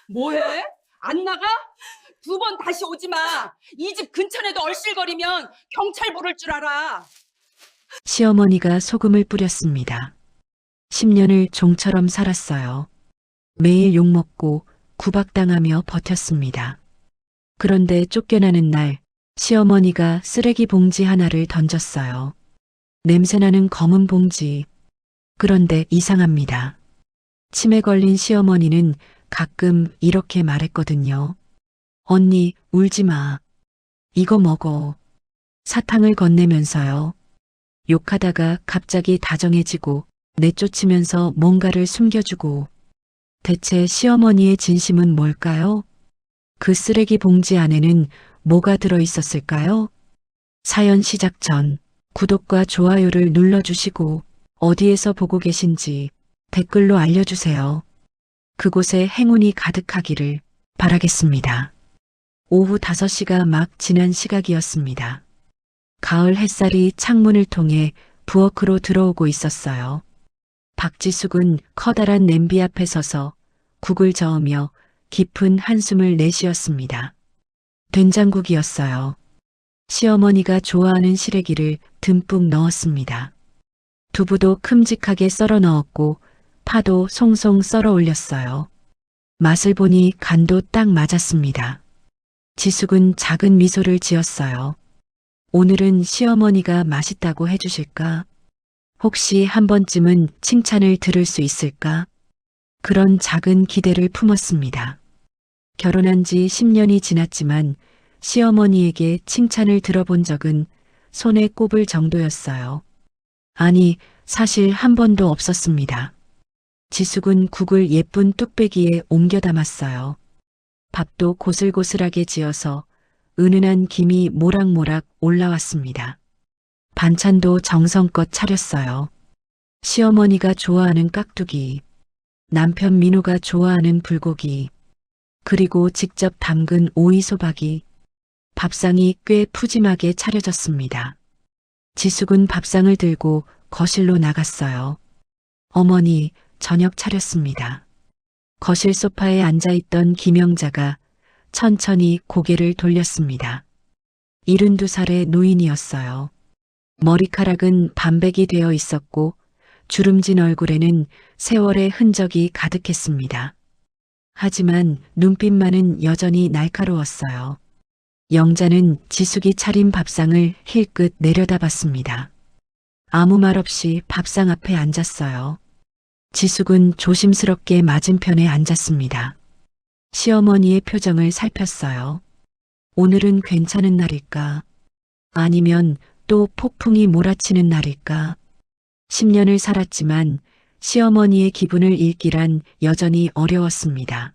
뭐해? 안 나가? 두 번 다시 오지 마. 이 집 근처에도 얼씬거리면 경찰 부를 줄 알아. 시어머니가 소금을 뿌렸습니다. 10년을 종처럼 살았어요. 매일 욕먹고 구박당하며 버텼습니다. 그런데 쫓겨나는 날 시어머니가 쓰레기 봉지 하나를 던졌어요. 냄새나는 검은 봉지. 그런데 이상합니다. 치매 걸린 시어머니는 가끔 이렇게 말했거든요. 언니, 울지 마. 이거 먹어. 사탕을 건네면서요. 욕하다가 갑자기 다정해지고 내쫓으면서 뭔가를 숨겨주고. 대체 시어머니의 진심은 뭘까요? 그 쓰레기 봉지 안에는 뭐가 들어 있었을까요? 사연 시작 전 구독과 좋아요를 눌러주시고 어디에서 보고 계신지 댓글로 알려주세요. 그곳에 행운이 가득하기를 바라겠습니다. 오후 5시가 막 지난 시각이었습니다. 가을 햇살이 창문을 통해 부엌으로 들어오고 있었어요. 박지숙은 커다란 냄비 앞에 서서 국을 저으며 깊은 한숨을 내쉬었습니다. 된장국이었어요. 시어머니가 좋아하는 시래기를 듬뿍 넣었습니다. 두부도 큼직하게 썰어 넣었고 파도 송송 썰어 올렸어요. 맛을 보니 간도 딱 맞았습니다. 지숙은 작은 미소를 지었어요. 오늘은 시어머니가 맛있다고 해주실까? 혹시 한 번쯤은 칭찬을 들을 수 있을까? 그런 작은 기대를 품었습니다. 결혼한 지 10년이 지났지만 시어머니에게 칭찬을 들어본 적은 손에 꼽을 정도였어요. 아니, 사실 한 번도 없었습니다. 지숙은 국을 예쁜 뚝배기에 옮겨 담았어요. 밥도 고슬고슬하게 지어서 은은한 김이 모락모락 올라왔습니다. 반찬도 정성껏 차렸어요. 시어머니가 좋아하는 깍두기, 남편 민호가 좋아하는 불고기, 그리고 직접 담근 오이소박이, 밥상이 꽤 푸짐하게 차려졌습니다. 지숙은 밥상을 들고 거실로 나갔어요. 어머니, 저녁 차렸습니다. 거실 소파에 앉아있던 김영자가 천천히 고개를 돌렸습니다. 72살의 노인이었어요. 머리카락은 반백이 되어 있었고 주름진 얼굴에는 세월의 흔적이 가득했습니다. 하지만 눈빛만은 여전히 날카로웠어요. 영자는 지숙이 차린 밥상을 힐끗 내려다봤습니다. 아무 말 없이 밥상 앞에 앉았어요. 지숙은 조심스럽게 맞은편에 앉았습니다. 시어머니의 표정을 살폈어요. 오늘은 괜찮은 날일까? 아니면 또 폭풍이 몰아치는 날일까? 10년을 살았지만 시어머니의 기분을 읽기란 여전히 어려웠습니다.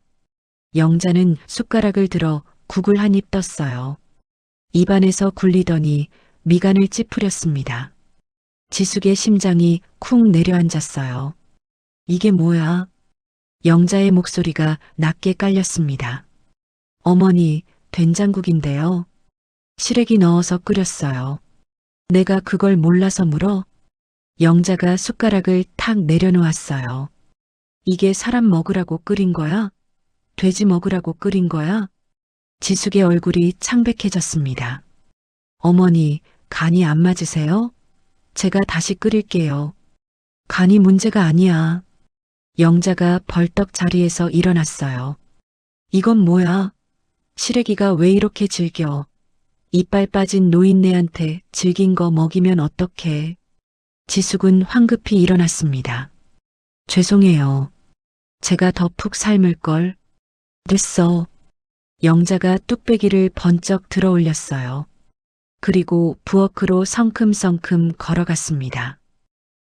영자는 숟가락을 들어 국을 한 입 떴어요. 입안에서 굴리더니 미간을 찌푸렸습니다. 지숙의 심장이 쿵 내려앉았어요. 이게 뭐야? 영자의 목소리가 낮게 깔렸습니다. 어머니, 된장국인데요. 시래기 넣어서 끓였어요. 내가 그걸 몰라서 물어? 영자가 숟가락을 탁 내려놓았어요. 이게 사람 먹으라고 끓인 거야? 돼지 먹으라고 끓인 거야? 지숙의 얼굴이 창백해졌습니다. 어머니, 간이 안 맞으세요? 제가 다시 끓일게요. 간이 문제가 아니야. 영자가 벌떡 자리에서 일어났어요. 이건 뭐야? 시래기가 왜 이렇게 질겨? 이빨 빠진 노인네한테 질긴 거 먹이면 어떡해? 지숙은 황급히 일어났습니다. 죄송해요. 제가 더 푹 삶을걸. 됐어. 영자가 뚝배기를 번쩍 들어 올렸어요. 그리고 부엌으로 성큼성큼 걸어갔습니다.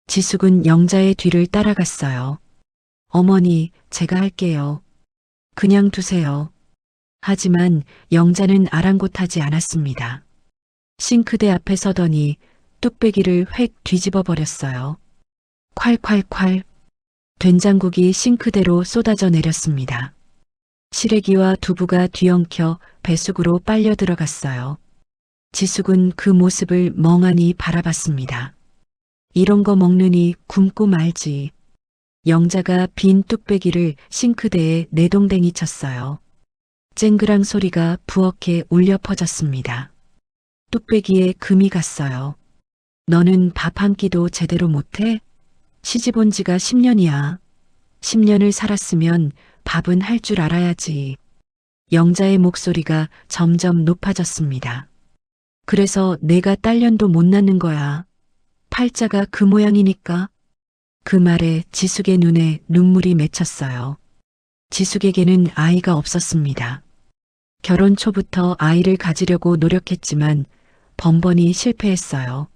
지숙은 영자의 뒤를 따라갔어요. 어머니, 제가 할게요. 그냥 두세요. 하지만 영자는 아랑곳하지 않았습니다. 싱크대 앞에 서더니 뚝배기를 획 뒤집어 버렸어요. 콸콸콸. 된장국이 싱크대로 쏟아져 내렸습니다. 시래기와 두부가 뒤엉켜 뱃속으로 빨려 들어갔어요. 지숙은 그 모습을 멍하니 바라봤습니다. 이런 거 먹느니 굶고 말지. 영자가 빈 뚝배기를 싱크대에 내동댕이 쳤어요. 쨍그랑 소리가 부엌에 울려 퍼졌습니다. 뚝배기에 금이 갔어요. 너는 밥 한 끼도 제대로 못해? 시집 온 지가 10년이야. 10년을 살았으면 밥은 할 줄 알아야지. 영자의 목소리가 점점 높아졌습니다. 그래서 내가 딸년도 못 낳는 거야. 팔자가 그 모양이니까. 그 말에 지숙의 눈에 눈물이 맺혔어요. 지숙에게는 아이가 없었습니다. 결혼 초부터 아이를 가지려고 노력했지만 번번이 실패했어요.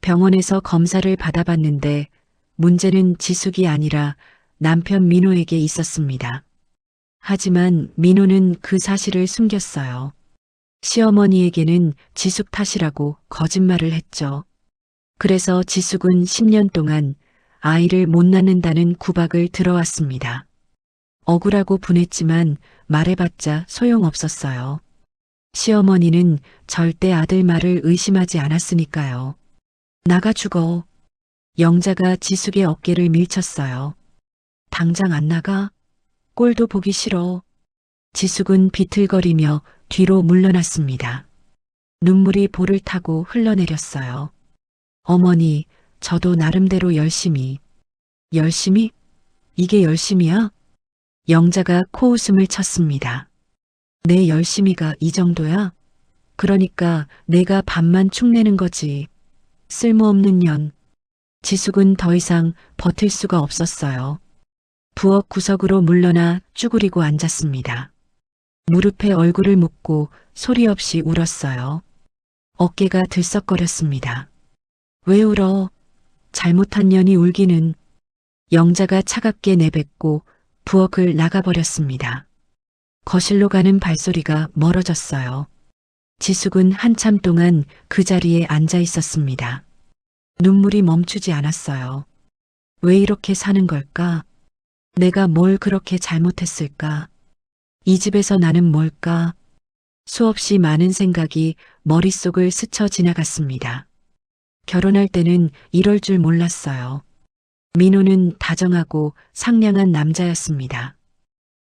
병원에서 검사를 받아봤는데 문제는 지숙이 아니라 남편 민호에게 있었습니다. 하지만 민호는 그 사실을 숨겼어요. 시어머니에게는 지숙 탓이라고 거짓말을 했죠. 그래서 지숙은 10년 동안 아이를 못 낳는다는 구박을 들어왔습니다. 억울하고 분했지만 말해봤자 소용없었어요. 시어머니는 절대 아들 말을 의심하지 않았으니까요. 나가 죽어. 영자가 지숙의 어깨를 밀쳤어요. 당장 안 나가? 꼴도 보기 싫어. 지숙은 비틀거리며 뒤로 물러났습니다. 눈물이 볼을 타고 흘러내렸어요. 어머니, 저도 나름대로 열심히. 열심히? 이게 열심이야? 영자가 코웃음을 쳤습니다. 내 열심히가 이 정도야? 그러니까 내가 밥만 축내는 거지. 쓸모없는 년. 지숙은 더 이상 버틸 수가 없었어요. 부엌 구석으로 물러나 쭈그리고 앉았습니다. 무릎에 얼굴을 묻고 소리 없이 울었어요. 어깨가 들썩거렸습니다. 왜 울어? 잘못한 년이 울기는. 영자가 차갑게 내뱉고 부엌을 나가버렸습니다. 거실로 가는 발소리가 멀어졌어요. 지숙은 한참 동안 그 자리에 앉아 있었습니다. 눈물이 멈추지 않았어요. 왜 이렇게 사는 걸까? 내가 뭘 그렇게 잘못했을까? 이 집에서 나는 뭘까? 수없이 많은 생각이 머릿속을 스쳐 지나갔습니다. 결혼할 때는 이럴 줄 몰랐어요. 민호는 다정하고 상냥한 남자였습니다.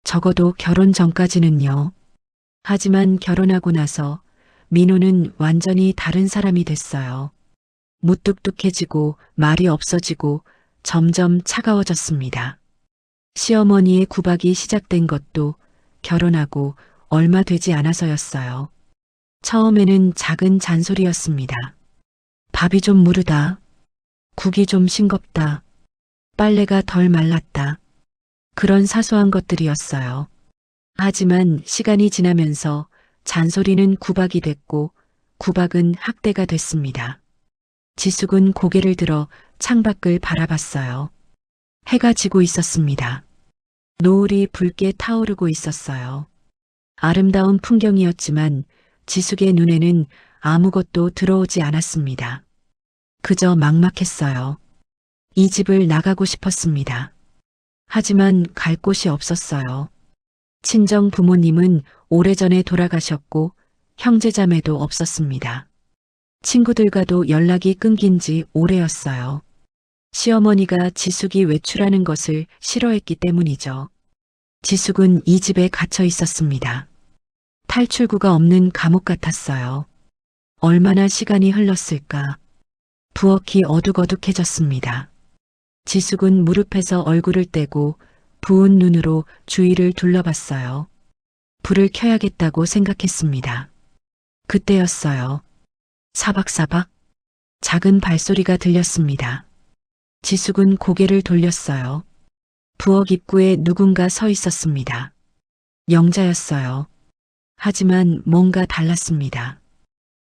적어도 결혼 전까지는요. 하지만 결혼하고 나서 민호는 완전히 다른 사람이 됐어요. 무뚝뚝해지고 말이 없어지고 점점 차가워졌습니다. 시어머니의 구박이 시작된 것도 결혼하고 얼마 되지 않아서였어요. 처음에는 작은 잔소리였습니다. 밥이 좀 무르다. 국이 좀 싱겁다. 빨래가 덜 말랐다. 그런 사소한 것들이었어요. 하지만 시간이 지나면서 잔소리는 구박이 됐고 구박은 학대가 됐습니다. 지숙은 고개를 들어 창밖을 바라봤어요. 해가 지고 있었습니다. 노을이 붉게 타오르고 있었어요. 아름다운 풍경이었지만 지숙의 눈에는 아무것도 들어오지 않았습니다. 그저 막막했어요. 이 집을 나가고 싶었습니다. 하지만 갈 곳이 없었어요. 친정 부모님은 오래전에 돌아가셨고 형제자매도 없었습니다. 친구들과도 연락이 끊긴 지 오래였어요. 시어머니가 지숙이 외출하는 것을 싫어했기 때문이죠. 지숙은 이 집에 갇혀 있었습니다. 탈출구가 없는 감옥 같았어요. 얼마나 시간이 흘렀을까. 부엌이 어둑어둑해졌습니다. 지숙은 무릎에서 얼굴을 떼고 부은 눈으로 주위를 둘러봤어요. 불을 켜야겠다고 생각했습니다. 그때였어요. 사박사박 작은 발소리가 들렸습니다. 지숙은 고개를 돌렸어요. 부엌 입구에 누군가 서 있었습니다. 영자였어요. 하지만 뭔가 달랐습니다.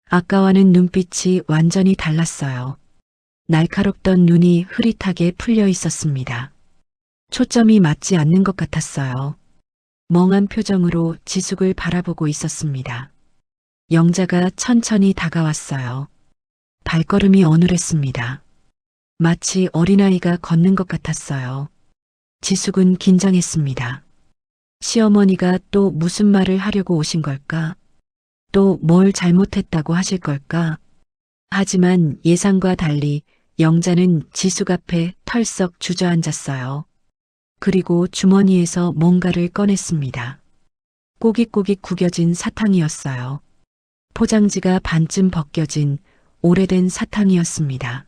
아까와는 눈빛이 완전히 달랐어요. 날카롭던 눈이 흐릿하게 풀려 있었습니다. 초점이 맞지 않는 것 같았어요. 멍한 표정으로 지숙을 바라보고 있었습니다. 영자가 천천히 다가왔어요. 발걸음이 어눌했습니다. 마치 어린아이가 걷는 것 같았어요. 지숙은 긴장했습니다. 시어머니가 또 무슨 말을 하려고 오신 걸까? 또 뭘 잘못했다고 하실 걸까? 하지만 예상과 달리 영자는 지숙 앞에 털썩 주저앉았어요. 그리고 주머니에서 뭔가를 꺼냈습니다. 꼬깃꼬깃 구겨진 사탕이었어요. 포장지가 반쯤 벗겨진 오래된 사탕이었습니다.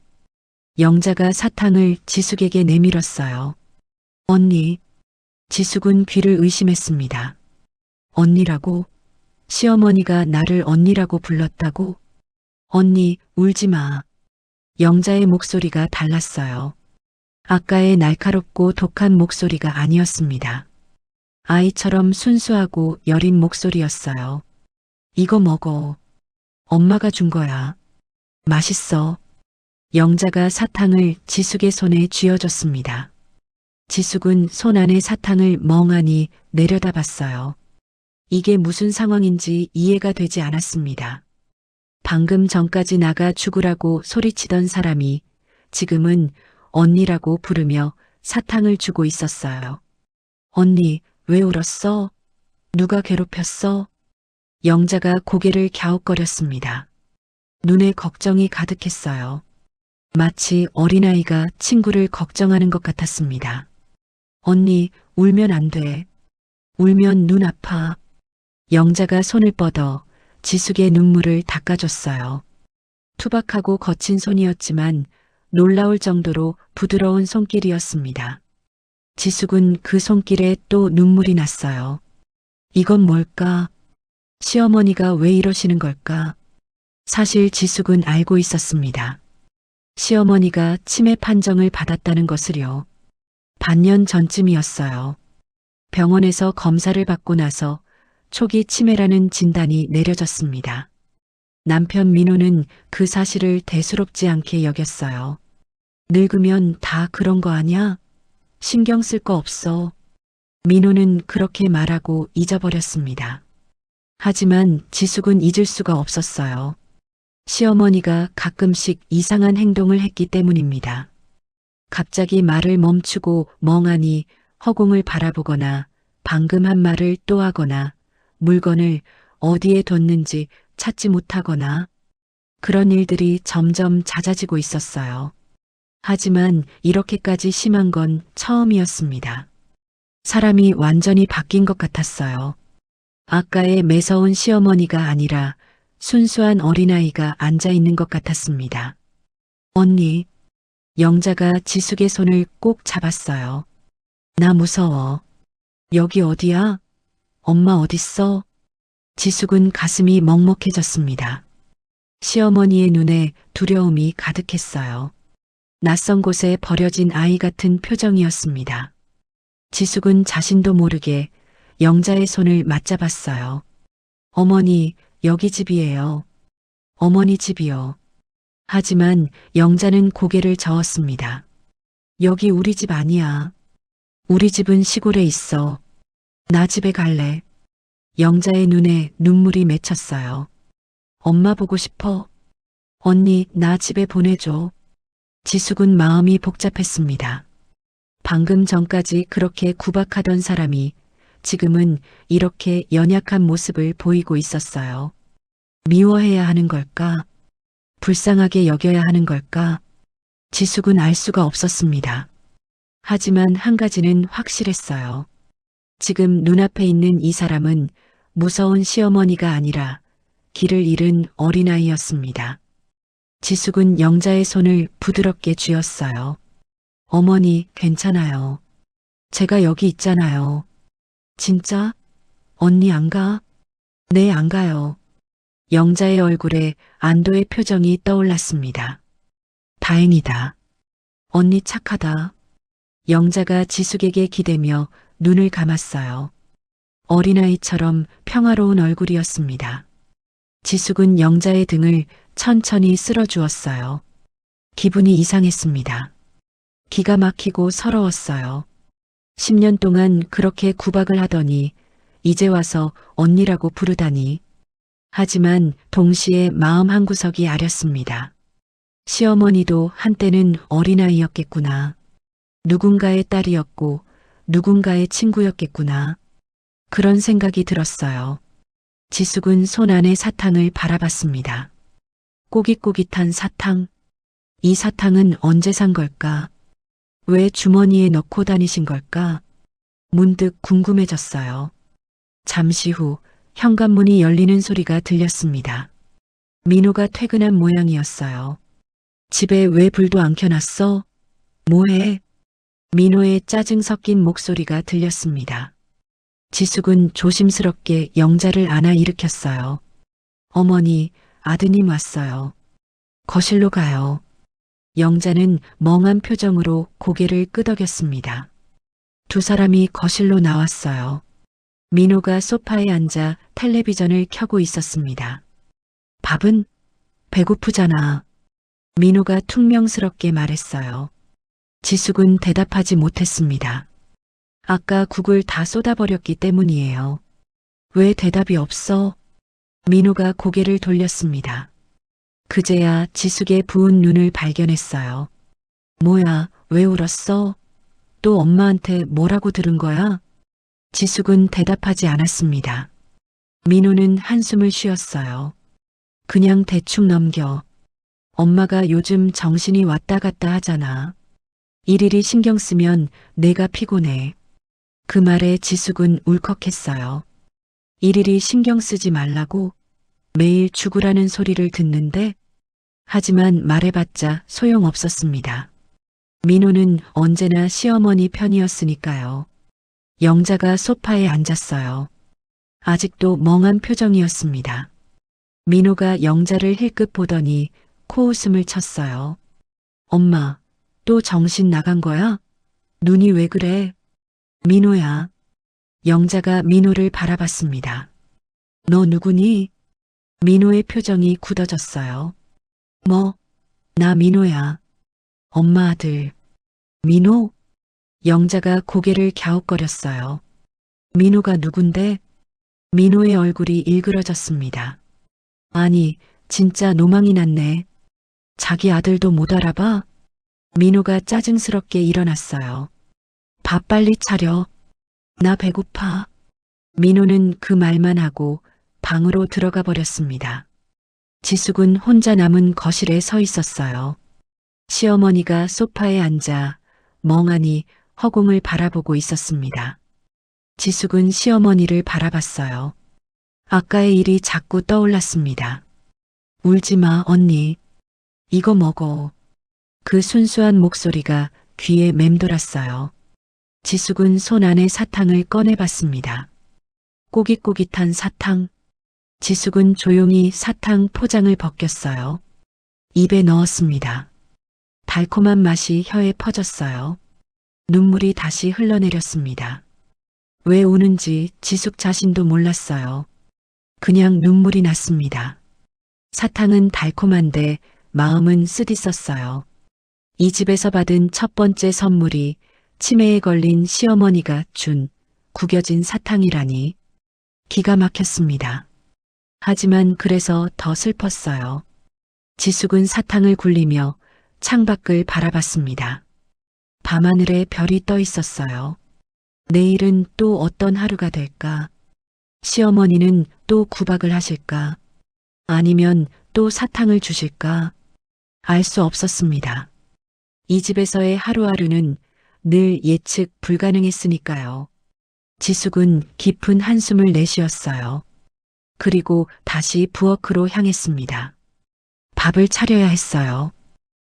영자가 사탕을 지숙에게 내밀었어요. 언니. 지숙은 귀를 의심했습니다. 언니라고? 시어머니가 나를 언니라고 불렀다고? 언니, 울지 마. 영자의 목소리가 달랐어요. 아까의 날카롭고 독한 목소리가 아니었습니다. 아이처럼 순수하고 여린 목소리였어요. 이거 먹어. 엄마가 준 거야. 맛있어. 영자가 사탕을 지숙의 손에 쥐어줬습니다. 지숙은 손 안의 사탕을 멍하니 내려다봤어요. 이게 무슨 상황인지 이해가 되지 않았습니다. 방금 전까지 나가 죽으라고 소리치던 사람이 지금은 언니라고 부르며 사탕을 주고 있었어요. 언니, 왜 울었어? 누가 괴롭혔어? 영자가 고개를 갸웃거렸습니다. 눈에 걱정이 가득했어요. 마치 어린아이가 친구를 걱정하는 것 같았습니다. 언니, 울면 안 돼. 울면 눈 아파. 영자가 손을 뻗어 지숙의 눈물을 닦아줬어요. 투박하고 거친 손이었지만 놀라울 정도로 부드러운 손길이었습니다. 지숙은 그 손길에 또 눈물이 났어요. 이건 뭘까? 시어머니가 왜 이러시는 걸까? 사실 지숙은 알고 있었습니다. 시어머니가 치매 판정을 받았다는 것을요. 반년 전쯤이었어요. 병원에서 검사를 받고 나서 초기 치매라는 진단이 내려졌습니다. 남편 민호는 그 사실을 대수롭지 않게 여겼어요. 늙으면 다 그런 거 아냐? 신경 쓸 거 없어. 민호는 그렇게 말하고 잊어버렸습니다. 하지만 지숙은 잊을 수가 없었어요. 시어머니가 가끔씩 이상한 행동을 했기 때문입니다. 갑자기 말을 멈추고 멍하니 허공을 바라보거나 방금 한 말을 또 하거나 물건을 어디에 뒀는지 찾지 못하거나 그런 일들이 점점 잦아지고 있었어요. 하지만 이렇게까지 심한 건 처음이었습니다. 사람이 완전히 바뀐 것 같았어요. 아까의 매서운 시어머니가 아니라 순수한 어린아이가 앉아 있는 것 같았습니다. 언니, 영자가 지숙의 손을 꼭 잡았어요. 나 무서워. 여기 어디야? 엄마 어딨어? 지숙은 가슴이 먹먹해졌습니다. 시어머니의 눈에 두려움이 가득했어요. 낯선 곳에 버려진 아이 같은 표정이었습니다. 지숙은 자신도 모르게 영자의 손을 맞잡았어요. 어머니, 여기 집이에요. 어머니 집이요. 하지만 영자는 고개를 저었습니다. 여기 우리 집 아니야. 우리 집은 시골에 있어. 나 집에 갈래. 영자의 눈에 눈물이 맺혔어요. 엄마 보고 싶어. 언니, 나 집에 보내줘. 지숙은 마음이 복잡했습니다. 방금 전까지 그렇게 구박하던 사람이 지금은 이렇게 연약한 모습을 보이고 있었어요. 미워해야 하는 걸까? 불쌍하게 여겨야 하는 걸까? 지숙은 알 수가 없었습니다. 하지만 한 가지는 확실했어요. 지금 눈앞에 있는 이 사람은 무서운 시어머니가 아니라 길을 잃은 어린아이였습니다. 지숙은 영자의 손을 부드럽게 쥐었어요. 어머니, 괜찮아요. 제가 여기 있잖아요. 진짜? 언니 안 가? 네, 안 가요. 영자의 얼굴에 안도의 표정이 떠올랐습니다. 다행이다. 언니 착하다. 영자가 지숙에게 기대며 눈을 감았어요. 어린아이처럼 평화로운 얼굴이었습니다. 지숙은 영자의 등을 천천히 쓸어주었어요. 기분이 이상했습니다. 기가 막히고 서러웠어요. 10년 동안 그렇게 구박을 하더니 이제 와서 언니라고 부르다니. 하지만 동시에 마음 한구석이 아렸습니다. 시어머니도 한때는 어린아이였겠구나. 누군가의 딸이었고 누군가의 친구였겠구나. 그런 생각이 들었어요. 지숙은 손 안의 사탕을 바라봤습니다. 꼬깃꼬깃한 사탕. 이 사탕은 언제 산 걸까? 왜 주머니에 넣고 다니신 걸까? 문득 궁금해졌어요. 잠시 후 현관문이 열리는 소리가 들렸습니다. 민호가 퇴근한 모양이었어요. 집에 왜 불도 안 켜놨어? 뭐해? 민호의 짜증 섞인 목소리가 들렸습니다. 지숙은 조심스럽게 영자를 안아 일으켰어요. 어머니, 아드님 왔어요. 거실로 가요. 영자는 멍한 표정으로 고개를 끄덕였습니다. 두 사람이 거실로 나왔어요. 민호가 소파에 앉아 텔레비전을 켜고 있었습니다. 밥은? 배고프잖아. 민호가 퉁명스럽게 말했어요. 지숙은 대답하지 못했습니다. 아까 국을 다 쏟아버렸기 때문이에요. 왜 대답이 없어? 민호가 고개를 돌렸습니다. 그제야 지숙의 부은 눈을 발견했어요. 뭐야, 왜 울었어? 또 엄마한테 뭐라고 들은 거야? 지숙은 대답하지 않았습니다. 민호는 한숨을 쉬었어요. 그냥 대충 넘겨. 엄마가 요즘 정신이 왔다 갔다 하잖아. 일일이 신경 쓰면 내가 피곤해. 그 말에 지숙은 울컥했어요. 일일이 신경 쓰지 말라고? 매일 죽으라는 소리를 듣는데? 하지만 말해봤자 소용없었습니다. 민호는 언제나 시어머니 편이었으니까요. 영자가 소파에 앉았어요. 아직도 멍한 표정이었습니다. 민호가 영자를 힐끗 보더니 코웃음을 쳤어요. 엄마, 또 정신 나간 거야? 눈이 왜 그래? 민호야. 영자가 민호를 바라봤습니다. 너 누구니? 민호의 표정이 굳어졌어요. 뭐? 나 민호야. 엄마 아들. 민호? 영자가 고개를 갸웃거렸어요. 민호가 누군데? 민호의 얼굴이 일그러졌습니다. 아니, 진짜 노망이 났네. 자기 아들도 못 알아봐? 민호가 짜증스럽게 일어났어요. 밥 빨리 차려. 나 배고파. 민호는 그 말만 하고 방으로 들어가 버렸습니다. 지숙은 혼자 남은 거실에 서 있었어요. 시어머니가 소파에 앉아 멍하니 허공을 바라보고 있었습니다. 지숙은 시어머니를 바라봤어요. 아까의 일이 자꾸 떠올랐습니다. 울지 마, 언니. 이거 먹어. 그 순수한 목소리가 귀에 맴돌았어요. 지숙은 손 안에 사탕을 꺼내봤습니다. 꼬깃꼬깃한 사탕. 지숙은 조용히 사탕 포장을 벗겼어요. 입에 넣었습니다. 달콤한 맛이 혀에 퍼졌어요. 눈물이 다시 흘러내렸습니다. 왜 우는지 지숙 자신도 몰랐어요. 그냥 눈물이 났습니다. 사탕은 달콤한데 마음은 쓰디썼어요. 이 집에서 받은 첫 번째 선물이 치매에 걸린 시어머니가 준 구겨진 사탕이라니 기가 막혔습니다. 하지만 그래서 더 슬펐어요. 지숙은 사탕을 굴리며 창밖을 바라봤습니다. 밤하늘에 별이 떠 있었어요. 내일은 또 어떤 하루가 될까? 시어머니는 또 구박을 하실까? 아니면 또 사탕을 주실까? 알 수 없었습니다. 이 집에서의 하루하루는 늘 예측 불가능했으니까요. 지숙은 깊은 한숨을 내쉬었어요. 그리고 다시 부엌으로 향했습니다. 밥을 차려야 했어요.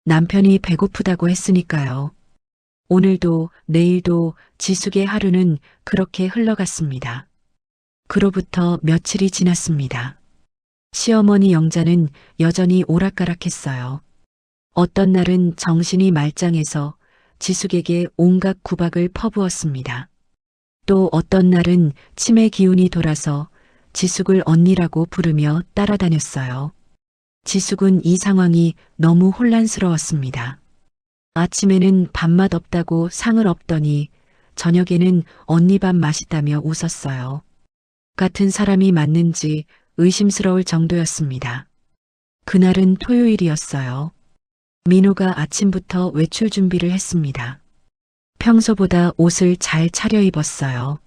남편이 배고프다고 했으니까요. 오늘도 내일도 지숙의 하루는 그렇게 흘러갔습니다. 그로부터 며칠이 지났습니다. 시어머니 영자는 여전히 오락가락했어요. 어떤 날은 정신이 말짱해서 지숙에게 온갖 구박을 퍼부었습니다. 또 어떤 날은 치매 기운이 돌아서 지숙을 언니라고 부르며 따라다녔어요. 지숙은 이 상황이 너무 혼란스러웠습니다. 아침에는 밥맛 없다고 상을 엎더니 저녁에는 언니 밥 맛있다며 웃었어요. 같은 사람이 맞는지 의심스러울 정도였습니다. 그날은 토요일이었어요. 민호가 아침부터 외출 준비를 했습니다. 평소보다 옷을 잘 차려입었어요.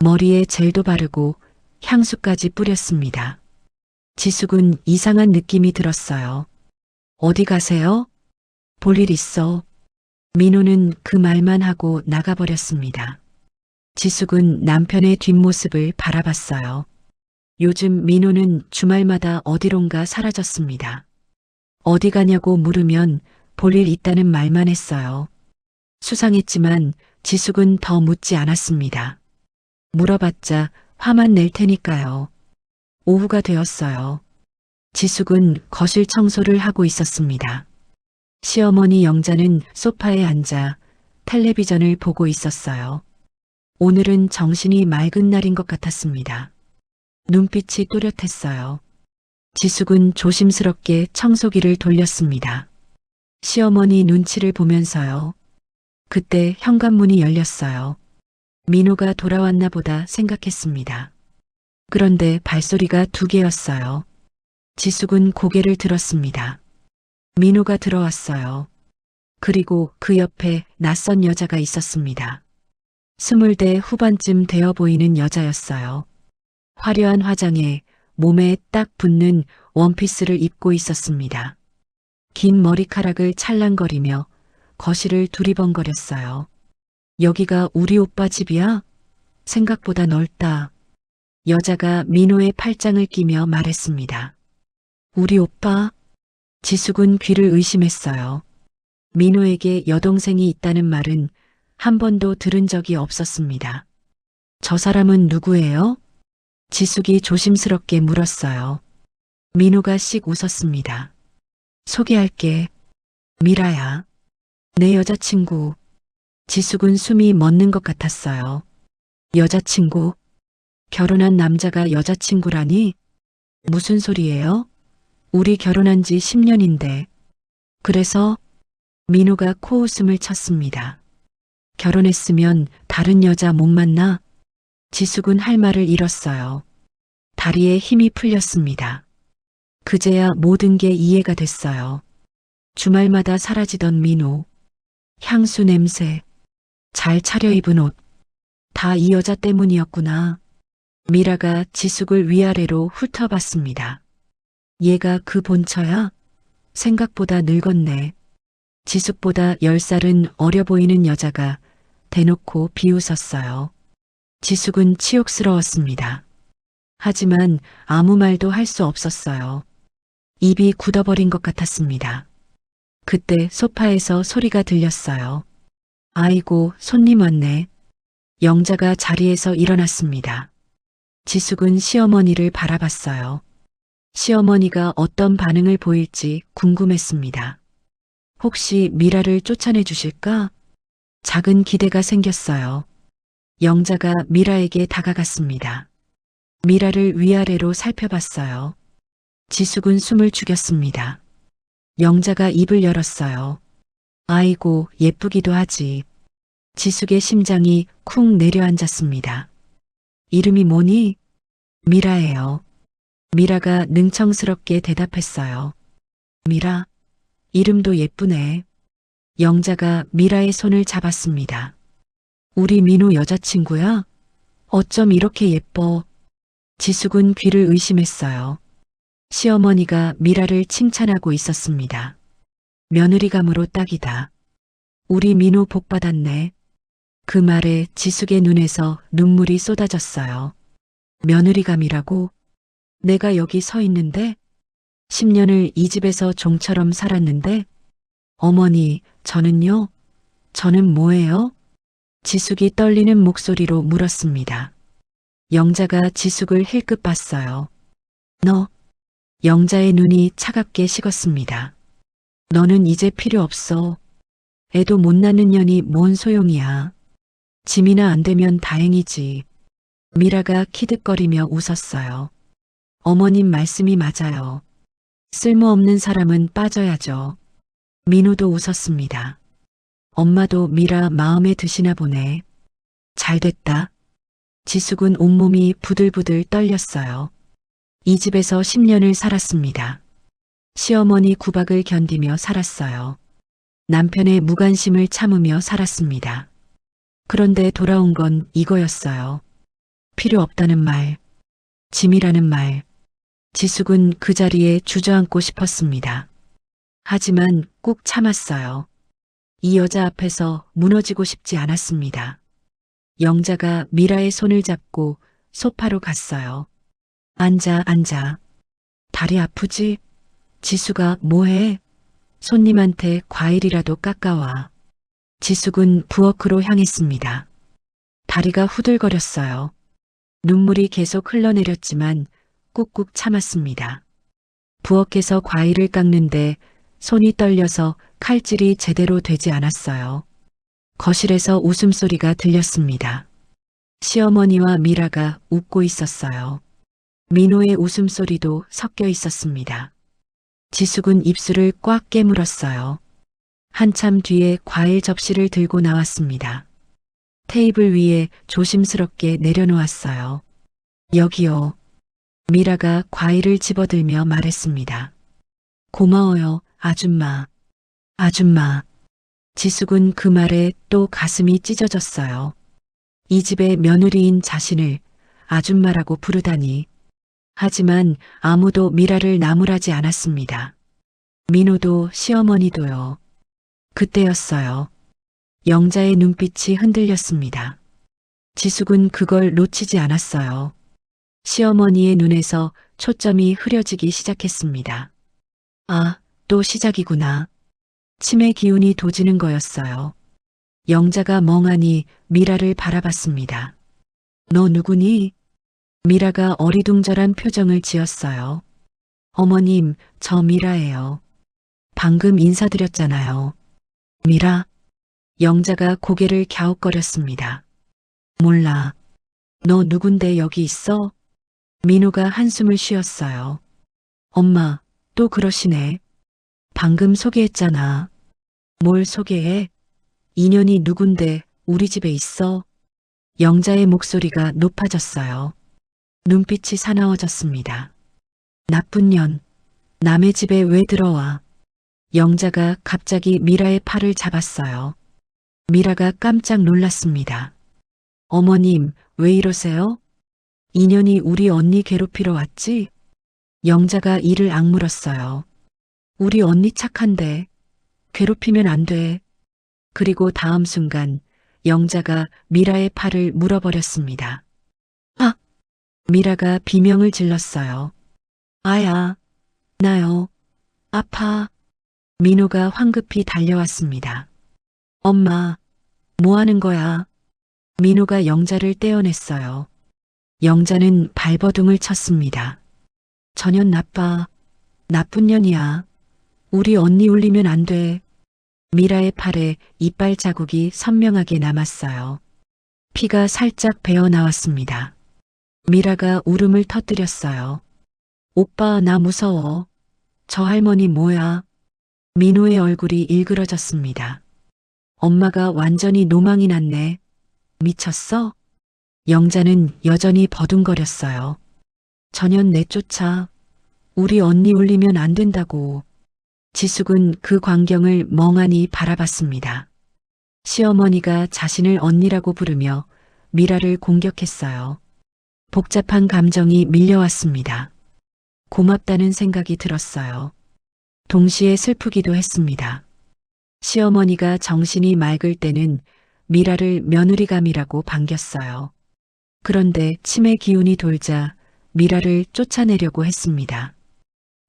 머리에 젤도 바르고 향수까지 뿌렸습니다. 지숙은 이상한 느낌이 들었어요. 어디 가세요? 볼 일 있어. 민호는 그 말만 하고 나가버렸습니다. 지숙은 남편의 뒷모습을 바라봤어요. 요즘 민호는 주말마다 어디론가 사라졌습니다. 어디 가냐고 물으면 볼일 있다는 말만 했어요. 수상했지만 지숙은 더 묻지 않았습니다. 물어봤자 화만 낼 테니까요. 오후가 되었어요. 지숙은 거실 청소를 하고 있었습니다. 시어머니 영자는 소파에 앉아 텔레비전을 보고 있었어요. 오늘은 정신이 맑은 날인 것 같았습니다. 눈빛이 또렷했어요. 지숙은 조심스럽게 청소기를 돌렸습니다. 시어머니 눈치를 보면서요. 그때 현관문이 열렸어요. 민호가 돌아왔나 보다 생각했습니다. 그런데 발소리가 2개였어요. 지숙은 고개를 들었습니다. 민호가 들어왔어요. 그리고 그 옆에 낯선 여자가 있었습니다. 20대 후반쯤 되어 보이는 여자였어요. 화려한 화장에 몸에 딱 붙는 원피스를 입고 있었습니다. 긴 머리카락을 찰랑거리며 거실을 두리번거렸어요. 여기가 우리 오빠 집이야? 생각보다 넓다. 여자가 민호의 팔짱을 끼며 말했습니다. 우리 오빠? 지숙은 귀를 의심했어요. 민호에게 여동생이 있다는 말은 한 번도 들은 적이 없었습니다. 저 사람은 누구예요? 지숙이 조심스럽게 물었어요. 민호가 씩 웃었습니다. 소개할게. 미라야. 내 여자친구. 지숙은 숨이 멎는 것 같았어요. 여자친구? 결혼한 남자가 여자친구라니? 무슨 소리예요? 우리 결혼한 지 10년인데. 그래서? 민호가 코웃음을 쳤습니다. 결혼했으면 다른 여자 못 만나? 지숙은 할 말을 잃었어요. 다리에 힘이 풀렸습니다. 그제야 모든 게 이해가 됐어요. 주말마다 사라지던 민호. 향수 냄새. 잘 차려입은 옷. 다 이 여자 때문이었구나. 미라가 지숙을 위아래로 훑어봤습니다. 얘가 그 본처야? 생각보다 늙었네. 지숙보다 10살은 어려 보이는 여자가 대놓고 비웃었어요. 지숙은 치욕스러웠습니다. 하지만 아무 말도 할 수 없었어요. 입이 굳어버린 것 같았습니다. 그때 소파에서 소리가 들렸어요. 아이고, 손님 왔네. 영자가 자리에서 일어났습니다. 지숙은 시어머니를 바라봤어요. 시어머니가 어떤 반응을 보일지 궁금했습니다. 혹시 미라를 쫓아내 주실까? 작은 기대가 생겼어요. 영자가 미라에게 다가갔습니다. 미라를 위아래로 살펴봤어요. 지숙은 숨을 죽였습니다. 영자가 입을 열었어요. 아이고, 예쁘기도 하지. 지숙의 심장이 쿵 내려앉았습니다. 이름이 뭐니? 미라예요. 미라가 능청스럽게 대답했어요. 미라, 이름도 예쁘네. 영자가 미라의 손을 잡았습니다. 우리 민호 여자친구야? 어쩜 이렇게 예뻐? 지숙은 귀를 의심했어요. 시어머니가 미라를 칭찬하고 있었습니다. 며느리감으로 딱이다. 우리 민호 복 받았네. 그 말에 지숙의 눈에서 눈물이 쏟아졌어요. 며느리감이라고? 내가 여기 서 있는데? 10년을 이 집에서 종처럼 살았는데? 어머니, 저는요? 저는 뭐예요? 지숙이 떨리는 목소리로 물었습니다. 영자가 지숙을 힐끗 봤어요. 너? 영자의 눈이 차갑게 식었습니다. 너는 이제 필요 없어. 애도 못 낳는 년이 뭔 소용이야. 짐이나 안 되면 다행이지. 미라가 키득거리며 웃었어요. 어머님 말씀이 맞아요. 쓸모없는 사람은 빠져야죠. 민호도 웃었습니다. 엄마도 미라 마음에 드시나 보네. 잘됐다. 지숙은 온몸이 부들부들 떨렸어요. 이 집에서 10년을 살았습니다. 시어머니 구박을 견디며 살았어요. 남편의 무관심을 참으며 살았습니다. 그런데 돌아온 건 이거였어요. 필요 없다는 말, 짐이라는 말. 지숙은 그 자리에 주저앉고 싶었습니다. 하지만 꾹 참았어요. 이 여자 앞에서 무너지고 싶지 않았습니다. 영자가 미라의 손을 잡고 소파로 갔어요. 앉아, 앉아. 다리 아프지? 지수가 뭐해? 손님한테 과일이라도 깎아와. 지숙은 부엌으로 향했습니다. 다리가 후들거렸어요. 눈물이 계속 흘러내렸지만 꾹꾹 참았습니다. 부엌에서 과일을 깎는데 손이 떨려서 칼질이 제대로 되지 않았어요. 거실에서 웃음소리가 들렸습니다. 시어머니와 미라가 웃고 있었어요. 민호의 웃음소리도 섞여 있었습니다. 지숙은 입술을 꽉 깨물었어요. 한참 뒤에 과일 접시를 들고 나왔습니다. 테이블 위에 조심스럽게 내려놓았어요. 여기요. 미라가 과일을 집어들며 말했습니다. 고마워요, 아줌마. 아줌마. 지숙은 그 말에 또 가슴이 찢어졌어요. 이 집의 며느리인 자신을 아줌마라고 부르다니. 하지만 아무도 미라를 나무라지 않았습니다. 민호도 시어머니도요. 그때였어요. 영자의 눈빛이 흔들렸습니다. 지숙은 그걸 놓치지 않았어요. 시어머니의 눈에서 초점이 흐려지기 시작했습니다. 아, 또 시작이구나. 치매 기운이 도지는 거였어요. 영자가 멍하니 미라를 바라봤습니다. 너 누구니? 미라가 어리둥절한 표정을 지었어요. 어머님, 저 미라예요. 방금 인사드렸잖아요. 미라? 영자가 고개를 갸웃거렸습니다. 몰라. 너 누군데 여기 있어? 민호가 한숨을 쉬었어요. 엄마, 또 그러시네. 방금 소개했잖아. 뭘 소개해? 인연이 누군데 우리 집에 있어? 영자의 목소리가 높아졌어요. 눈빛이 사나워졌습니다. 나쁜 년, 남의 집에 왜 들어와? 영자가 갑자기 미라의 팔을 잡았어요. 미라가 깜짝 놀랐습니다. 어머님, 왜 이러세요? 인연이 우리 언니 괴롭히러 왔지? 영자가 이를 악물었어요. 우리 언니 착한데 괴롭히면 안 돼. 그리고 다음 순간 영자가 미라의 팔을 물어버렸습니다. 아! 미라가 비명을 질렀어요. 아야, 나요. 아파. 민호가 황급히 달려왔습니다. 엄마, 뭐 하는 거야? 민호가 영자를 떼어냈어요. 영자는 발버둥을 쳤습니다. 저년 나빠. 나쁜 년이야. 우리 언니 울리면 안 돼. 미라의 팔에 이빨 자국이 선명하게 남았어요. 피가 살짝 배어 나왔습니다. 미라가 울음을 터뜨렸어요. 오빠, 나 무서워. 저 할머니 뭐야? 민호의 얼굴이 일그러졌습니다. 엄마가 완전히 노망이 났네. 미쳤어? 영자는 여전히 버둥거렸어요. 전현 내쫓아. 우리 언니 울리면 안 된다고. 지숙은 그 광경을 멍하니 바라봤습니다. 시어머니가 자신을 언니라고 부르며 미라를 공격했어요. 복잡한 감정이 밀려왔습니다. 고맙다는 생각이 들었어요. 동시에 슬프기도 했습니다. 시어머니가 정신이 맑을 때는 미라를 며느리감이라고 반겼어요. 그런데 치매 기운이 돌자 미라를 쫓아내려고 했습니다.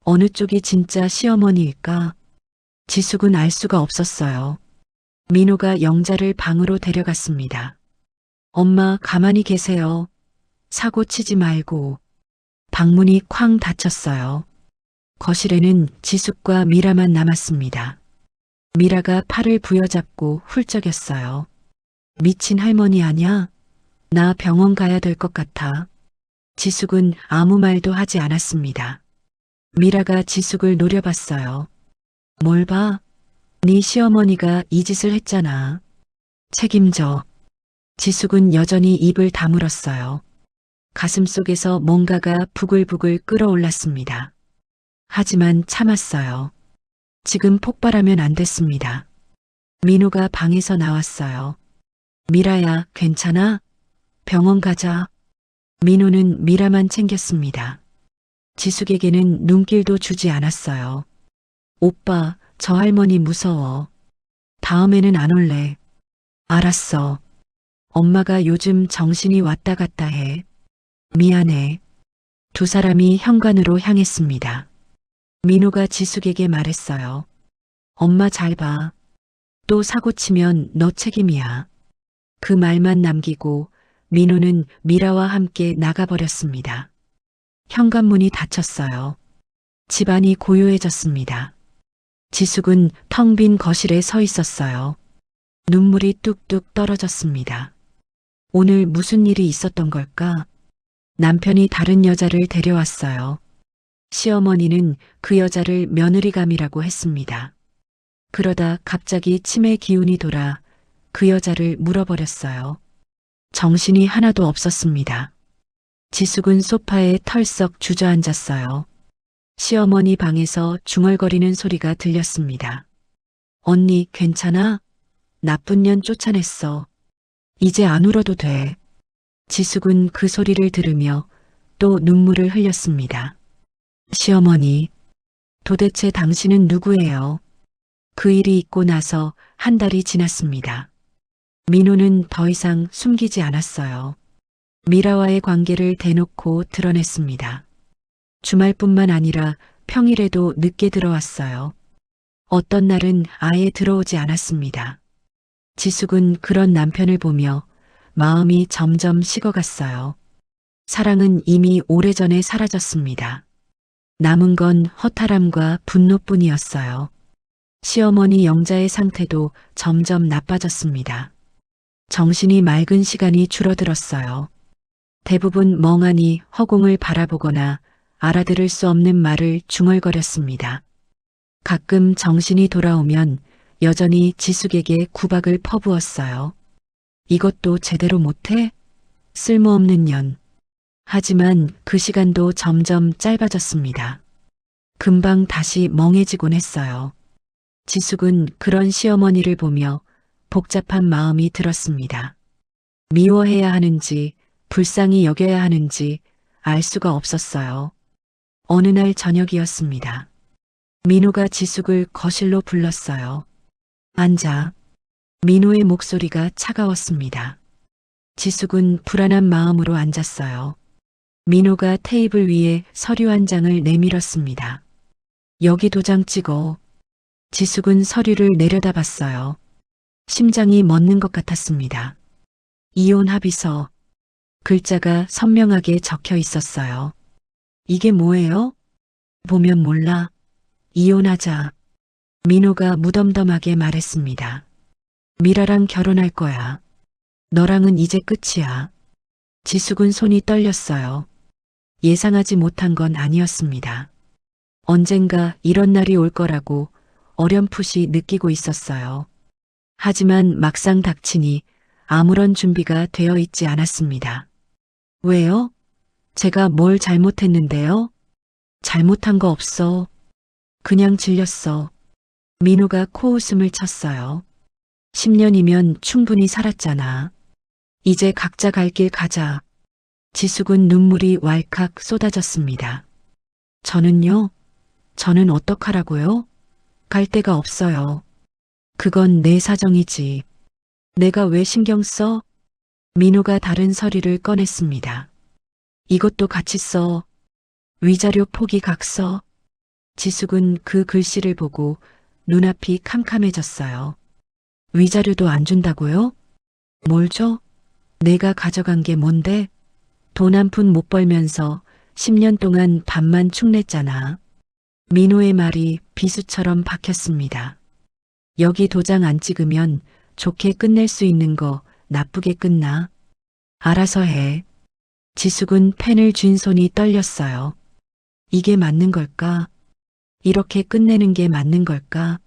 어느 쪽이 진짜 시어머니일까? 지숙은 알 수가 없었어요. 민호가 영자를 방으로 데려갔습니다. 엄마, 가만히 계세요. 사고 치지 말고. 방문이 쾅 닫혔어요. 거실에는 지숙과 미라만 남았습니다. 미라가 팔을 부여잡고 훌쩍였어요. 미친 할머니 아냐? 나 병원 가야 될 것 같아. 지숙은 아무 말도 하지 않았습니다. 미라가 지숙을 노려봤어요. 뭘 봐? 네 시어머니가 이 짓을 했잖아. 책임져. 지숙은 여전히 입을 다물었어요. 가슴속에서 뭔가가 부글부글 끓어올랐습니다. 하지만 참았어요. 지금 폭발하면 안 됐습니다. 민호가 방에서 나왔어요. 미라야, 괜찮아? 병원 가자. 민호는 미라만 챙겼습니다. 지숙에게는 눈길도 주지 않았어요. 오빠, 저 할머니 무서워. 다음에는 안 올래. 알았어. 엄마가 요즘 정신이 왔다 갔다 해. 미안해. 두 사람이 현관으로 향했습니다. 민호가 지숙에게 말했어요. 엄마 잘 봐. 또 사고 치면 너 책임이야. 그 말만 남기고 민호는 미라와 함께 나가버렸습니다. 현관문이 닫혔어요. 집안이 고요해졌습니다. 지숙은 텅 빈 거실에 서 있었어요. 눈물이 뚝뚝 떨어졌습니다. 오늘 무슨 일이 있었던 걸까? 남편이 다른 여자를 데려왔어요. 시어머니는 그 여자를 며느리감이라고 했습니다. 그러다 갑자기 치매 기운이 돌아 그 여자를 물어버렸어요. 정신이 하나도 없었습니다. 지숙은 소파에 털썩 주저앉았어요. 시어머니 방에서 중얼거리는 소리가 들렸습니다. 언니 괜찮아? 나쁜 년 쫓아냈어. 이제 안 울어도 돼. 지숙은 그 소리를 들으며 또 눈물을 흘렸습니다. 시어머니, 도대체 당신은 누구예요? 그 일이 있고 나서 한 달이 지났습니다. 민호는 더 이상 숨기지 않았어요. 미라와의 관계를 대놓고 드러냈습니다. 주말뿐만 아니라 평일에도 늦게 들어왔어요. 어떤 날은 아예 들어오지 않았습니다. 지숙은 그런 남편을 보며 마음이 점점 식어갔어요. 사랑은 이미 오래전에 사라졌습니다. 남은 건 허탈함과 분노뿐이었어요. 시어머니 영자의 상태도 점점 나빠졌습니다. 정신이 맑은 시간이 줄어들었어요. 대부분 멍하니 허공을 바라보거나 알아들을 수 없는 말을 중얼거렸습니다. 가끔 정신이 돌아오면 여전히 지숙에게 구박을 퍼부었어요. 이것도 제대로 못해? 쓸모없는 년. 하지만 그 시간도 점점 짧아졌습니다. 금방 다시 멍해지곤 했어요. 지숙은 그런 시어머니를 보며 복잡한 마음이 들었습니다. 미워해야 하는지 불쌍히 여겨야 하는지 알 수가 없었어요. 어느 날 저녁이었습니다. 민호가 지숙을 거실로 불렀어요. 앉아. 민호의 목소리가 차가웠습니다. 지숙은 불안한 마음으로 앉았어요. 민호가 테이블 위에 서류 한 장을 내밀었습니다. 여기 도장 찍어. 지숙은 서류를 내려다봤어요. 심장이 멎는 것 같았습니다. 이혼 합의서. 글자가 선명하게 적혀 있었어요. 이게 뭐예요? 보면 몰라. 이혼하자. 민호가 무덤덤하게 말했습니다. 미라랑 결혼할 거야. 너랑은 이제 끝이야. 지숙은 손이 떨렸어요. 예상하지 못한 건 아니었습니다. 언젠가 이런 날이 올 거라고 어렴풋이 느끼고 있었어요. 하지만 막상 닥치니 아무런 준비가 되어 있지 않았습니다. 왜요? 제가 뭘 잘못했는데요? 잘못한 거 없어. 그냥 질렸어. 민호가 코웃음을 쳤어요. 10년이면 충분히 살았잖아. 이제 각자 갈 길 가자. 지숙은 눈물이 왈칵 쏟아졌습니다. 저는요? 저는 어떡하라고요? 갈 데가 없어요. 그건 내 사정이지. 내가 왜 신경 써? 민호가 다른 서류를 꺼냈습니다. 이것도 같이 써. 위자료 포기 각서. 지숙은 그 글씨를 보고 눈앞이 캄캄해졌어요. 위자료도 안 준다고요? 뭘 줘? 내가 가져간 게 뭔데? 돈 한 푼 못 벌면서 10년 동안 밥만 축냈잖아. 민호의 말이 비수처럼 박혔습니다. 여기 도장 안 찍으면 좋게 끝낼 수 있는 거 나쁘게 끝나. 알아서 해. 지숙은 펜을 쥔 손이 떨렸어요. 이게 맞는 걸까? 이렇게 끝내는 게 맞는 걸까?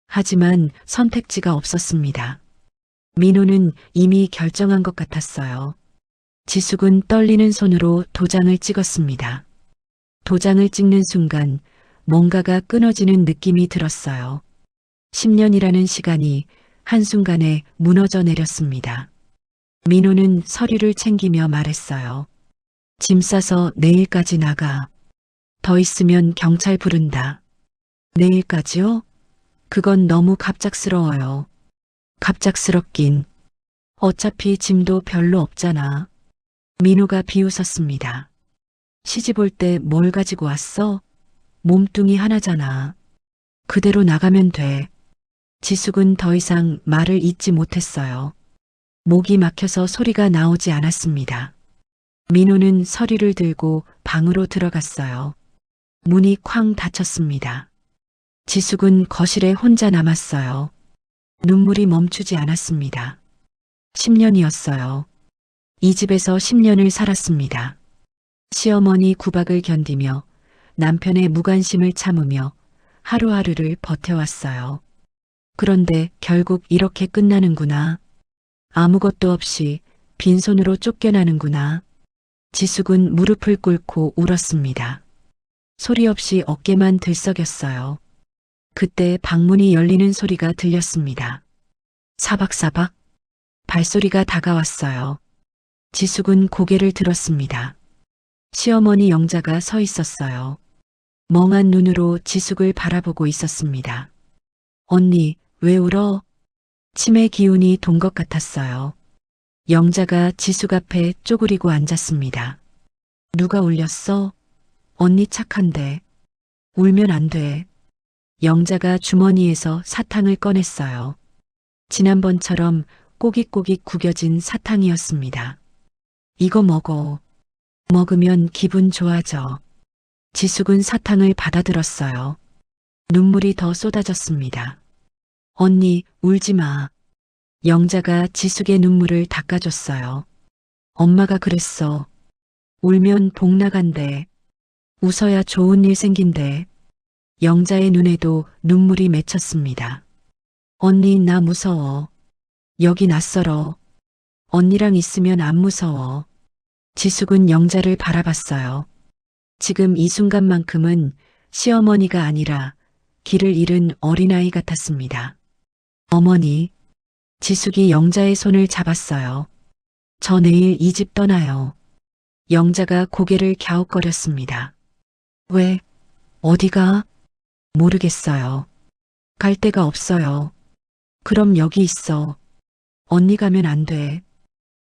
하지만 선택지가 없었습니다. 민호는 이미 결정한 것 같았어요. 지숙은 떨리는 손으로 도장을 찍었습니다. 도장을 찍는 순간 뭔가가 끊어지는 느낌이 들었어요. 10년이라는 시간이 한순간에 무너져 내렸습니다. 민호는 서류를 챙기며 말했어요. 짐 싸서 내일까지 나가. 더 있으면 경찰 부른다. 내일까지요? 그건 너무 갑작스러워요. 갑작스럽긴. 어차피 짐도 별로 없잖아. 민호가 비웃었습니다. 시집 올 때 뭘 가지고 왔어? 몸뚱이 하나잖아. 그대로 나가면 돼. 지숙은 더 이상 말을 잇지 못했어요. 목이 막혀서 소리가 나오지 않았습니다. 민호는 서리를 들고 방으로 들어갔어요. 문이 쾅 닫혔습니다. 지숙은 거실에 혼자 남았어요. 눈물이 멈추지 않았습니다. 10년이었어요. 이 집에서 10년을 살았습니다. 시어머니 구박을 견디며 남편의 무관심을 참으며 하루하루를 버텨왔어요. 그런데 결국 이렇게 끝나는구나. 아무것도 없이 빈손으로 쫓겨나는구나. 지숙은 무릎을 꿇고 울었습니다. 소리 없이 어깨만 들썩였어요. 그때 방문이 열리는 소리가 들렸습니다. 사박사박 발소리가 다가왔어요. 지숙은 고개를 들었습니다. 시어머니 영자가 서 있었어요. 멍한 눈으로 지숙을 바라보고 있었습니다. 언니, 왜 울어? 치매 기운이 돈 것 같았어요. 영자가 지숙 앞에 쪼그리고 앉았습니다. 누가 울렸어? 언니 착한데. 울면 안 돼. 영자가 주머니에서 사탕을 꺼냈어요. 지난번처럼 꼬깃꼬깃 구겨진 사탕이었습니다. 이거 먹어. 먹으면 기분 좋아져. 지숙은 사탕을 받아들었어요. 눈물이 더 쏟아졌습니다. 언니, 울지 마. 영자가 지숙의 눈물을 닦아줬어요. 엄마가 그랬어. 울면 복 나간대. 웃어야 좋은 일 생긴대. 영자의 눈에도 눈물이 맺혔습니다. 언니, 나 무서워. 여기 낯설어. 언니랑 있으면 안 무서워. 지숙은 영자를 바라봤어요. 지금 이 순간만큼은 시어머니가 아니라 길을 잃은 어린아이 같았습니다. 어머니, 지숙이 영자의 손을 잡았어요. 저 내일 이 집 떠나요. 영자가 고개를 갸웃거렸습니다. 왜? 어디가? 모르겠어요. 갈 데가 없어요. 그럼 여기 있어. 언니 가면 안 돼.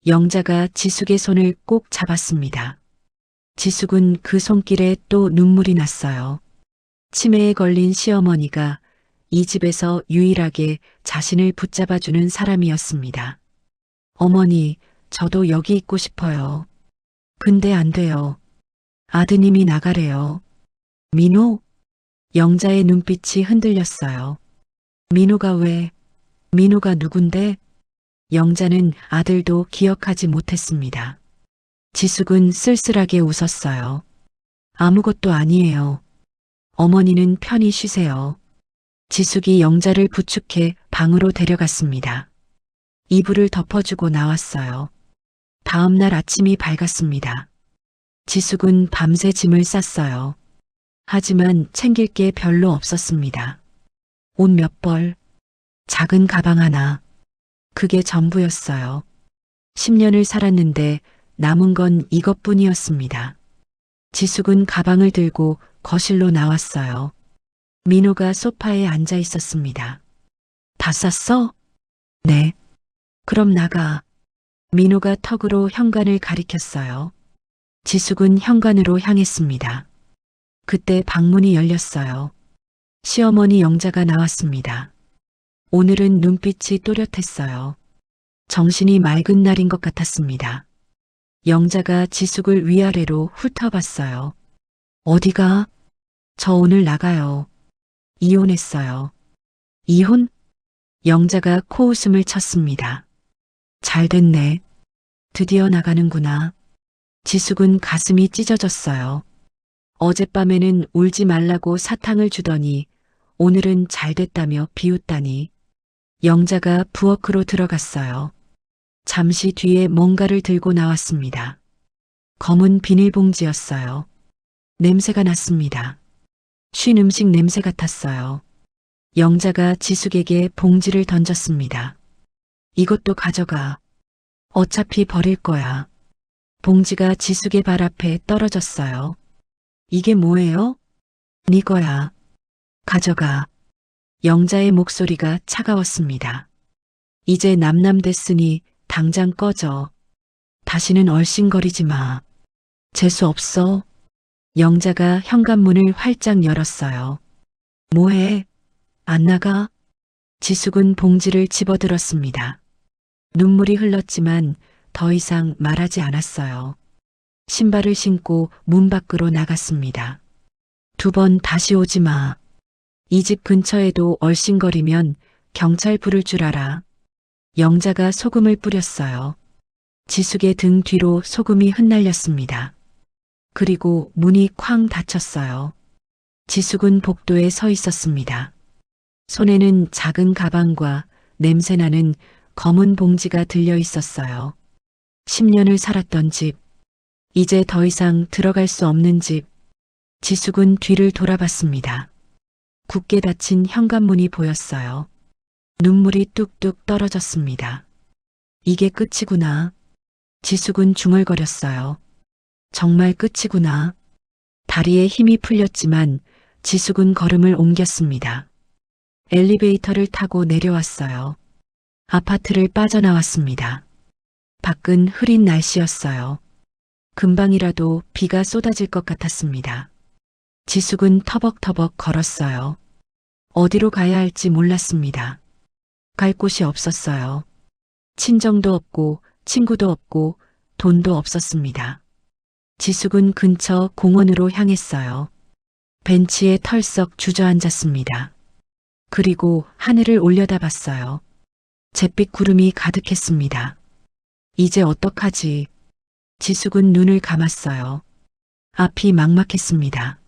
영자가 지숙의 손을 꼭 잡았습니다. 지숙은 그 손길에 또 눈물이 났어요. 치매에 걸린 시어머니가 이 집에서 유일하게 자신을 붙잡아주는 사람이었습니다. 어머니, 저도 여기 있고 싶어요. 근데 안 돼요. 아드님이 나가래요. 민호? 영자의 눈빛이 흔들렸어요. 민호가 왜? 민호가 누군데? 영자는 아들도 기억하지 못했습니다. 지숙은 쓸쓸하게 웃었어요. 아무것도 아니에요. 어머니는 편히 쉬세요. 지숙이 영자를 부축해 방으로 데려갔습니다. 이불을 덮어주고 나왔어요. 다음 날 아침이 밝았습니다. 지숙은 밤새 짐을 쌌어요. 하지만 챙길 게 별로 없었습니다. 옷 몇 벌, 작은 가방 하나. 그게 전부였어요. 10년을 살았는데 남은 건 이것뿐이었습니다. 지숙은 가방을 들고 거실로 나왔어요. 민호가 소파에 앉아 있었습니다. 다 쌌어? 네. 그럼 나가. 민호가 턱으로 현관을 가리켰어요. 지숙은 현관으로 향했습니다. 그때 방문이 열렸어요. 시어머니 영자가 나왔습니다. 오늘은 눈빛이 또렷했어요. 정신이 맑은 날인 것 같았습니다. 영자가 지숙을 위아래로 훑어봤어요. 어디가? 저 오늘 나가요. 이혼했어요. 이혼? 영자가 코웃음을 쳤습니다. 잘 됐네. 드디어 나가는구나. 지숙은 가슴이 찢어졌어요. 어젯밤에는 울지 말라고 사탕을 주더니 오늘은 잘 됐다며 비웃다니. 영자가 부엌으로 들어갔어요. 잠시 뒤에 뭔가를 들고 나왔습니다. 검은 비닐봉지였어요. 냄새가 났습니다. 쉰 음식 냄새 같았어요. 영자가 지숙에게 봉지를 던졌습니다. 이것도 가져가. 어차피 버릴 거야. 봉지가 지숙의 발 앞에 떨어졌어요. 이게 뭐예요? 네 거야. 가져가. 영자의 목소리가 차가웠습니다. 이제 남남됐으니 당장 꺼져. 다시는 얼씬거리지 마. 재수 없어. 영자가 현관문을 활짝 열었어요. 뭐해? 안 나가? 지숙은 봉지를 집어들었습니다. 눈물이 흘렀지만 더 이상 말하지 않았어요. 신발을 신고 문 밖으로 나갔습니다. 2번 다시 오지 마. 이 집 근처에도 얼씬거리면 경찰 부를 줄 알아. 영자가 소금을 뿌렸어요. 지숙의 등 뒤로 소금이 흩날렸습니다. 그리고 문이 쾅 닫혔어요. 지숙은 복도에 서 있었습니다. 손에는 작은 가방과 냄새나는 검은 봉지가 들려 있었어요. 10년을 살았던 집, 이제 더 이상 들어갈 수 없는 집. 지숙은 뒤를 돌아봤습니다. 굳게 닫힌 현관문이 보였어요. 눈물이 뚝뚝 떨어졌습니다. 이게 끝이구나. 지숙은 중얼거렸어요. 정말 끝이구나. 다리에 힘이 풀렸지만 지숙은 걸음을 옮겼습니다. 엘리베이터를 타고 내려왔어요. 아파트를 빠져나왔습니다. 밖은 흐린 날씨였어요. 금방이라도 비가 쏟아질 것 같았습니다. 지숙은 터벅터벅 걸었어요. 어디로 가야 할지 몰랐습니다. 갈 곳이 없었어요. 친정도 없고 친구도 없고 돈도 없었습니다. 지숙은 근처 공원으로 향했어요. 벤치에 털썩 주저앉았습니다. 그리고 하늘을 올려다봤어요. 잿빛 구름이 가득했습니다. 이제 어떡하지? 지숙은 눈을 감았어요. 앞이 막막했습니다.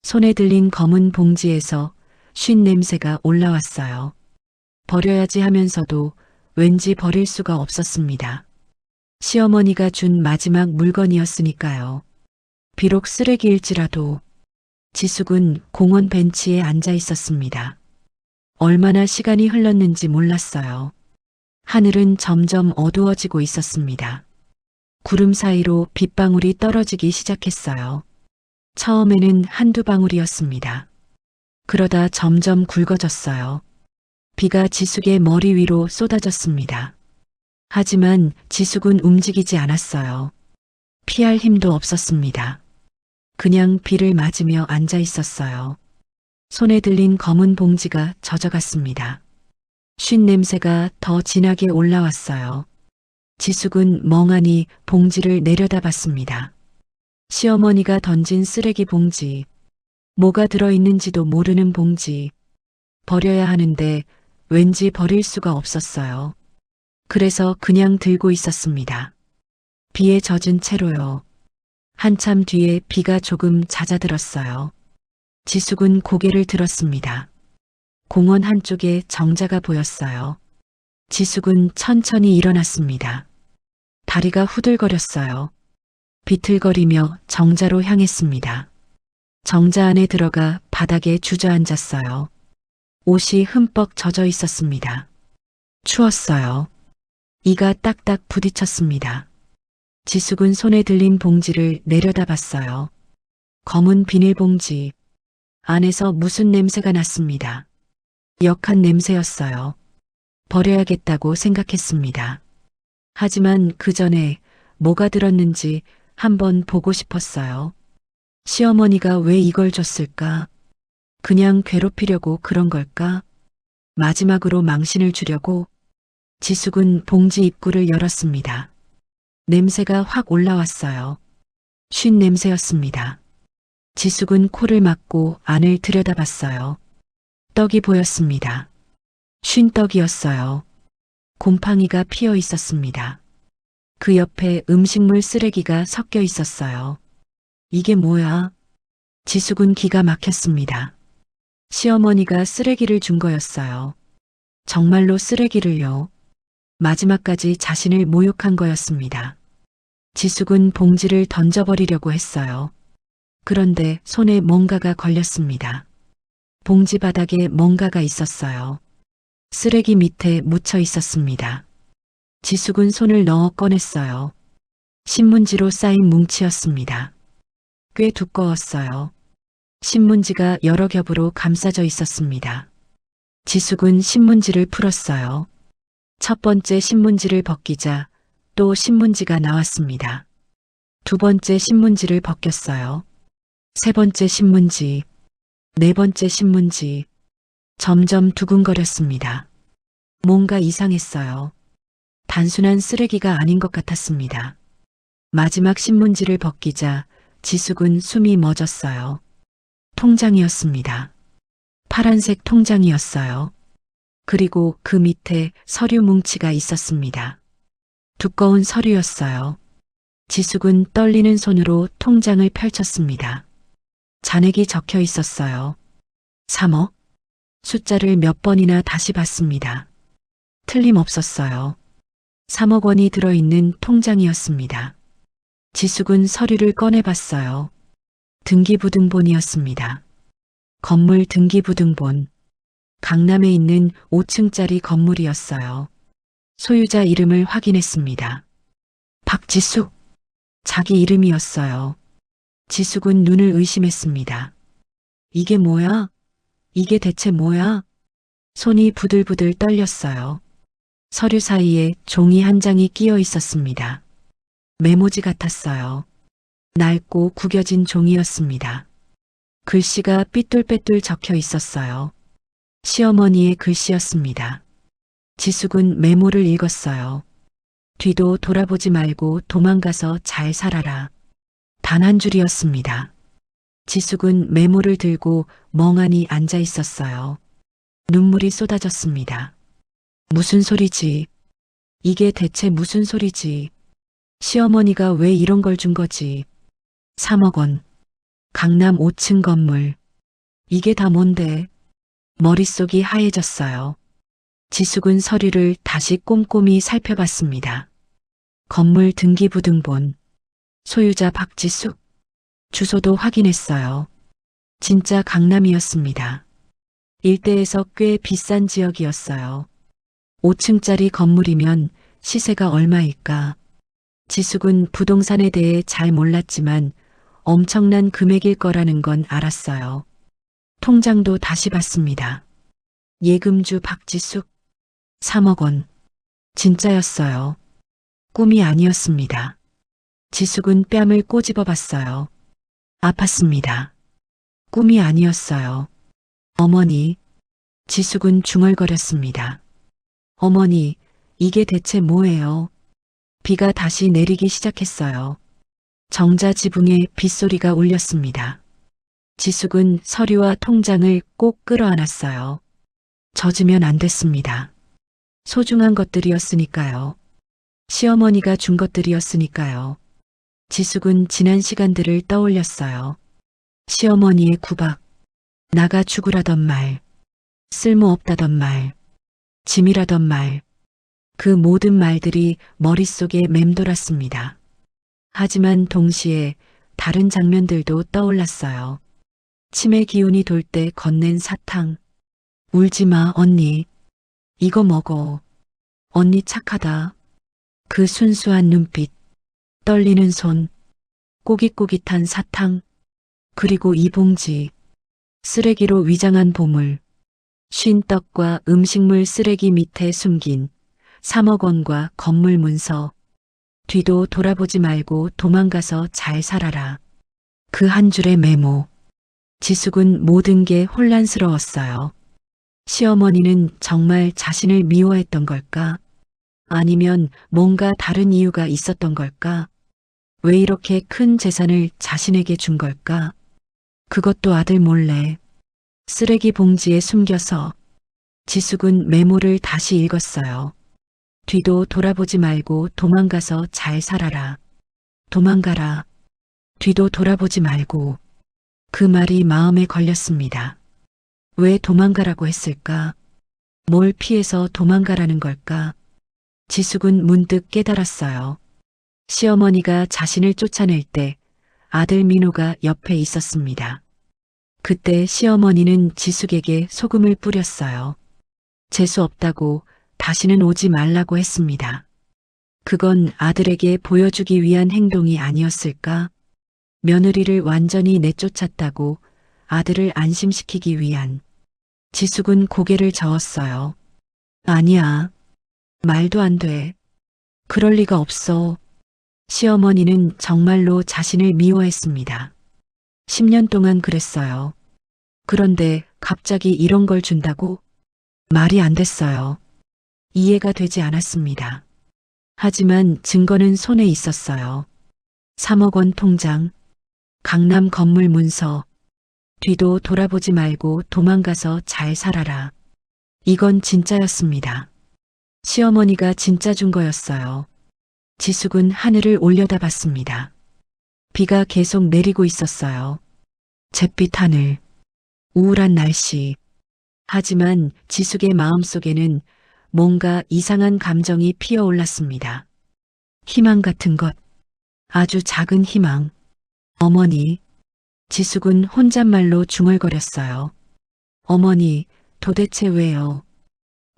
손에 들린 검은 봉지에서 쉰 냄새가 올라왔어요. 버려야지 하면서도 왠지 버릴 수가 없었습니다. 시어머니가 준 마지막 물건이었으니까요. 비록 쓰레기일지라도. 지숙은 공원 벤치에 앉아 있었습니다. 얼마나 시간이 흘렀는지 몰랐어요. 하늘은 점점 어두워지고 있었습니다. 구름 사이로 빗방울이 떨어지기 시작했어요. 처음에는 한두 방울이었습니다. 그러다 점점 굵어졌어요. 비가 지숙의 머리 위로 쏟아졌습니다. 하지만 지숙은 움직이지 않았어요. 피할 힘도 없었습니다. 그냥 비를 맞으며 앉아 있었어요. 손에 들린 검은 봉지가 젖어갔습니다. 쉰 냄새가 더 진하게 올라왔어요. 지숙은 멍하니 봉지를 내려다봤습니다. 시어머니가 던진 쓰레기 봉지, 뭐가 들어있는지도 모르는 봉지, 버려야 하는데 왠지 버릴 수가 없었어요. 그래서 그냥 들고 있었습니다. 비에 젖은 채로요. 한참 뒤에 비가 조금 잦아들었어요. 지숙은 고개를 들었습니다. 공원 한쪽에 정자가 보였어요. 지숙은 천천히 일어났습니다. 다리가 후들거렸어요. 비틀거리며 정자로 향했습니다. 정자 안에 들어가 바닥에 주저앉았어요. 옷이 흠뻑 젖어 있었습니다. 추웠어요. 이가 딱딱 부딪혔습니다. 지숙은 손에 들린 봉지를 내려다봤어요. 검은 비닐봉지. 안에서 무슨 냄새가 났습니다. 역한 냄새였어요. 버려야겠다고 생각했습니다. 하지만 그 전에 뭐가 들었는지 한번 보고 싶었어요. 시어머니가 왜 이걸 줬을까? 그냥 괴롭히려고 그런 걸까? 마지막으로 망신을 주려고? 지숙은 봉지 입구를 열었습니다. 냄새가 확 올라왔어요. 쉰 냄새였습니다. 지숙은 코를 막고 안을 들여다봤어요. 떡이 보였습니다. 쉰 떡이었어요. 곰팡이가 피어 있었습니다. 그 옆에 음식물 쓰레기가 섞여 있었어요. 이게 뭐야? 지숙은 기가 막혔습니다. 시어머니가 쓰레기를 준 거였어요. 정말로 쓰레기를요. 마지막까지 자신을 모욕한 거였습니다. 지숙은 봉지를 던져버리려고 했어요. 그런데 손에 뭔가가 걸렸습니다. 봉지 바닥에 뭔가가 있었어요. 쓰레기 밑에 묻혀 있었습니다. 지숙은 손을 넣어 꺼냈어요. 신문지로 쌓인 뭉치였습니다. 꽤 두꺼웠어요. 신문지가 여러 겹으로 감싸져 있었습니다. 지숙은 신문지를 풀었어요. 첫 번째 신문지를 벗기자 또 신문지가 나왔습니다. 두 번째 신문지를 벗겼어요. 세 번째 신문지, 네 번째 신문지, 점점 두근거렸습니다. 뭔가 이상했어요. 단순한 쓰레기가 아닌 것 같았습니다. 마지막 신문지를 벗기자 지숙은 숨이 멎었어요. 통장이었습니다. 파란색 통장이었어요. 그리고 그 밑에 서류 뭉치가 있었습니다. 두꺼운 서류였어요. 지숙은 떨리는 손으로 통장을 펼쳤습니다. 잔액이 적혀 있었어요. 3억? 숫자를 몇 번이나 다시 봤습니다. 틀림없었어요. 3억 원이 들어있는 통장이었습니다. 지숙은 서류를 꺼내봤어요. 등기부등본이었습니다. 건물 등기부등본. 강남에 있는 5층짜리 건물이었어요. 소유자 이름을 확인했습니다. 박지숙. 자기 이름이었어요. 지숙은 눈을 의심했습니다. 이게 뭐야? 이게 대체 뭐야? 손이 부들부들 떨렸어요. 서류 사이에 종이 한 장이 끼어 있었습니다. 메모지 같았어요. 낡고 구겨진 종이였습니다. 글씨가 삐뚤빼뚤 적혀 있었어요. 시어머니의 글씨였습니다. 지숙은 메모를 읽었어요. 뒤도 돌아보지 말고 도망가서 잘 살아라. 단 한 줄이었습니다. 지숙은 메모를 들고 멍하니 앉아 있었어요. 눈물이 쏟아졌습니다. 무슨 소리지? 이게 대체 무슨 소리지? 시어머니가 왜 이런 걸 준 거지? 3억 원. 강남 5층 건물. 이게 다 뭔데? 머릿속이 하얘졌어요. 지숙은 서류를 다시 꼼꼼히 살펴봤습니다. 건물 등기부등본. 소유자 박지숙. 주소도 확인했어요. 진짜 강남이었습니다. 일대에서 꽤 비싼 지역이었어요. 5층짜리 건물이면 시세가 얼마일까? 지숙은 부동산에 대해 잘 몰랐지만 엄청난 금액일 거라는 건 알았어요. 통장도 다시 봤습니다. 예금주 박지숙. 3억 원. 진짜였어요. 꿈이 아니었습니다. 지숙은 뺨을 꼬집어 봤어요. 아팠습니다. 꿈이 아니었어요. 어머니. 지숙은 중얼거렸습니다. 어머니, 이게 대체 뭐예요? 비가 다시 내리기 시작했어요. 정자 지붕에 빗소리가 울렸습니다. 지숙은 서류와 통장을 꼭 끌어안았어요. 젖으면 안 됐습니다. 소중한 것들이었으니까요. 시어머니가 준 것들이었으니까요. 지숙은 지난 시간들을 떠올렸어요. 시어머니의 구박, 나가 죽으라던 말, 쓸모없다던 말, 짐이라던 말, 그 모든 말들이 머릿속에 맴돌았습니다. 하지만 동시에 다른 장면들도 떠올랐어요. 치매 기운이 돌 때 건넨 사탕. 울지 마, 언니. 이거 먹어. 언니 착하다. 그 순수한 눈빛, 떨리는 손, 꼬깃꼬깃한 사탕, 그리고 이 봉지, 쓰레기로 위장한 보물, 쉰 떡과 음식물 쓰레기 밑에 숨긴 3억 원과 건물 문서, 뒤도 돌아보지 말고 도망가서 잘 살아라. 그 한 줄의 메모. 지숙은 모든 게 혼란스러웠어요. 시어머니는 정말 자신을 미워했던 걸까? 아니면 뭔가 다른 이유가 있었던 걸까? 왜 이렇게 큰 재산을 자신에게 준 걸까? 그것도 아들 몰래 쓰레기 봉지에 숨겨서. 지숙은 메모를 다시 읽었어요. 뒤도 돌아보지 말고 도망가서 잘 살아라. 도망가라. 뒤도 돌아보지 말고. 그 말이 마음에 걸렸습니다. 왜 도망가라고 했을까? 뭘 피해서 도망가라는 걸까? 지숙은 문득 깨달았어요. 시어머니가 자신을 쫓아낼 때 아들 민호가 옆에 있었습니다. 그때 시어머니는 지숙에게 소금을 뿌렸어요. 재수 없다고 다시는 오지 말라고 했습니다. 그건 아들에게 보여주기 위한 행동이 아니었을까? 며느리를 완전히 내쫓았다고 아들을 안심시키기 위한. 지숙은 고개를 저었어요. 아니야. 말도 안 돼. 그럴 리가 없어. 시어머니는 정말로 자신을 미워했습니다. 10년 동안 그랬어요. 그런데 갑자기 이런 걸 준다고? 말이 안 됐어요. 이해가 되지 않았습니다. 하지만 증거는 손에 있었어요. 3억 원 통장, 강남 건물 문서, 뒤도 돌아보지 말고 도망가서 잘 살아라. 이건 진짜였습니다. 시어머니가 진짜 준 거였어요. 지숙은 하늘을 올려다봤습니다. 비가 계속 내리고 있었어요. 잿빛 하늘, 우울한 날씨. 하지만 지숙의 마음속에는 뭔가 이상한 감정이 피어올랐습니다. 희망 같은 것, 아주 작은 희망. 어머니, 지숙은 혼잣말로 중얼거렸어요. 어머니, 도대체 왜요?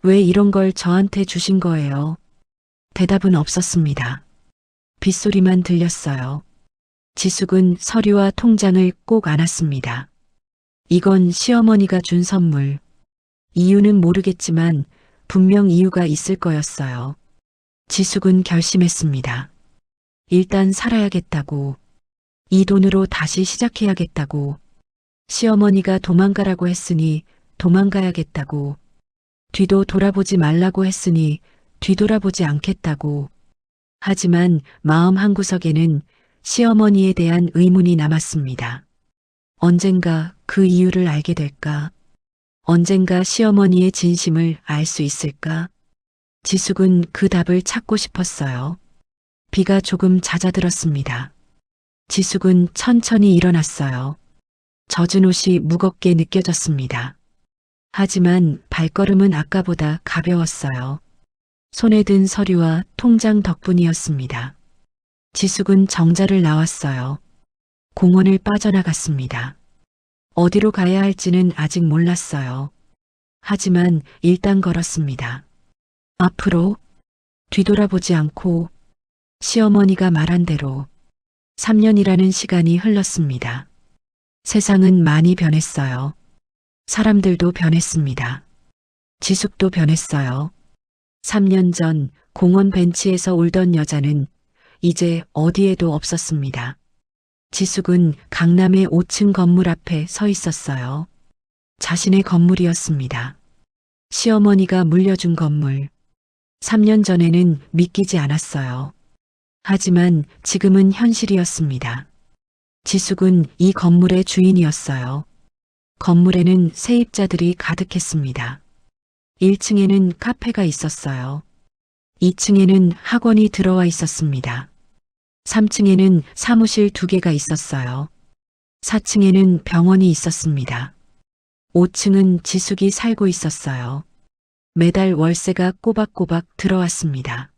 왜 이런 걸 저한테 주신 거예요? 대답은 없었습니다. 빗소리만 들렸어요. 지숙은 서류와 통장을 꼭 안았습니다. 이건 시어머니가 준 선물. 이유는 모르겠지만 분명 이유가 있을 거였어요. 지숙은 결심했습니다. 일단 살아야겠다고. 이 돈으로 다시 시작해야겠다고. 시어머니가 도망가라고 했으니 도망가야겠다고. 뒤도 돌아보지 말라고 했으니 뒤돌아보지 않겠다고. 하지만 마음 한구석에는 시어머니에 대한 의문이 남았습니다. 언젠가 그 이유를 알게 될까? 언젠가 시어머니의 진심을 알 수 있을까? 지숙은 그 답을 찾고 싶었어요. 비가 조금 잦아들었습니다. 지숙은 천천히 일어났어요. 젖은 옷이 무겁게 느껴졌습니다. 하지만 발걸음은 아까보다 가벼웠어요. 손에 든 서류와 통장 덕분이었습니다. 지숙은 정자를 나왔어요. 공원을 빠져나갔습니다. 어디로 가야 할지는 아직 몰랐어요. 하지만 일단 걸었습니다. 앞으로 뒤돌아보지 않고 시어머니가 말한 대로 3년이라는 시간이 흘렀습니다. 세상은 많이 변했어요. 사람들도 변했습니다. 지숙도 변했어요. 3년 전 공원 벤치에서 울던 여자는 이제 어디에도 없었습니다. 지숙은 강남의 5층 건물 앞에 서 있었어요. 자신의 건물이었습니다. 시어머니가 물려준 건물. 3년 전에는 믿기지 않았어요. 하지만 지금은 현실이었습니다. 지숙은 이 건물의 주인이었어요. 건물에는 세입자들이 가득했습니다. 1층에는 카페가 있었어요. 2층에는 학원이 들어와 있었습니다. 3층에는 사무실 2개가 있었어요. 4층에는 병원이 있었습니다. 5층은 지숙이 살고 있었어요. 매달 월세가 꼬박꼬박 들어왔습니다.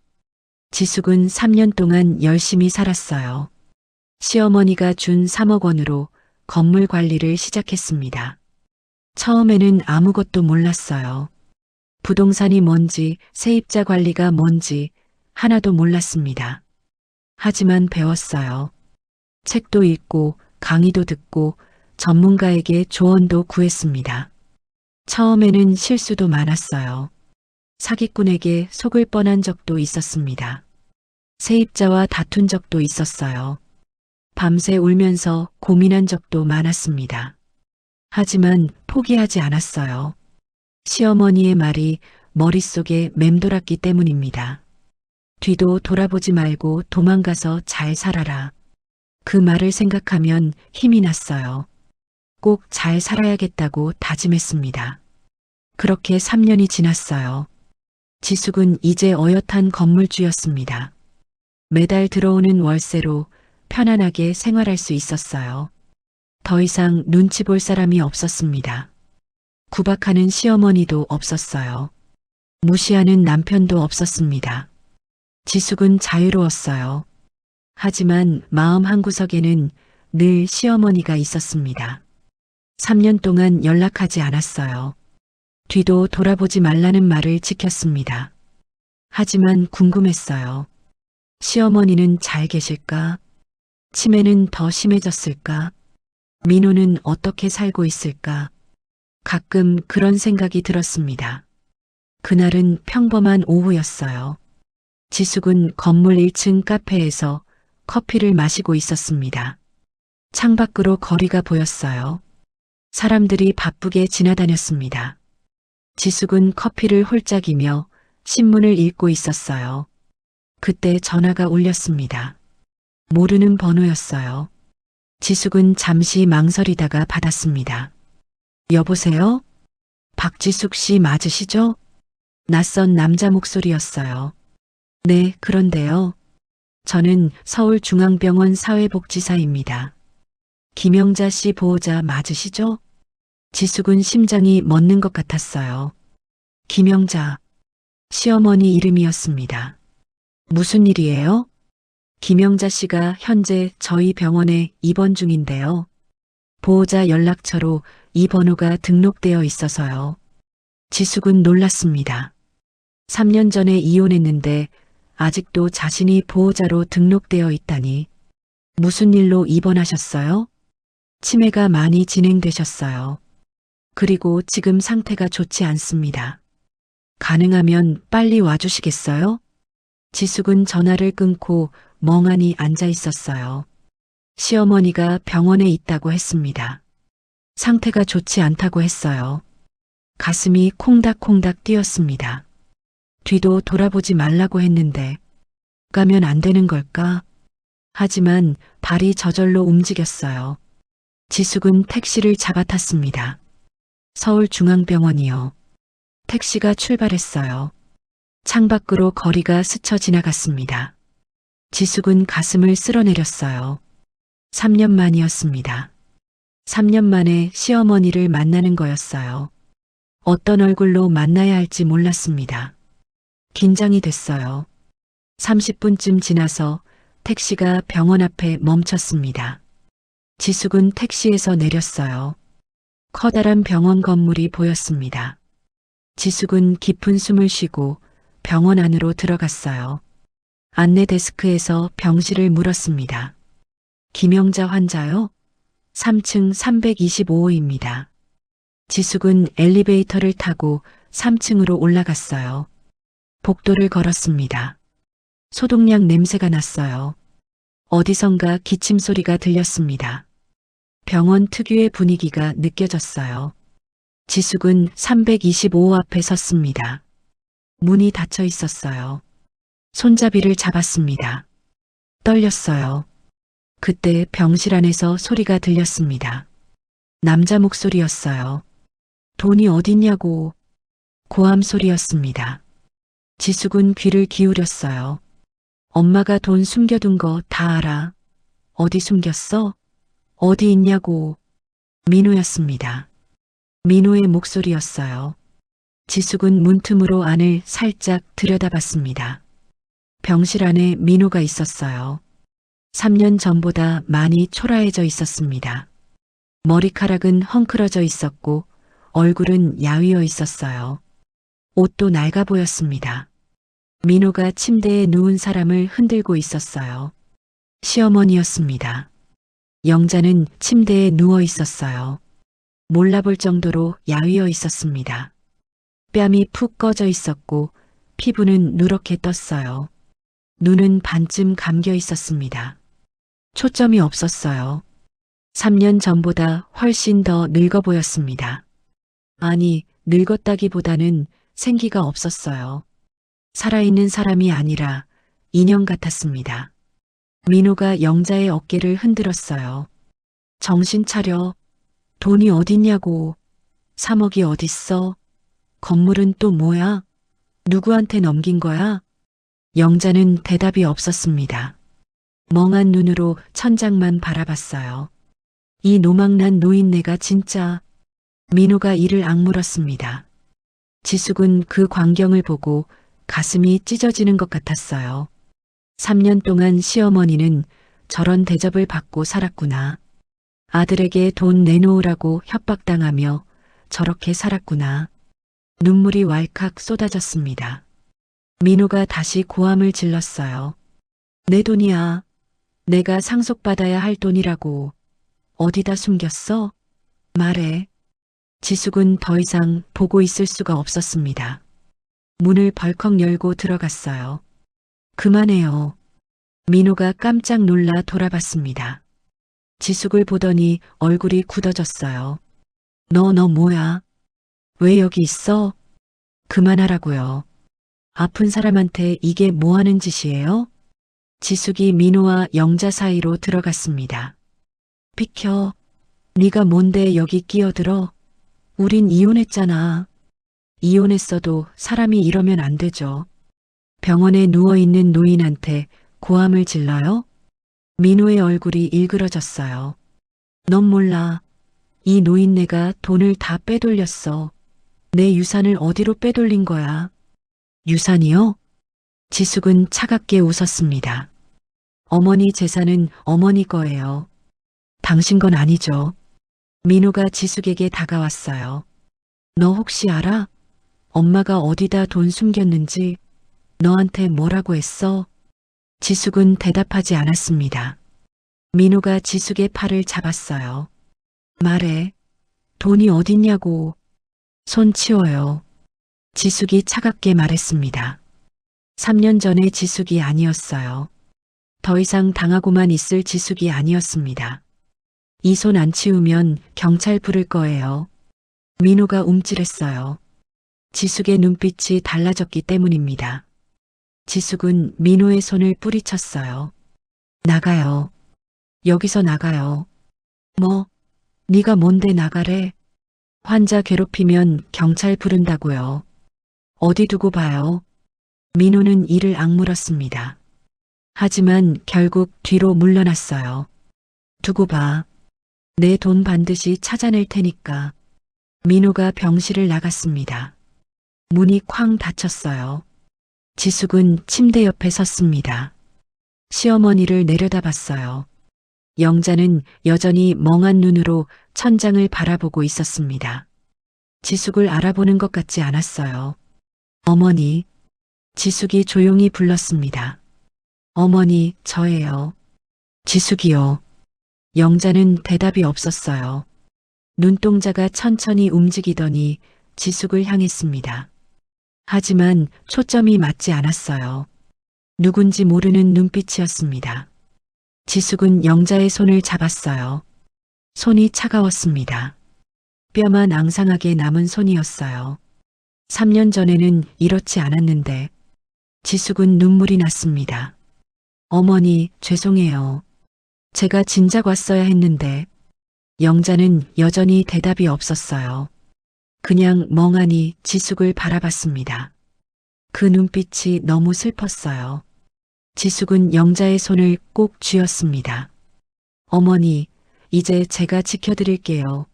지숙은 3년 동안 열심히 살았어요. 시어머니가 준 3억 원으로 건물 관리를 시작했습니다. 처음에는 아무것도 몰랐어요. 부동산이 뭔지, 세입자 관리가 뭔지 하나도 몰랐습니다. 하지만 배웠어요. 책도 읽고 강의도 듣고 전문가에게 조언도 구했습니다. 처음에는 실수도 많았어요. 사기꾼에게 속을 뻔한 적도 있었습니다. 세입자와 다툰 적도 있었어요. 밤새 울면서 고민한 적도 많았습니다. 하지만 포기하지 않았어요. 시어머니의 말이 머릿속에 맴돌았기 때문입니다. 뒤도 돌아보지 말고 도망가서 잘 살아라. 그 말을 생각하면 힘이 났어요. 꼭 잘 살아야겠다고 다짐했습니다. 그렇게 3년이 지났어요. 지숙은 이제 어엿한 건물주였습니다. 매달 들어오는 월세로 편안하게 생활할 수 있었어요. 더 이상 눈치 볼 사람이 없었습니다. 구박하는 시어머니도 없었어요. 무시하는 남편도 없었습니다. 지숙은 자유로웠어요. 하지만 마음 한구석에는 늘 시어머니가 있었습니다. 3년 동안 연락하지 않았어요. 뒤도 돌아보지 말라는 말을 지켰습니다. 하지만 궁금했어요. 시어머니는 잘 계실까? 치매는 더 심해졌을까? 민호는 어떻게 살고 있을까? 가끔 그런 생각이 들었습니다. 그날은 평범한 오후였어요. 지숙은 건물 1층 카페에서 커피를 마시고 있었습니다. 창밖으로 거리가 보였어요. 사람들이 바쁘게 지나다녔습니다. 지숙은 커피를 홀짝이며 신문을 읽고 있었어요. 그때 전화가 울렸습니다. 모르는 번호였어요. 지숙은 잠시 망설이다가 받았습니다. 여보세요? 박지숙 씨 맞으시죠? 낯선 남자 목소리였어요. 네, 그런데요. 저는 서울중앙병원 사회복지사입니다. 김영자 씨 보호자 맞으시죠? 지숙은 심장이 멎는 것 같았어요. 김영자, 시어머니 이름이었습니다. 무슨 일이에요? 김영자 씨가 현재 저희 병원에 입원 중인데요. 보호자 연락처로 이 번호가 등록되어 있어서요. 지숙은 놀랐습니다. 3년 전에 이혼했는데 아직도 자신이 보호자로 등록되어 있다니. 무슨 일로 입원하셨어요? 치매가 많이 진행되셨어요. 그리고 지금 상태가 좋지 않습니다. 가능하면 빨리 와주시겠어요? 지숙은 전화를 끊고 멍하니 앉아 있었어요. 시어머니가 병원에 있다고 했습니다. 상태가 좋지 않다고 했어요. 가슴이 콩닥콩닥 뛰었습니다. 뒤도 돌아보지 말라고 했는데 가면 안 되는 걸까? 하지만 발이 저절로 움직였어요. 지숙은 택시를 잡아탔습니다. 서울중앙병원이요. 택시가 출발했어요. 창밖으로 거리가 스쳐 지나갔습니다. 지숙은 가슴을 쓸어내렸어요. 3년 만이었습니다. 3년 만에 시어머니를 만나는 거였어요. 어떤 얼굴로 만나야 할지 몰랐습니다. 긴장이 됐어요. 30분쯤 지나서 택시가 병원 앞에 멈췄습니다. 지숙은 택시에서 내렸어요. 커다란 병원 건물이 보였습니다. 지숙은 깊은 숨을 쉬고 병원 안으로 들어갔어요. 안내 데스크에서 병실을 물었습니다. 김영자 환자요? 3층 325호입니다. 지숙은 엘리베이터를 타고 3층으로 올라갔어요. 복도를 걸었습니다. 소독약 냄새가 났어요. 어디선가 기침 소리가 들렸습니다. 병원 특유의 분위기가 느껴졌어요. 지숙은 325호 앞에 섰습니다. 문이 닫혀 있었어요. 손잡이를 잡았습니다. 떨렸어요. 그때 병실 안에서 소리가 들렸습니다. 남자 목소리였어요. 돈이 어딨냐고. 고함 소리였습니다. 지숙은 귀를 기울였어요. 엄마가 돈 숨겨둔 거 다 알아. 어디 숨겼어? 어디 있냐고. 민호였습니다. 민호의 목소리였어요. 지숙은 문틈으로 안을 살짝 들여다봤습니다. 병실 안에 민호가 있었어요. 3년 전보다 많이 초라해져 있었습니다. 머리카락은 헝클어져 있었고 얼굴은 야위어 있었어요. 옷도 낡아 보였습니다. 민호가 침대에 누운 사람을 흔들고 있었어요. 시어머니였습니다. 영자는 침대에 누워 있었어요. 몰라볼 정도로 야위어 있었습니다. 뺨이 푹 꺼져 있었고 피부는 누렇게 떴어요. 눈은 반쯤 감겨 있었습니다. 초점이 없었어요. 3년 전보다 훨씬 더 늙어 보였습니다. 아니, 늙었다기보다는 생기가 없었어요. 살아있는 사람이 아니라 인형 같았습니다. 민호가 영자의 어깨를 흔들었어요. 정신 차려. 돈이 어딨냐고. 3억이 어딨어? 건물은 또 뭐야? 누구한테 넘긴 거야? 영자는 대답이 없었습니다. 멍한 눈으로 천장만 바라봤어요. 이 노망난 노인네가 진짜. 민호가 이를 악물었습니다. 지숙은 그 광경을 보고 가슴이 찢어지는 것 같았어요. 3년 동안 시어머니는 저런 대접을 받고 살았구나. 아들에게 돈 내놓으라고 협박당하며 저렇게 살았구나. 눈물이 왈칵 쏟아졌습니다. 민호가 다시 고함을 질렀어요. 내 돈이야. 내가 상속받아야 할 돈이라고. 어디다 숨겼어? 말해. 지숙은 더 이상 보고 있을 수가 없었습니다. 문을 벌컥 열고 들어갔어요. 그만해요. 민호가 깜짝 놀라 돌아봤습니다. 지숙을 보더니 얼굴이 굳어졌어요. 너 뭐야? 왜 여기 있어? 그만하라고요. 아픈 사람한테 이게 뭐 하는 짓이에요? 지숙이 민호와 영자 사이로 들어갔습니다. 비켜. 네가 뭔데 여기 끼어들어? 우린 이혼했잖아. 이혼했어도 사람이 이러면 안 되죠. 병원에 누워있는 노인한테 고함을 질러요? 민호의 얼굴이 일그러졌어요. 넌 몰라. 이 노인네가 돈을 다 빼돌렸어. 내 유산을 어디로 빼돌린 거야? 유산이요? 지숙은 차갑게 웃었습니다. 어머니 재산은 어머니 거예요. 당신 건 아니죠. 민호가 지숙에게 다가왔어요. 너 혹시 알아? 엄마가 어디다 돈 숨겼는지 너한테 뭐라고 했어? 지숙은 대답하지 않았습니다. 민호가 지숙의 팔을 잡았어요. 말해. 돈이 어딨냐고. 손 치워요. 지숙이 차갑게 말했습니다. 3년 전에 지숙이 아니었어요. 더 이상 당하고만 있을 지숙이 아니었습니다. 이 손 안 치우면 경찰 부를 거예요. 민호가 움찔했어요. 지숙의 눈빛이 달라졌기 때문입니다. 지숙은 민호의 손을 뿌리쳤어요. 나가요. 여기서 나가요. 뭐? 네가 뭔데 나가래? 환자 괴롭히면 경찰 부른다고요. 어디 두고 봐요? 민호는 이를 악물었습니다. 하지만 결국 뒤로 물러났어요. 두고 봐. 내 돈 반드시 찾아낼 테니까. 민호가 병실을 나갔습니다. 문이 쾅 닫혔어요. 지숙은 침대 옆에 섰습니다. 시어머니를 내려다봤어요. 영자는 여전히 멍한 눈으로 천장을 바라보고 있었습니다. 지숙을 알아보는 것 같지 않았어요. 어머니. 지숙이 조용히 불렀습니다. 어머니, 저예요. 지숙이요. 영자는 대답이 없었어요. 눈동자가 천천히 움직이더니 지숙을 향했습니다. 하지만 초점이 맞지 않았어요. 누군지 모르는 눈빛이었습니다. 지숙은 영자의 손을 잡았어요. 손이 차가웠습니다. 뼈만 앙상하게 남은 손이었어요. 3년 전에는 이렇지 않았는데 지숙은 눈물이 났습니다. 어머니, 죄송해요. 제가 진작 왔어야 했는데. 영자는 여전히 대답이 없었어요. 그냥 멍하니 지숙을 바라봤습니다. 그 눈빛이 너무 슬펐어요. 지숙은 영자의 손을 꼭 쥐었습니다. 어머니, 이제 제가 지켜드릴게요.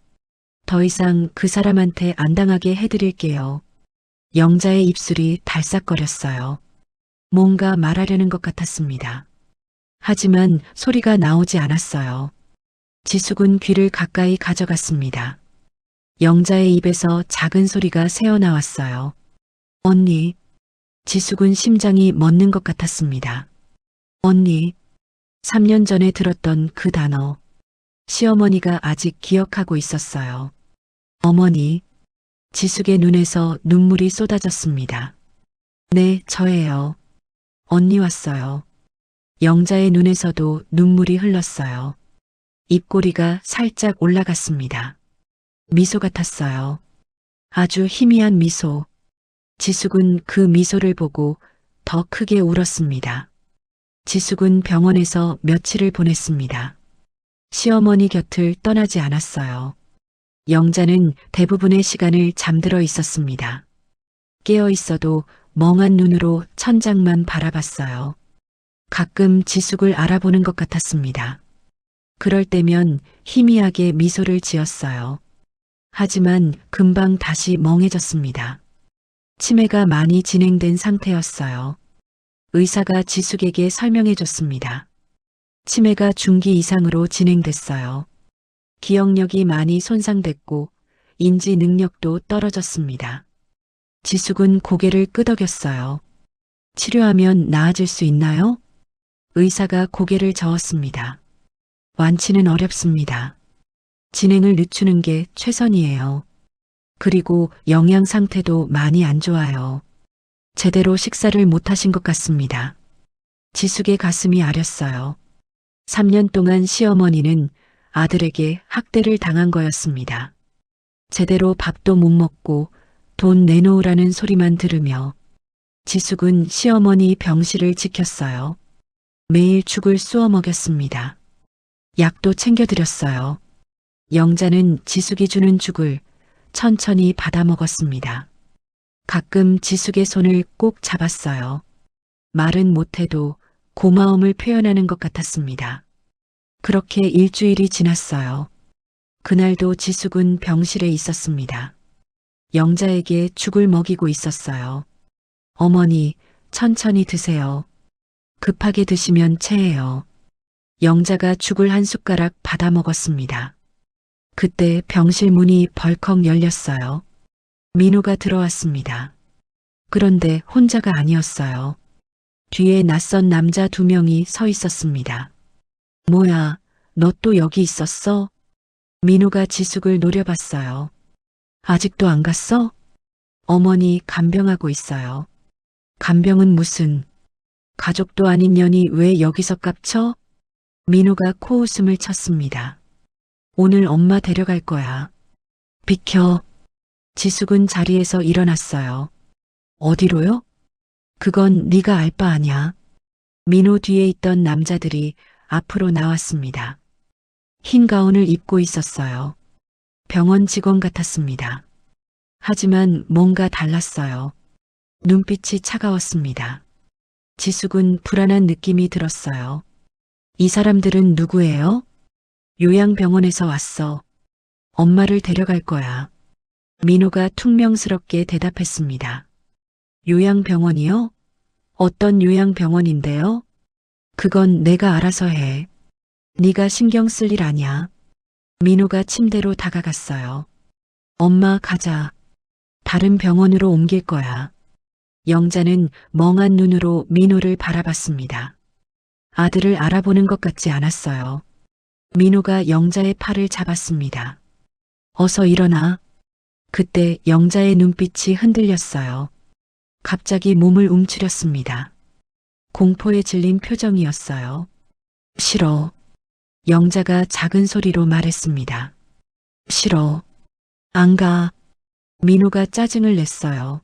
더 이상 그 사람한테 안 당하게 해드릴게요. 영자의 입술이 달싹거렸어요. 뭔가 말하려는 것 같았습니다. 하지만 소리가 나오지 않았어요. 지숙은 귀를 가까이 가져갔습니다. 영자의 입에서 작은 소리가 새어나왔어요. 언니. 지숙은 심장이 멎는 것 같았습니다. 언니. 3년 전에 들었던 그 단어. 시어머니가 아직 기억하고 있었어요. 어머니. 지숙의 눈에서 눈물이 쏟아졌습니다. 네, 저예요. 언니 왔어요. 영자의 눈에서도 눈물이 흘렀어요. 입꼬리가 살짝 올라갔습니다. 미소 같았어요. 아주 희미한 미소. 지숙은 그 미소를 보고 더 크게 울었습니다. 지숙은 병원에서 며칠을 보냈습니다. 시어머니 곁을 떠나지 않았어요. 영자는 대부분의 시간을 잠들어 있었습니다. 깨어 있어도 멍한 눈으로 천장만 바라봤어요. 가끔 지숙을 알아보는 것 같았습니다. 그럴 때면 희미하게 미소를 지었어요. 하지만 금방 다시 멍해졌습니다. 치매가 많이 진행된 상태였어요. 의사가 지숙에게 설명해 줬습니다. 치매가 중기 이상으로 진행됐어요. 기억력이 많이 손상됐고 인지 능력도 떨어졌습니다. 지숙은 고개를 끄덕였어요. 치료하면 나아질 수 있나요? 의사가 고개를 저었습니다. 완치는 어렵습니다. 진행을 늦추는 게 최선이에요. 그리고 영양 상태도 많이 안 좋아요. 제대로 식사를 못하신 것 같습니다. 지숙의 가슴이 아렸어요. 3년 동안 시어머니는 아들에게 학대를 당한 거였습니다. 제대로 밥도 못 먹고 돈 내놓으라는 소리만 들으며 지숙은 시어머니 병실을 지켰어요. 매일 죽을 쑤어 먹였습니다. 약도 챙겨드렸어요. 영자는 지숙이 주는 죽을 천천히 받아 먹었습니다. 가끔 지숙의 손을 꼭 잡았어요. 말은 못해도 고마움을 표현하는 것 같았습니다. 그렇게 일주일이 지났어요. 그날도 지숙은 병실에 있었습니다. 영자에게 죽을 먹이고 있었어요. 어머니, 천천히 드세요. 급하게 드시면 체해요. 영자가 죽을 한 숟가락 받아 먹었습니다. 그때 병실 문이 벌컥 열렸어요. 민호가 들어왔습니다. 그런데 혼자가 아니었어요. 뒤에 낯선 남자 2명이 서 있었습니다. 뭐야, 너 또 여기 있었어? 민호가 지숙을 노려봤어요. 아직도 안 갔어? 어머니 간병하고 있어요. 간병은 무슨, 가족도 아닌 년이 왜 여기서 깝쳐? 민호가 코웃음을 쳤습니다. 오늘 엄마 데려갈 거야. 비켜. 지숙은 자리에서 일어났어요. 어디로요? 그건 네가 알 바 아냐. 민호 뒤에 있던 남자들이 앞으로 나왔습니다. 흰 가운을 입고 있었어요. 병원 직원 같았습니다. 하지만 뭔가 달랐어요. 눈빛이 차가웠습니다. 지숙은 불안한 느낌이 들었어요. 이 사람들은 누구예요? 요양병원에서 왔어. 엄마를 데려갈 거야. 민호가 퉁명스럽게 대답했습니다. 요양병원이요? 어떤 요양병원인데요? 그건 내가 알아서 해. 네가 신경 쓸 일 아냐. 민호가 침대로 다가갔어요. 엄마 가자. 다른 병원으로 옮길 거야. 영자는 멍한 눈으로 민호를 바라봤습니다. 아들을 알아보는 것 같지 않았어요. 민호가 영자의 팔을 잡았습니다. 어서 일어나. 그때 영자의 눈빛이 흔들렸어요. 갑자기 몸을 움츠렸습니다. 공포에 질린 표정이었어요. 싫어. 영자가 작은 소리로 말했습니다. 싫어. 안 가. 민호가 짜증을 냈어요.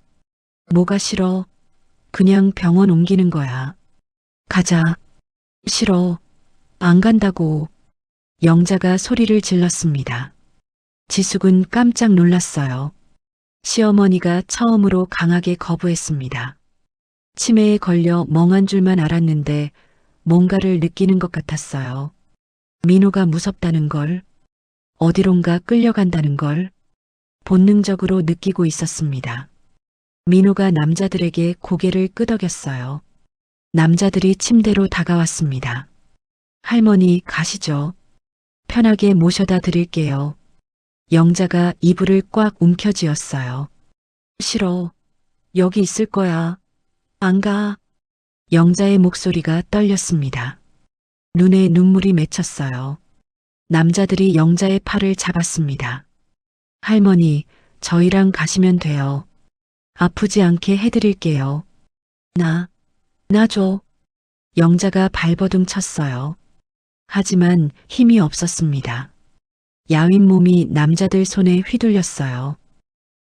뭐가 싫어? 그냥 병원 옮기는 거야. 가자. 싫어. 안 간다고. 영자가 소리를 질렀습니다. 지숙은 깜짝 놀랐어요. 시어머니가 처음으로 강하게 거부했습니다. 치매에 걸려 멍한 줄만 알았는데 뭔가를 느끼는 것 같았어요. 민호가 무섭다는 걸, 어디론가 끌려간다는 걸 본능적으로 느끼고 있었습니다. 민호가 남자들에게 고개를 끄덕였어요. 남자들이 침대로 다가왔습니다. 할머니 가시죠. 편하게 모셔다 드릴게요. 영자가 이불을 꽉 움켜쥐었어요. 싫어. 여기 있을 거야. 안 가. 영자의 목소리가 떨렸습니다. 눈에 눈물이 맺혔어요. 남자들이 영자의 팔을 잡았습니다. 할머니, 저희랑 가시면 돼요. 아프지 않게 해드릴게요. 나 줘. 영자가 발버둥 쳤어요. 하지만 힘이 없었습니다. 야윈 몸이 남자들 손에 휘둘렸어요.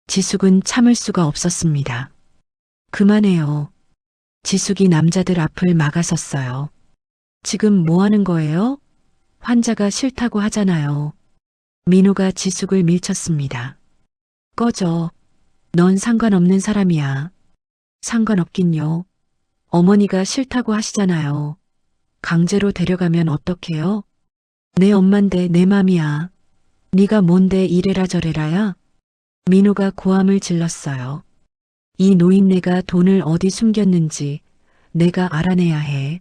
지숙은 참을 수가 없었습니다. 그만해요. 지숙이 남자들 앞을 막아섰어요. 지금 뭐 하는 거예요? 환자가 싫다고 하잖아요. 민호가 지숙을 밀쳤습니다. 꺼져. 넌 상관없는 사람이야. 상관없긴요. 어머니가 싫다고 하시잖아요. 강제로 데려가면 어떡해요? 내 엄만데 내 맘이야. 네가 뭔데 이래라 저래라야? 민호가 고함을 질렀어요. 이 노인네가 돈을 어디 숨겼는지 내가 알아내야 해.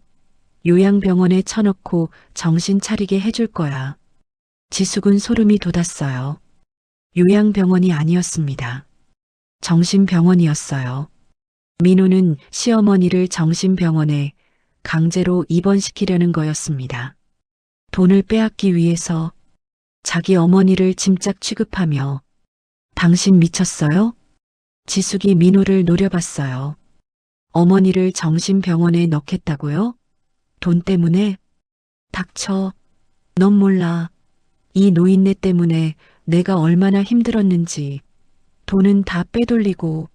요양병원에 쳐넣고 정신 차리게 해줄 거야. 지숙은 소름이 돋았어요. 요양병원이 아니었습니다. 정신병원이었어요. 민호는 시어머니를 정신병원에 강제로 입원시키려는 거였습니다. 돈을 빼앗기 위해서 자기 어머니를 짐짝 취급하며 당신 미쳤어요? 지숙이 민호를 노려봤어요. 어머니를 정신병원에 넣겠다고요? 돈 때문에? 닥쳐. 넌 몰라. 이 노인네 때문에 내가 얼마나 힘들었는지. 돈은 다 빼돌리고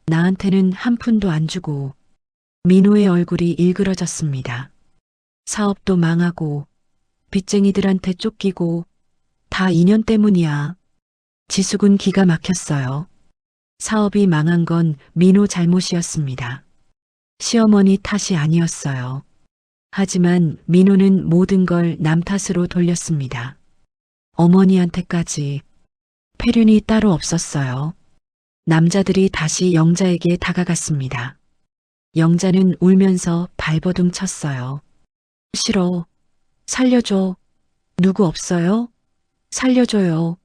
나한테는 한 푼도 안 주고. 민호의 얼굴이 일그러졌습니다. 사업도 망하고 빚쟁이들한테 쫓기고 다 인연 때문이야. 지숙은 기가 막혔어요. 사업이 망한 건 민호 잘못이었습니다. 시어머니 탓이 아니었어요. 하지만 민호는 모든 걸 남 탓으로 돌렸습니다. 어머니한테까지. 폐륜이 따로 없었어요. 남자들이 다시 영자에게 다가갔습니다. 영자는 울면서 발버둥 쳤어요. 싫어. 살려줘. 누구 없어요? 살려줘요.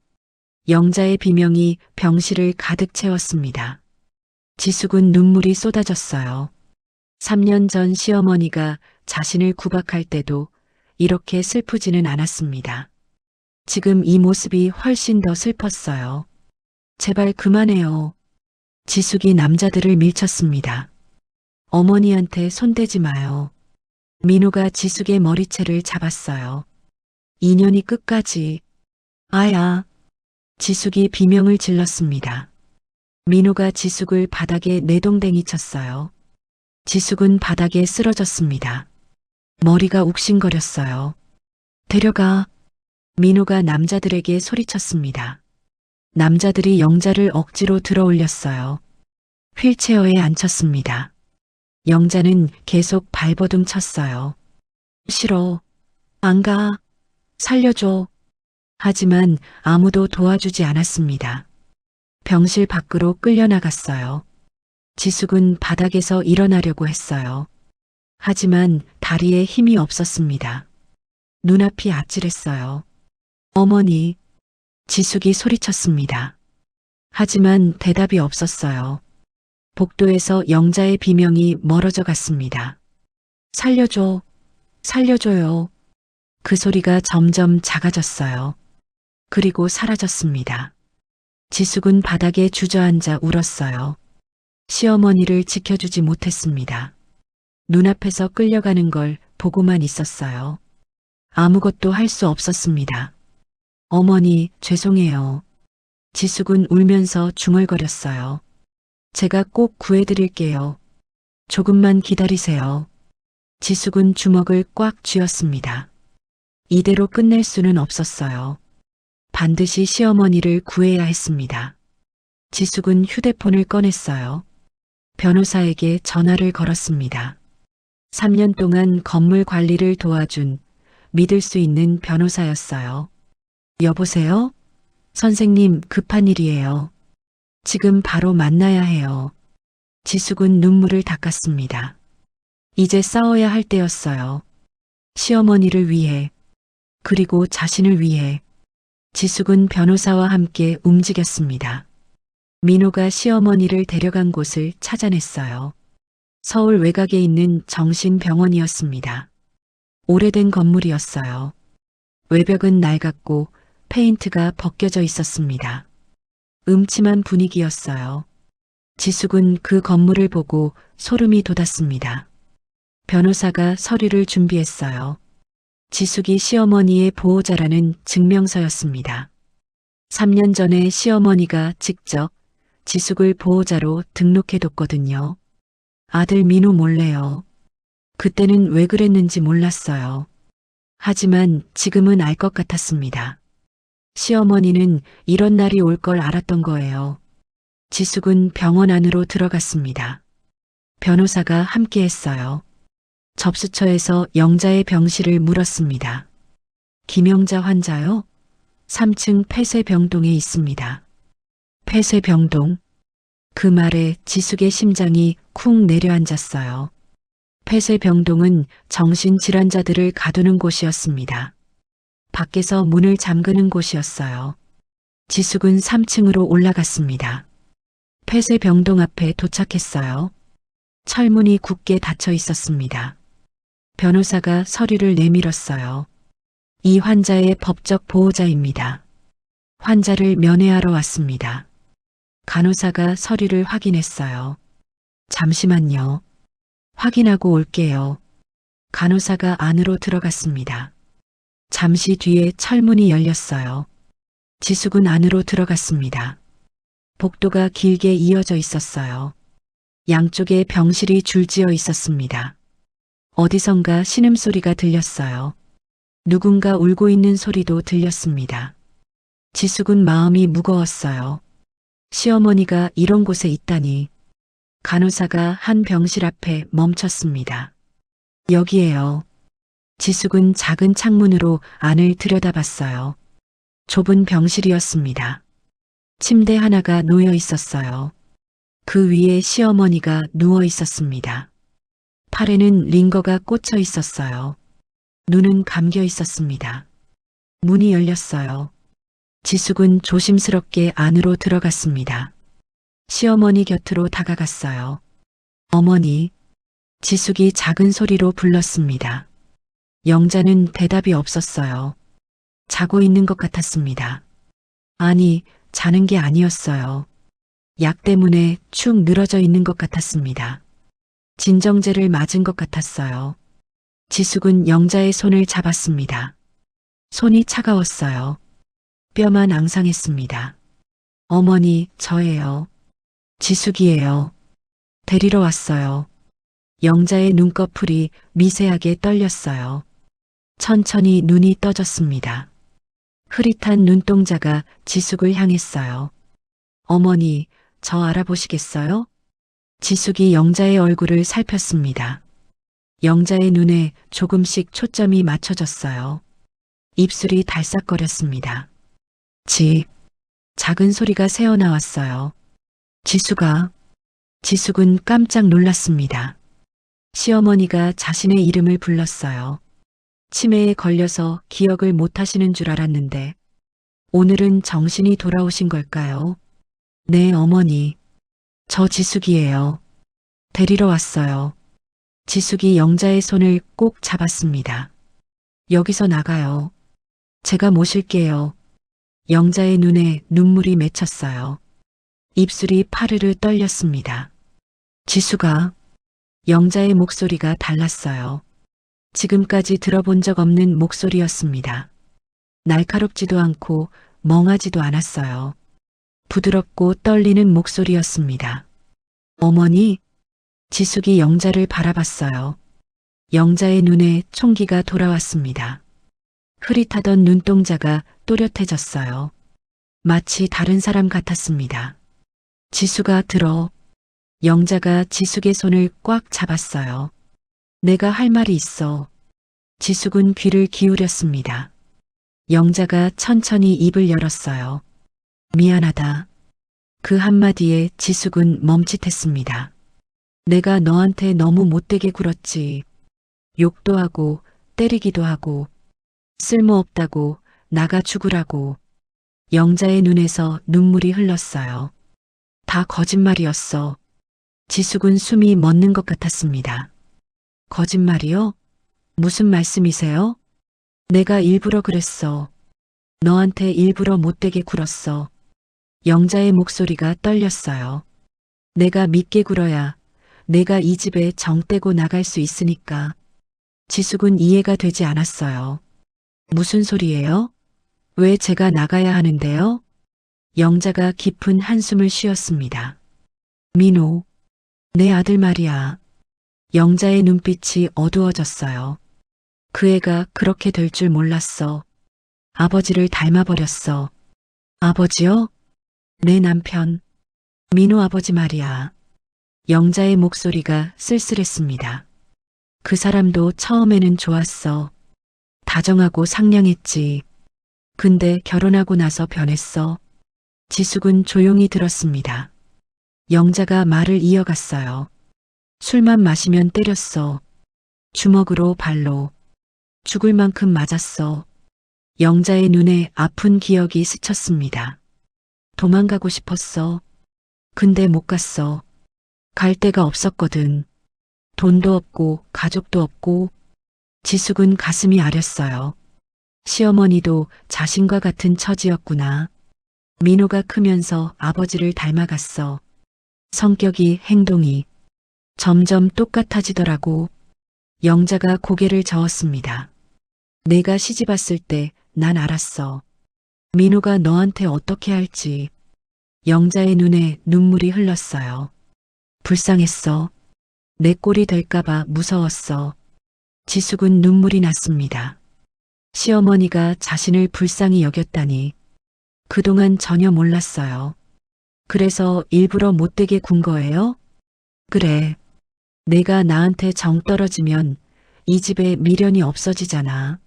영자의 비명이 병실을 가득 채웠습니다. 지숙은 눈물이 쏟아졌어요. 3년 전 시어머니가 자신을 구박할 때도 이렇게 슬프지는 않았습니다. 지금 이 모습이 훨씬 더 슬펐어요. 제발 그만해요. 지숙이 남자들을 밀쳤습니다. 어머니한테 손대지 마요. 민호가 지숙의 머리채를 잡았어요. 인연이 끝까지. 아야. 지숙이 비명을 질렀습니다. 민호가 지숙을 바닥에 내동댕이 쳤어요. 지숙은 바닥에 쓰러졌습니다. 머리가 욱신거렸어요. 데려가. 민호가 남자들에게 소리쳤습니다. 남자들이 영자를 억지로 들어올렸어요. 휠체어에 앉혔습니다. 영자는 계속 발버둥 쳤어요. 싫어. 안 가. 살려줘. 하지만 아무도 도와주지 않았습니다. 병실 밖으로 끌려나갔어요. 지숙은 바닥에서 일어나려고 했어요. 하지만 다리에 힘이 없었습니다. 눈앞이 아찔했어요. 어머니. 지숙이 소리쳤습니다. 하지만 대답이 없었어요. 복도에서 영자의 비명이 멀어져 갔습니다. 살려줘. 살려줘요. 그 소리가 점점 작아졌어요. 그리고 사라졌습니다. 지숙은 바닥에 주저앉아 울었어요. 시어머니를 지켜주지 못했습니다. 눈앞에서 끌려가는 걸 보고만 있었어요. 아무것도 할 수 없었습니다. 어머니, 죄송해요. 지숙은 울면서 중얼거렸어요. 제가 꼭 구해드릴게요. 조금만 기다리세요. 지숙은 주먹을 꽉 쥐었습니다. 이대로 끝낼 수는 없었어요. 반드시 시어머니를 구해야 했습니다. 지숙은 휴대폰을 꺼냈어요. 변호사에게 전화를 걸었습니다. 3년 동안 건물 관리를 도와준 믿을 수 있는 변호사였어요. 여보세요? 선생님, 급한 일이에요. 지금 바로 만나야 해요. 지숙은 눈물을 닦았습니다. 이제 싸워야 할 때였어요. 시어머니를 위해, 그리고 자신을 위해. 지숙은 변호사와 함께 움직였습니다. 민호가 시어머니를 데려간 곳을 찾아냈어요. 서울 외곽에 있는 정신병원이었습니다. 오래된 건물이었어요. 외벽은 낡았고 페인트가 벗겨져 있었습니다. 음침한 분위기였어요. 지숙은 그 건물을 보고 소름이 돋았습니다. 변호사가 서류를 준비했어요. 지숙이 시어머니의 보호자라는 증명서였습니다. 3년 전에 시어머니가 직접 지숙을 보호자로 등록해뒀거든요. 아들 민호 몰래요. 그때는 왜 그랬는지 몰랐어요. 하지만 지금은 알 것 같았습니다. 시어머니는 이런 날이 올 걸 알았던 거예요. 지숙은 병원 안으로 들어갔습니다. 변호사가 함께했어요. 접수처에서 영자의 병실을 물었습니다. 김영자 환자요? 3층 폐쇄병동에 있습니다. 폐쇄병동. 그 말에 지숙의 심장이 쿵 내려앉았어요. 폐쇄병동은 정신질환자들을 가두는 곳이었습니다. 밖에서 문을 잠그는 곳이었어요. 지숙은 3층으로 올라갔습니다. 폐쇄병동 앞에 도착했어요. 철문이 굳게 닫혀 있었습니다. 변호사가 서류를 내밀었어요. 이 환자의 법적 보호자입니다. 환자를 면회하러 왔습니다. 간호사가 서류를 확인했어요. 잠시만요. 확인하고 올게요. 간호사가 안으로 들어갔습니다. 잠시 뒤에 철문이 열렸어요. 지숙은 안으로 들어갔습니다. 복도가 길게 이어져 있었어요. 양쪽에 병실이 줄지어 있었습니다. 어디선가 신음소리가 들렸어요. 누군가 울고 있는 소리도 들렸습니다. 지숙은 마음이 무거웠어요. 시어머니가 이런 곳에 있다니. 간호사가 한 병실 앞에 멈췄습니다. 여기에요. 지숙은 작은 창문으로 안을 들여다봤어요. 좁은 병실이었습니다. 침대 하나가 놓여 있었어요. 그 위에 시어머니가 누워 있었습니다. 팔에는 링거가 꽂혀 있었어요. 눈은 감겨 있었습니다. 문이 열렸어요. 지숙은 조심스럽게 안으로 들어갔습니다. 시어머니 곁으로 다가갔어요. 어머니, 지숙이 작은 소리로 불렀습니다. 영자는 대답이 없었어요. 자고 있는 것 같았습니다. 아니, 자는 게 아니었어요. 약 때문에 축 늘어져 있는 것 같았습니다. 진정제를 맞은 것 같았어요. 지숙은 영자의 손을 잡았습니다. 손이 차가웠어요. 뼈만 앙상했습니다. 어머니, 저예요. 지숙이에요. 데리러 왔어요. 영자의 눈꺼풀이 미세하게 떨렸어요. 천천히 눈이 떠졌습니다. 흐릿한 눈동자가 지숙을 향했어요. 어머니, 저 알아보시겠어요? 지숙이 영자의 얼굴을 살폈습니다. 영자의 눈에 조금씩 초점이 맞춰졌어요. 입술이 달싹거렸습니다. 작은 소리가 새어나왔어요. 지숙은 깜짝 놀랐습니다. 시어머니가 자신의 이름을 불렀어요. 치매에 걸려서 기억을 못 하시는 줄 알았는데 오늘은 정신이 돌아오신 걸까요? 네, 어머니. 저 지숙이에요. 데리러 왔어요. 지숙이 영자의 손을 꼭 잡았습니다. 여기서 나가요. 제가 모실게요. 영자의 눈에 눈물이 맺혔어요. 입술이 파르르 떨렸습니다. 지숙아. 영자의 목소리가 달랐어요. 지금까지 들어본 적 없는 목소리였습니다. 날카롭지도 않고 멍하지도 않았어요. 부드럽고 떨리는 목소리였습니다. 어머니, 지숙이 영자를 바라봤어요. 영자의 눈에 총기가 돌아왔습니다. 흐릿하던 눈동자가 또렷해졌어요. 마치 다른 사람 같았습니다. 지숙아, 들어. 영자가 지숙의 손을 꽉 잡았어요. 내가 할 말이 있어. 지숙은 귀를 기울였습니다. 영자가 천천히 입을 열었어요. 미안하다. 그 한마디에 지숙은 멈칫했습니다. 내가 너한테 너무 못되게 굴었지. 욕도 하고 때리기도 하고 쓸모없다고 나가 죽으라고. 영자의 눈에서 눈물이 흘렀어요. 다 거짓말이었어. 지숙은 숨이 멎는 것 같았습니다. 거짓말이요? 무슨 말씀이세요? 내가 일부러 그랬어. 너한테 일부러 못되게 굴었어. 영자의 목소리가 떨렸어요. 내가 믿게 굴어야 내가 이 집에 정 떼고 나갈 수 있으니까. 지숙은 이해가 되지 않았어요. 무슨 소리예요? 왜 제가 나가야 하는데요? 영자가 깊은 한숨을 쉬었습니다. 민호, 내 아들 말이야. 영자의 눈빛이 어두워졌어요. 그 애가 그렇게 될 줄 몰랐어. 아버지를 닮아버렸어. 아버지요? 내 남편. 민호 아버지 말이야. 영자의 목소리가 쓸쓸했습니다. 그 사람도 처음에는 좋았어. 다정하고 상냥했지. 근데 결혼하고 나서 변했어. 지숙은 조용히 들었습니다. 영자가 말을 이어갔어요. 술만 마시면 때렸어. 주먹으로 발로. 죽을 만큼 맞았어. 영자의 눈에 아픈 기억이 스쳤습니다. 도망가고 싶었어. 근데 못 갔어. 갈 데가 없었거든. 돈도 없고 가족도 없고. 지숙은 가슴이 아렸어요. 시어머니도 자신과 같은 처지였구나. 민호가 크면서 아버지를 닮아갔어. 성격이, 행동이. 점점 똑같아지더라고. 영자가 고개를 저었습니다. 내가 시집 왔을 때 난 알았어. 민호가 너한테 어떻게 할지. 영자의 눈에 눈물이 흘렀어요. 불쌍했어. 내 꼴이 될까봐 무서웠어. 지숙은 눈물이 났습니다. 시어머니가 자신을 불쌍히 여겼다니. 그동안 전혀 몰랐어요. 그래서 일부러 못되게 군 거예요? 그래. 내가 나한테 정 떨어지면 이 집에 미련이 없어지잖아.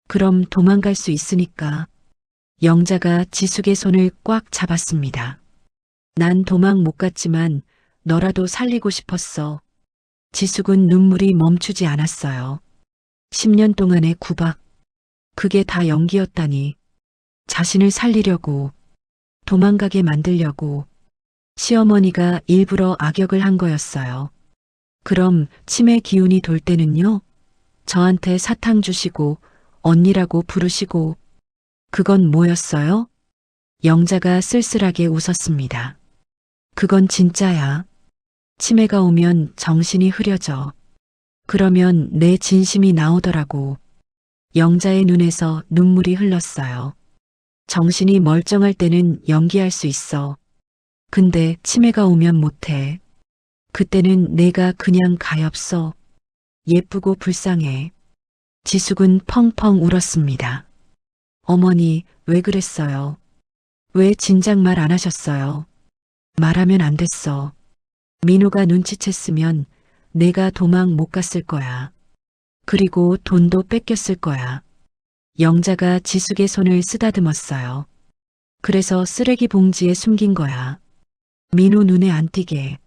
그럼 도망갈 수 있으니까. 영자가 지숙의 손을 꽉 잡았습니다. 난 도망 못 갔지만 너라도 살리고 싶었어. 지숙은 눈물이 멈추지 않았어요. 10년 동안의 구박. 그게 다 연기였다니. 자신을 살리려고, 도망가게 만들려고 시어머니가 일부러 악역을 한 거였어요. 그럼 치매 기운이 돌 때는요? 저한테 사탕 주시고 언니라고 부르시고 그건 뭐였어요? 영자가 쓸쓸하게 웃었습니다. 그건 진짜야. 치매가 오면 정신이 흐려져. 그러면 내 진심이 나오더라고. 영자의 눈에서 눈물이 흘렀어요. 정신이 멀쩡할 때는 연기할 수 있어. 근데 치매가 오면 못해. 그때는 내가 그냥 가엾어. 예쁘고 불쌍해. 지숙은 펑펑 울었습니다. 어머니, 왜 그랬어요? 왜 진작 말 안 하셨어요? 말하면 안 됐어. 민호가 눈치챘으면 내가 도망 못 갔을 거야. 그리고 돈도 뺏겼을 거야. 영자가 지숙의 손을 쓰다듬었어요. 그래서 쓰레기 봉지에 숨긴 거야. 민호 눈에 안 띄게.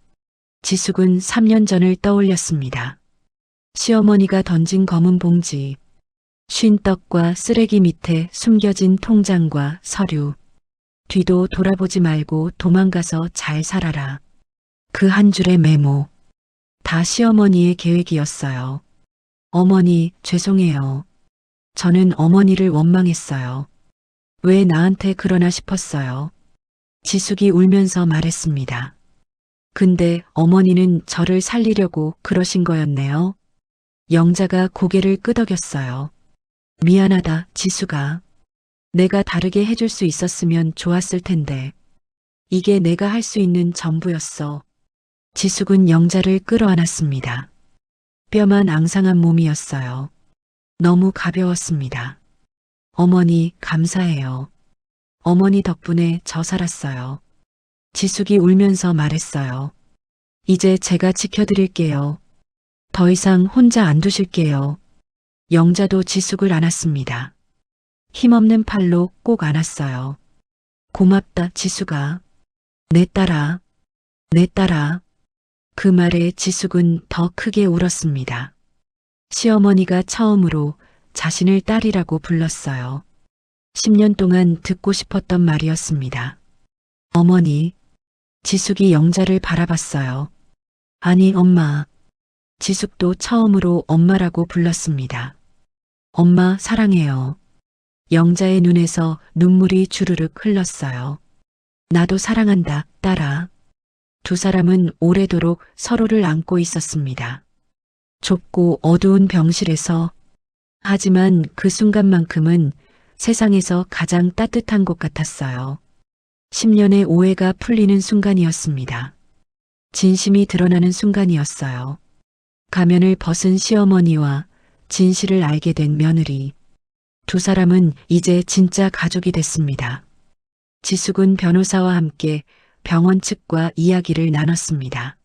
지숙은 3년 전을 떠올렸습니다. 시어머니가 던진 검은 봉지, 쉰떡과 쓰레기 밑에 숨겨진 통장과 서류. 뒤도 돌아보지 말고 도망가서 잘 살아라. 그 한 줄의 메모. 다 시어머니의 계획이었어요. 어머니, 죄송해요. 저는 어머니를 원망했어요. 왜 나한테 그러나 싶었어요. 지숙이 울면서 말했습니다. 근데 어머니는 저를 살리려고 그러신 거였네요. 영자가 고개를 끄덕였어요. 미안하다, 지숙아. 내가 다르게 해줄 수 있었으면 좋았을 텐데. 이게 내가 할 수 있는 전부였어. 지숙은 영자를 끌어안았습니다. 뼈만 앙상한 몸이었어요. 너무 가벼웠습니다. 어머니, 감사해요. 어머니 덕분에 저 살았어요. 지숙이 울면서 말했어요. 이제 제가 지켜드릴게요. 더 이상 혼자 안 두실게요. 영자도 지숙을 안았습니다. 힘없는 팔로 꼭 안았어요. 고맙다, 지숙아. 내 딸아, 내 딸아. 그 말에 지숙은 더 크게 울었습니다. 시어머니가 처음으로 자신을 딸이라고 불렀어요. 10년 동안 듣고 싶었던 말이었습니다. 어머니, 지숙이 영자를 바라봤어요. 아니, 엄마. 지숙도 처음으로 엄마라고 불렀습니다. 엄마, 사랑해요. 영자의 눈에서 눈물이 주르륵 흘렀어요. 나도 사랑한다, 딸아. 두 사람은 오래도록 서로를 안고 있었습니다. 좁고 어두운 병실에서. 하지만 그 순간만큼은 세상에서 가장 따뜻한 곳 같았어요. 10년의 오해가 풀리는 순간이었습니다. 진심이 드러나는 순간이었어요. 가면을 벗은 시어머니와 진실을 알게 된 며느리. 두 사람은 이제 진짜 가족이 됐습니다. 지숙은 변호사와 함께 병원 측과 이야기를 나눴습니다.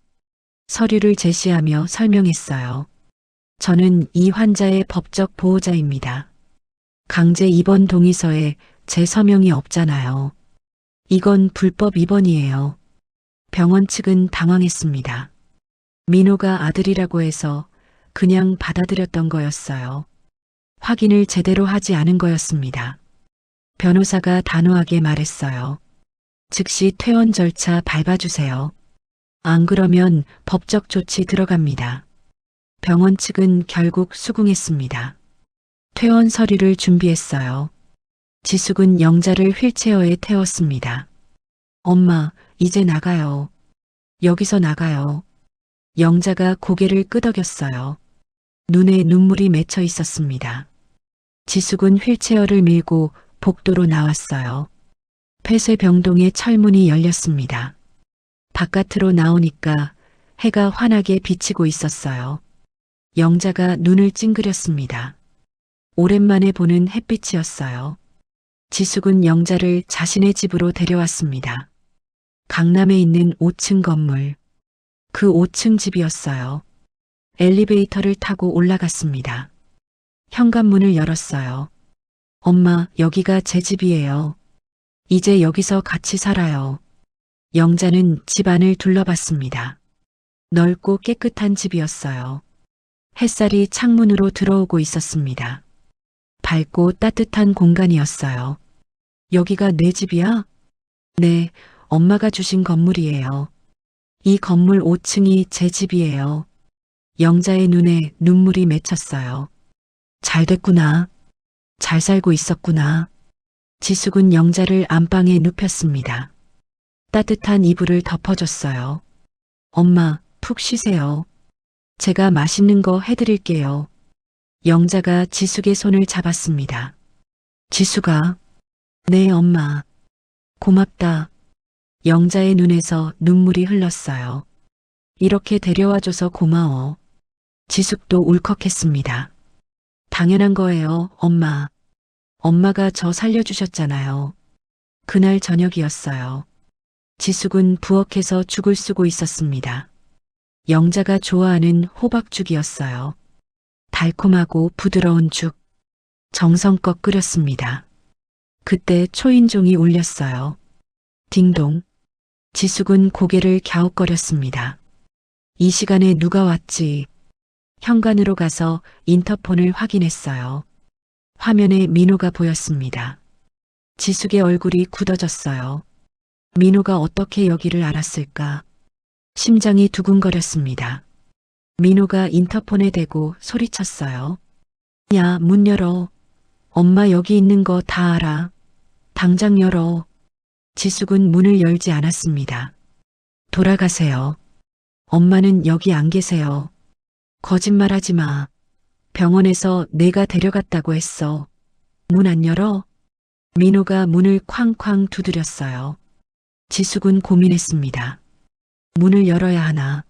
서류를 제시하며 설명했어요. 저는 이 환자의 법적 보호자입니다. 강제 입원 동의서에 제 서명이 없잖아요. 이건 불법 입원이에요. 병원 측은 당황했습니다. 민호가 아들이라고 해서 그냥 받아들였던 거였어요. 확인을 제대로 하지 않은 거였습니다. 변호사가 단호하게 말했어요. 즉시 퇴원 절차 밟아주세요. 안 그러면 법적 조치 들어갑니다. 병원 측은 결국 수긍했습니다. 퇴원 서류를 준비했어요. 지숙은 영자를 휠체어에 태웠습니다. 엄마, 이제 나가요. 여기서 나가요. 영자가 고개를 끄덕였어요. 눈에 눈물이 맺혀 있었습니다. 지숙은 휠체어를 밀고 복도로 나왔어요. 폐쇄병동의 철문이 열렸습니다. 바깥으로 나오니까 해가 환하게 비치고 있었어요. 영자가 눈을 찡그렸습니다. 오랜만에 보는 햇빛이었어요. 지숙은 영자를 자신의 집으로 데려왔습니다. 강남에 있는 5층 건물. 그 5층 집이었어요. 엘리베이터를 타고 올라갔습니다. 현관문을 열었어요. 엄마, 여기가 제 집이에요. 이제 여기서 같이 살아요. 영자는 집 안을 둘러봤습니다. 넓고 깨끗한 집이었어요. 햇살이 창문으로 들어오고 있었습니다. 밝고 따뜻한 공간이었어요. 여기가 내 집이야? 네, 엄마가 주신 건물이에요. 이 건물 5층이 제 집이에요. 영자의 눈에 눈물이 맺혔어요. 잘 됐구나. 잘 살고 있었구나. 지숙은 영자를 안방에 눕혔습니다. 따뜻한 이불을 덮어줬어요. 엄마, 푹 쉬세요. 제가 맛있는 거 해드릴게요. 영자가 지숙의 손을 잡았습니다. 지숙아. 네, 엄마. 고맙다. 영자의 눈에서 눈물이 흘렀어요. 이렇게 데려와줘서 고마워. 지숙도 울컥했습니다. 당연한 거예요, 엄마. 엄마가 저 살려주셨잖아요. 그날 저녁이었어요. 지숙은 부엌에서 죽을 쓰고 있었습니다. 영자가 좋아하는 호박죽이었어요. 달콤하고 부드러운 죽. 정성껏 끓였습니다. 그때 초인종이 울렸어요. 딩동. 지숙은 고개를 갸웃거렸습니다. 이 시간에 누가 왔지? 현관으로 가서 인터폰을 확인했어요. 화면에 민호가 보였습니다. 지숙의 얼굴이 굳어졌어요. 민호가 어떻게 여기를 알았을까? 심장이 두근거렸습니다. 민호가 인터폰에 대고 소리쳤어요. 야, 문 열어. 엄마 여기 있는 거 다 알아. 당장 열어. 지숙은 문을 열지 않았습니다. 돌아가세요. 엄마는 여기 안 계세요. 거짓말하지 마. 병원에서 내가 데려갔다고 했어. 문 안 열어? 민호가 문을 쾅쾅 두드렸어요. 지숙은 고민했습니다. 문을 열어야 하나?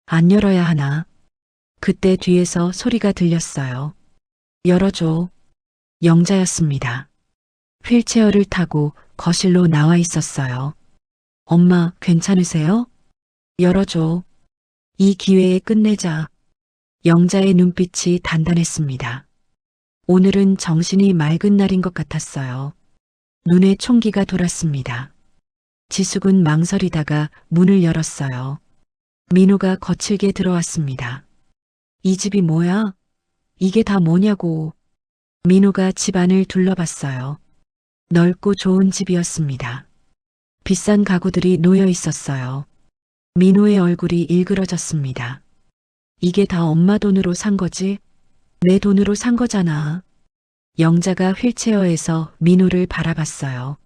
안 열어야 하나? 그때 뒤에서 소리가 들렸어요. 열어줘. 영자였습니다. 휠체어를 타고 거실로 나와 있었어요. 엄마, 괜찮으세요? 열어줘. 이 기회에 끝내자. 영자의 눈빛이 단단했습니다. 오늘은 정신이 맑은 날인 것 같았어요. 눈에 총기가 돌았습니다. 지숙은 망설이다가 문을 열었어요. 민호가 거칠게 들어왔습니다. 이 집이 뭐야? 이게 다 뭐냐고. 민호가 집 안을 둘러봤어요. 넓고 좋은 집이었습니다. 비싼 가구들이 놓여 있었어요. 민호의 얼굴이 일그러졌습니다. 이게 다 엄마 돈으로 산 거지? 내 돈으로 산 거잖아. 영자가 휠체어에서 민호를 바라봤어요.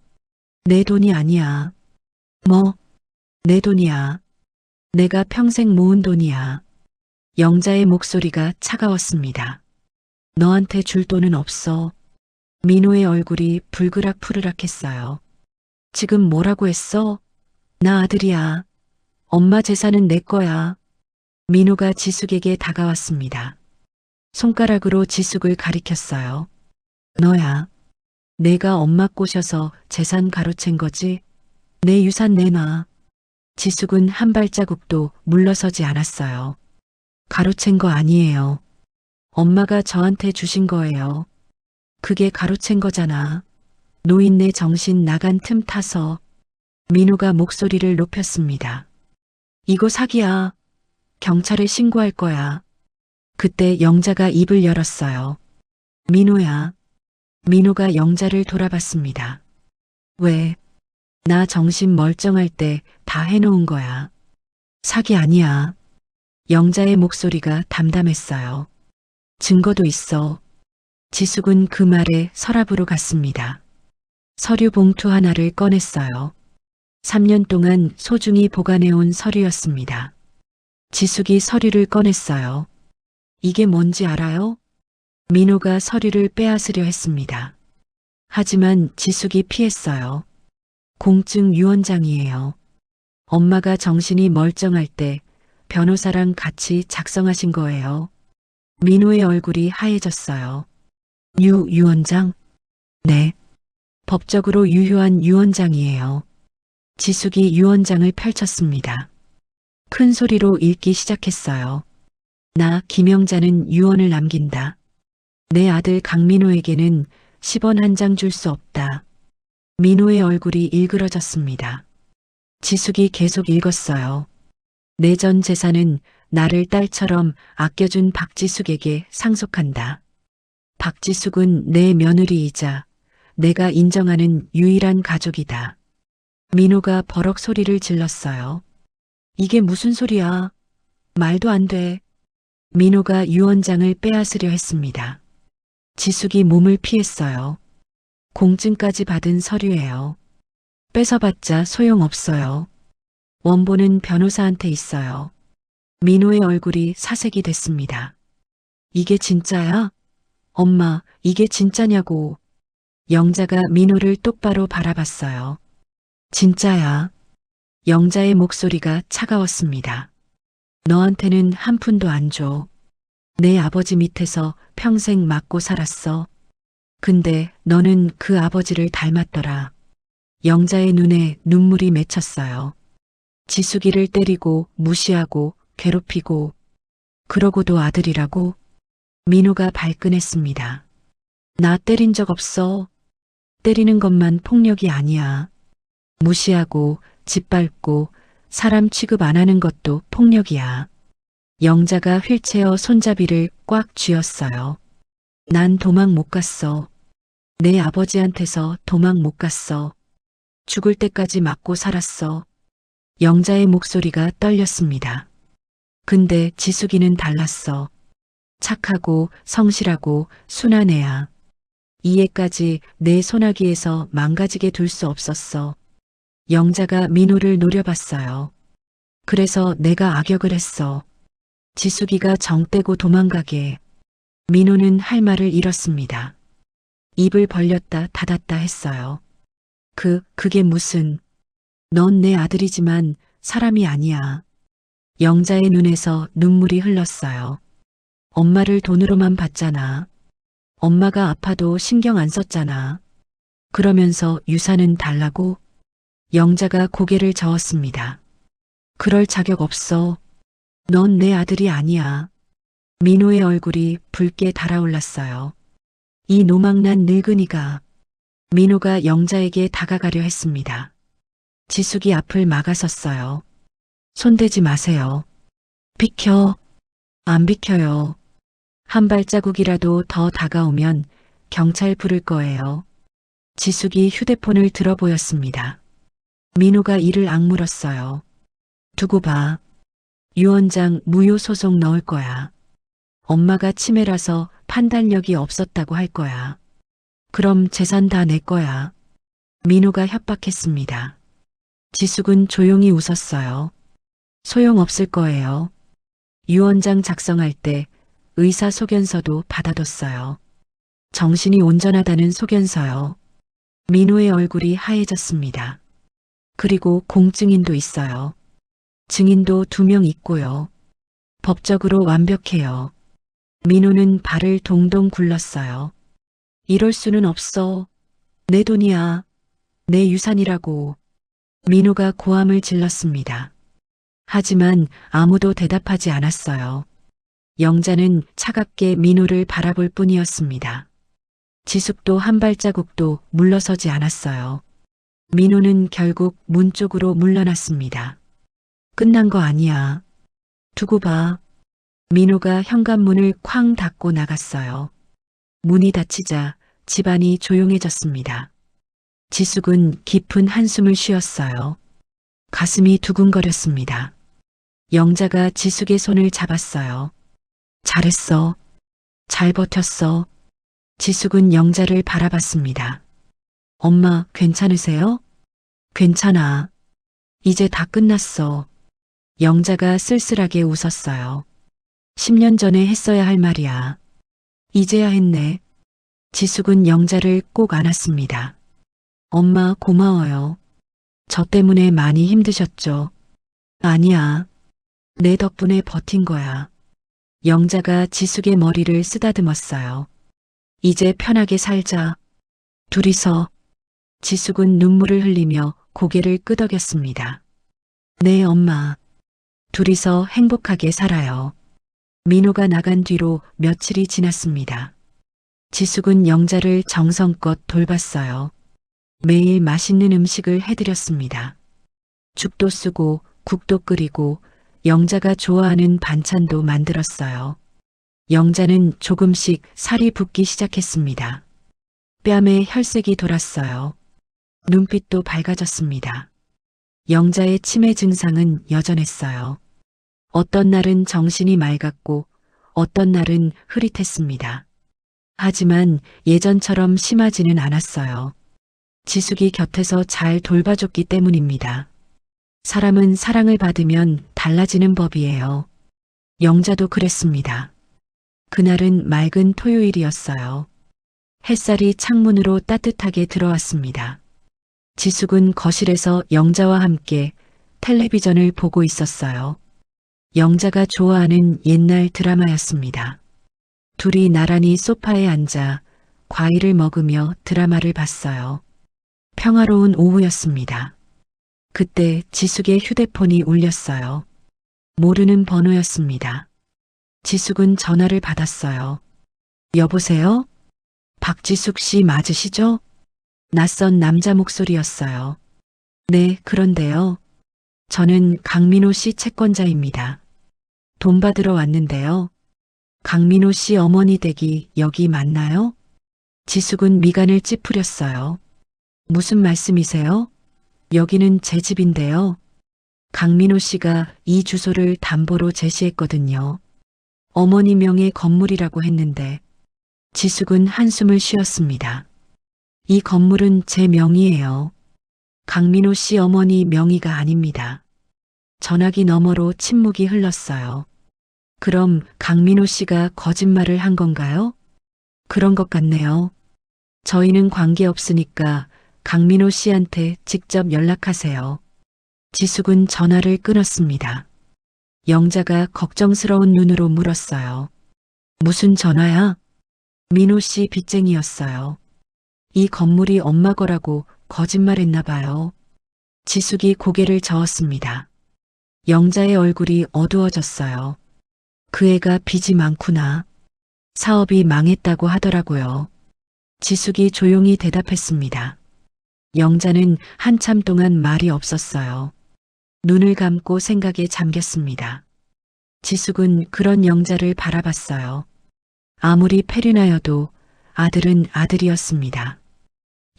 내 돈이 아니야. 뭐? 내 돈이야. 내가 평생 모은 돈이야. 영자의 목소리가 차가웠습니다. 너한테 줄 돈은 없어. 민호의 얼굴이 불그락푸르락했어요. 지금 뭐라고 했어? 나 아들이야. 엄마 재산은 내 거야. 민호가 지숙에게 다가왔습니다. 손가락으로 지숙을 가리켰어요. 너야. 내가 엄마 꼬셔서 재산 가로챈 거지? 내 유산 내놔. 지숙은 한 발자국도 물러서지 않았어요. 가로챈 거 아니에요. 엄마가 저한테 주신 거예요. 그게 가로챈 거잖아. 노인네 정신 나간 틈 타서. 민호가 목소리를 높였습니다. 이거 사기야. 경찰에 신고할 거야. 그때 영자가 입을 열었어요. 민호야. 민호가 영자를 돌아봤습니다. 왜? 나 정신 멀쩡할 때 다 해놓은 거야. 사기 아니야. 영자의 목소리가 담담했어요. 증거도 있어. 지숙은 그 말에 서랍으로 갔습니다. 서류 봉투 하나를 꺼냈어요. 3년 동안 소중히 보관해온 서류였습니다. 지숙이 서류를 꺼냈어요. 이게 뭔지 알아요? 민호가 서류를 빼앗으려 했습니다. 하지만 지숙이 피했어요. 공증 유언장이에요. 엄마가 정신이 멀쩡할 때 변호사랑 같이 작성하신 거예요. 민호의 얼굴이 하얘졌어요. 유언장? 네. 법적으로 유효한 유언장이에요. 지숙이 유언장을 펼쳤습니다. 큰 소리로 읽기 시작했어요. 나 김영자는 유언을 남긴다. 내 아들 강민호에게는 10원 한 장 줄 수 없다. 민호의 얼굴이 일그러졌습니다. 지숙이 계속 읽었어요. 내 전 재산은 나를 딸처럼 아껴준 박지숙에게 상속한다. 박지숙은 내 며느리이자 내가 인정하는 유일한 가족이다. 민호가 버럭 소리를 질렀어요. 이게 무슨 소리야? 말도 안 돼. 민호가 유언장을 빼앗으려 했습니다. 지숙이 몸을 피했어요. 공증까지 받은 서류예요. 뺏어봤자 소용없어요. 원본은 변호사한테 있어요. 민호의 얼굴이 사색이 됐습니다. 이게 진짜야? 엄마, 이게 진짜냐고. 영자가 민호를 똑바로 바라봤어요. 진짜야. 영자의 목소리가 차가웠습니다. 너한테는 한 푼도 안 줘. 내 아버지 밑에서 평생 맞고 살았어. 근데 너는 그 아버지를 닮았더라. 영자의 눈에 눈물이 맺혔어요. 지숙이를 때리고 무시하고 괴롭히고 그러고도 아들이라고? 민호가 발끈했습니다. 나 때린 적 없어. 때리는 것만 폭력이 아니야. 무시하고 짓밟고 사람 취급 안 하는 것도 폭력이야. 영자가 휠체어 손잡이를 꽉 쥐었어요. 난 도망 못 갔어. 내 아버지한테서 도망 못 갔어. 죽을 때까지 맞고 살았어. 영자의 목소리가 떨렸습니다. 근데 지숙이는 달랐어. 착하고 성실하고 순한 애야. 이 애까지 내 소나기에서 망가지게 둘 수 없었어. 영자가 민호를 노려봤어요. 그래서 내가 악역을 했어. 지숙이가 정떼고 도망가게. 민호는 할 말을 잃었습니다. 입을 벌렸다 닫았다 했어요. 그게 무슨. 넌 내 아들이지만 사람이 아니야. 영자의 눈에서 눈물이 흘렀어요. 엄마를 돈으로만 봤잖아. 엄마가 아파도 신경 안 썼잖아. 그러면서 유산은 달라고? 영자가 고개를 저었습니다. 그럴 자격 없어. 넌 내 아들이 아니야. 민호의 얼굴이 붉게 달아올랐어요. 이 노망난 늙은이가. 민호가 영자에게 다가가려 했습니다. 지숙이 앞을 막아섰어요. 손대지 마세요. 비켜. 안 비켜요. 한 발자국이라도 더 다가오면 경찰 부를 거예요. 지숙이 휴대폰을 들어 보였습니다. 민호가 이를 악물었어요. 두고 봐. 유언장 무효 소송 넣을 거야. 엄마가 치매라서 판단력이 없었다고 할 거야. 그럼 재산 다 내 거야. 민호가 협박했습니다. 지숙은 조용히 웃었어요. 소용없을 거예요. 유언장 작성할 때 의사소견서도 받아뒀어요. 정신이 온전하다는 소견서요. 민호의 얼굴이 하얘졌습니다. 그리고 공증인도 있어요. 증인도 2명 있고요. 법적으로 완벽해요. 민호는 발을 동동 굴렀어요. 이럴 수는 없어. 내 돈이야. 내 유산이라고. 민호가 고함을 질렀습니다. 하지만 아무도 대답하지 않았어요. 영자는 차갑게 민호를 바라볼 뿐이었습니다. 지숙도 한 발자국도 물러서지 않았어요. 민호는 결국 문 쪽으로 물러났습니다. 끝난 거 아니야. 두고 봐. 민호가 현관문을 쾅 닫고 나갔어요. 문이 닫히자 집안이 조용해졌습니다. 지숙은 깊은 한숨을 쉬었어요. 가슴이 두근거렸습니다. 영자가 지숙의 손을 잡았어요. 잘했어. 잘 버텼어. 지숙은 영자를 바라봤습니다. 엄마, 괜찮으세요? 괜찮아. 이제 다 끝났어. 영자가 쓸쓸하게 웃었어요. 10년 전에 했어야 할 말이야. 이제야 했네. 지숙은 영자를 꼭 안았습니다. 엄마 고마워요. 저 때문에 많이 힘드셨죠? 아니야. 내 덕분에 버틴 거야. 영자가 지숙의 머리를 쓰다듬었어요. 이제 편하게 살자. 둘이서. 지숙은 눈물을 흘리며 고개를 끄덕였습니다. 네, 엄마. 둘이서 행복하게 살아요. 민호가 나간 뒤로 며칠이 지났습니다. 지숙은 영자를 정성껏 돌봤어요. 매일 맛있는 음식을 해드렸습니다. 죽도 쓰고 국도 끓이고 영자가 좋아하는 반찬도 만들었어요. 영자는 조금씩 살이 붓기 시작했습니다. 뺨에 혈색이 돌았어요. 눈빛도 밝아졌습니다. 영자의 치매 증상은 여전했어요. 어떤 날은 정신이 맑았고 어떤 날은 흐릿했습니다. 하지만 예전처럼 심하지는 않았어요. 지숙이 곁에서 잘 돌봐줬기 때문입니다. 사람은 사랑을 받으면 달라지는 법이에요. 영자도 그랬습니다. 그날은 맑은 토요일이었어요. 햇살이 창문으로 따뜻하게 들어왔습니다. 지숙은 거실에서 영자와 함께 텔레비전을 보고 있었어요. 영자가 좋아하는 옛날 드라마였습니다. 둘이 나란히 소파에 앉아 과일을 먹으며 드라마를 봤어요. 평화로운 오후였습니다. 그때 지숙의 휴대폰이 울렸어요. 모르는 번호였습니다. 지숙은 전화를 받았어요. 여보세요? 박지숙 씨 맞으시죠? 낯선 남자 목소리였어요. 네, 그런데요. 저는 강민호 씨 채권자입니다. 돈 받으러 왔는데요. 강민호 씨 어머니 댁이 여기 맞나요? 지숙은 미간을 찌푸렸어요. 무슨 말씀이세요? 여기는 제 집인데요. 강민호 씨가 이 주소를 담보로 제시했거든요. 어머니 명의 건물이라고 했는데 지숙은 한숨을 쉬었습니다. 이 건물은 제 명의예요. 강민호 씨 어머니 명의가 아닙니다. 전화기 너머로 침묵이 흘렀어요. 그럼 강민호 씨가 거짓말을 한 건가요? 그런 것 같네요. 저희는 관계없으니까 강민호 씨한테 직접 연락하세요. 지숙은 전화를 끊었습니다. 영자가 걱정스러운 눈으로 물었어요. 무슨 전화야? 민호 씨 빚쟁이였어요. 이 건물이 엄마 거라고 거짓말했나 봐요. 지숙이 고개를 저었습니다. 영자의 얼굴이 어두워졌어요. 그 애가 빚이 많구나. 사업이 망했다고 하더라고요. 지숙이 조용히 대답했습니다. 영자는 한참 동안 말이 없었어요. 눈을 감고 생각에 잠겼습니다. 지숙은 그런 영자를 바라봤어요. 아무리 폐륜하여도 아들은 아들이었습니다.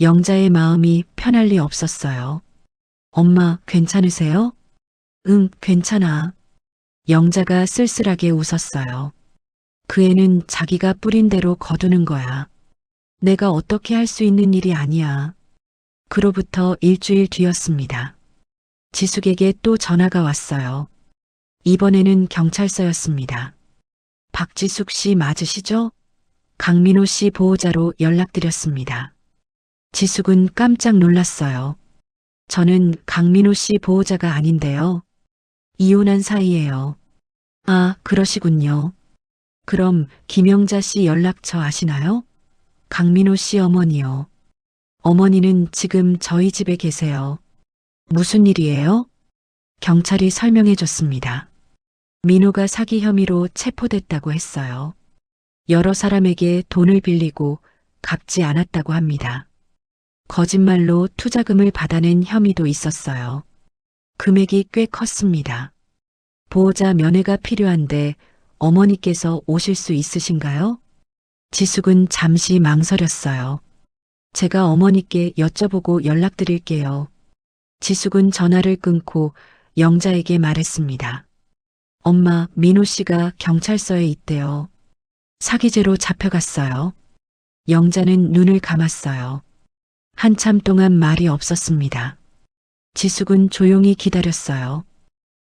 영자의 마음이 편할 리 없었어요. 엄마, 괜찮으세요? 응, 괜찮아. 영자가 쓸쓸하게 웃었어요. 그 애는 자기가 뿌린 대로 거두는 거야. 내가 어떻게 할 수 있는 일이 아니야. 그로부터 일주일 뒤였습니다. 지숙에게 또 전화가 왔어요. 이번에는 경찰서였습니다. 박지숙 씨 맞으시죠? 강민호 씨 보호자로 연락드렸습니다. 지숙은 깜짝 놀랐어요. 저는 강민호 씨 보호자가 아닌데요. 이혼한 사이예요. 아, 그러시군요. 그럼 김영자 씨 연락처 아시나요? 강민호 씨 어머니요. 어머니는 지금 저희 집에 계세요. 무슨 일이에요? 경찰이 설명해 줬습니다. 민호가 사기 혐의로 체포됐다고 했어요. 여러 사람에게 돈을 빌리고 갚지 않았다고 합니다. 거짓말로 투자금을 받아낸 혐의도 있었어요. 금액이 꽤 컸습니다. 보호자 면회가 필요한데 어머니께서 오실 수 있으신가요? 지숙은 잠시 망설였어요. 제가 어머니께 여쭤보고 연락드릴게요. 지숙은 전화를 끊고 영자에게 말했습니다. 엄마, 민호 씨가 경찰서에 있대요. 사기죄로 잡혀갔어요. 영자는 눈을 감았어요. 한참 동안 말이 없었습니다. 지숙은 조용히 기다렸어요.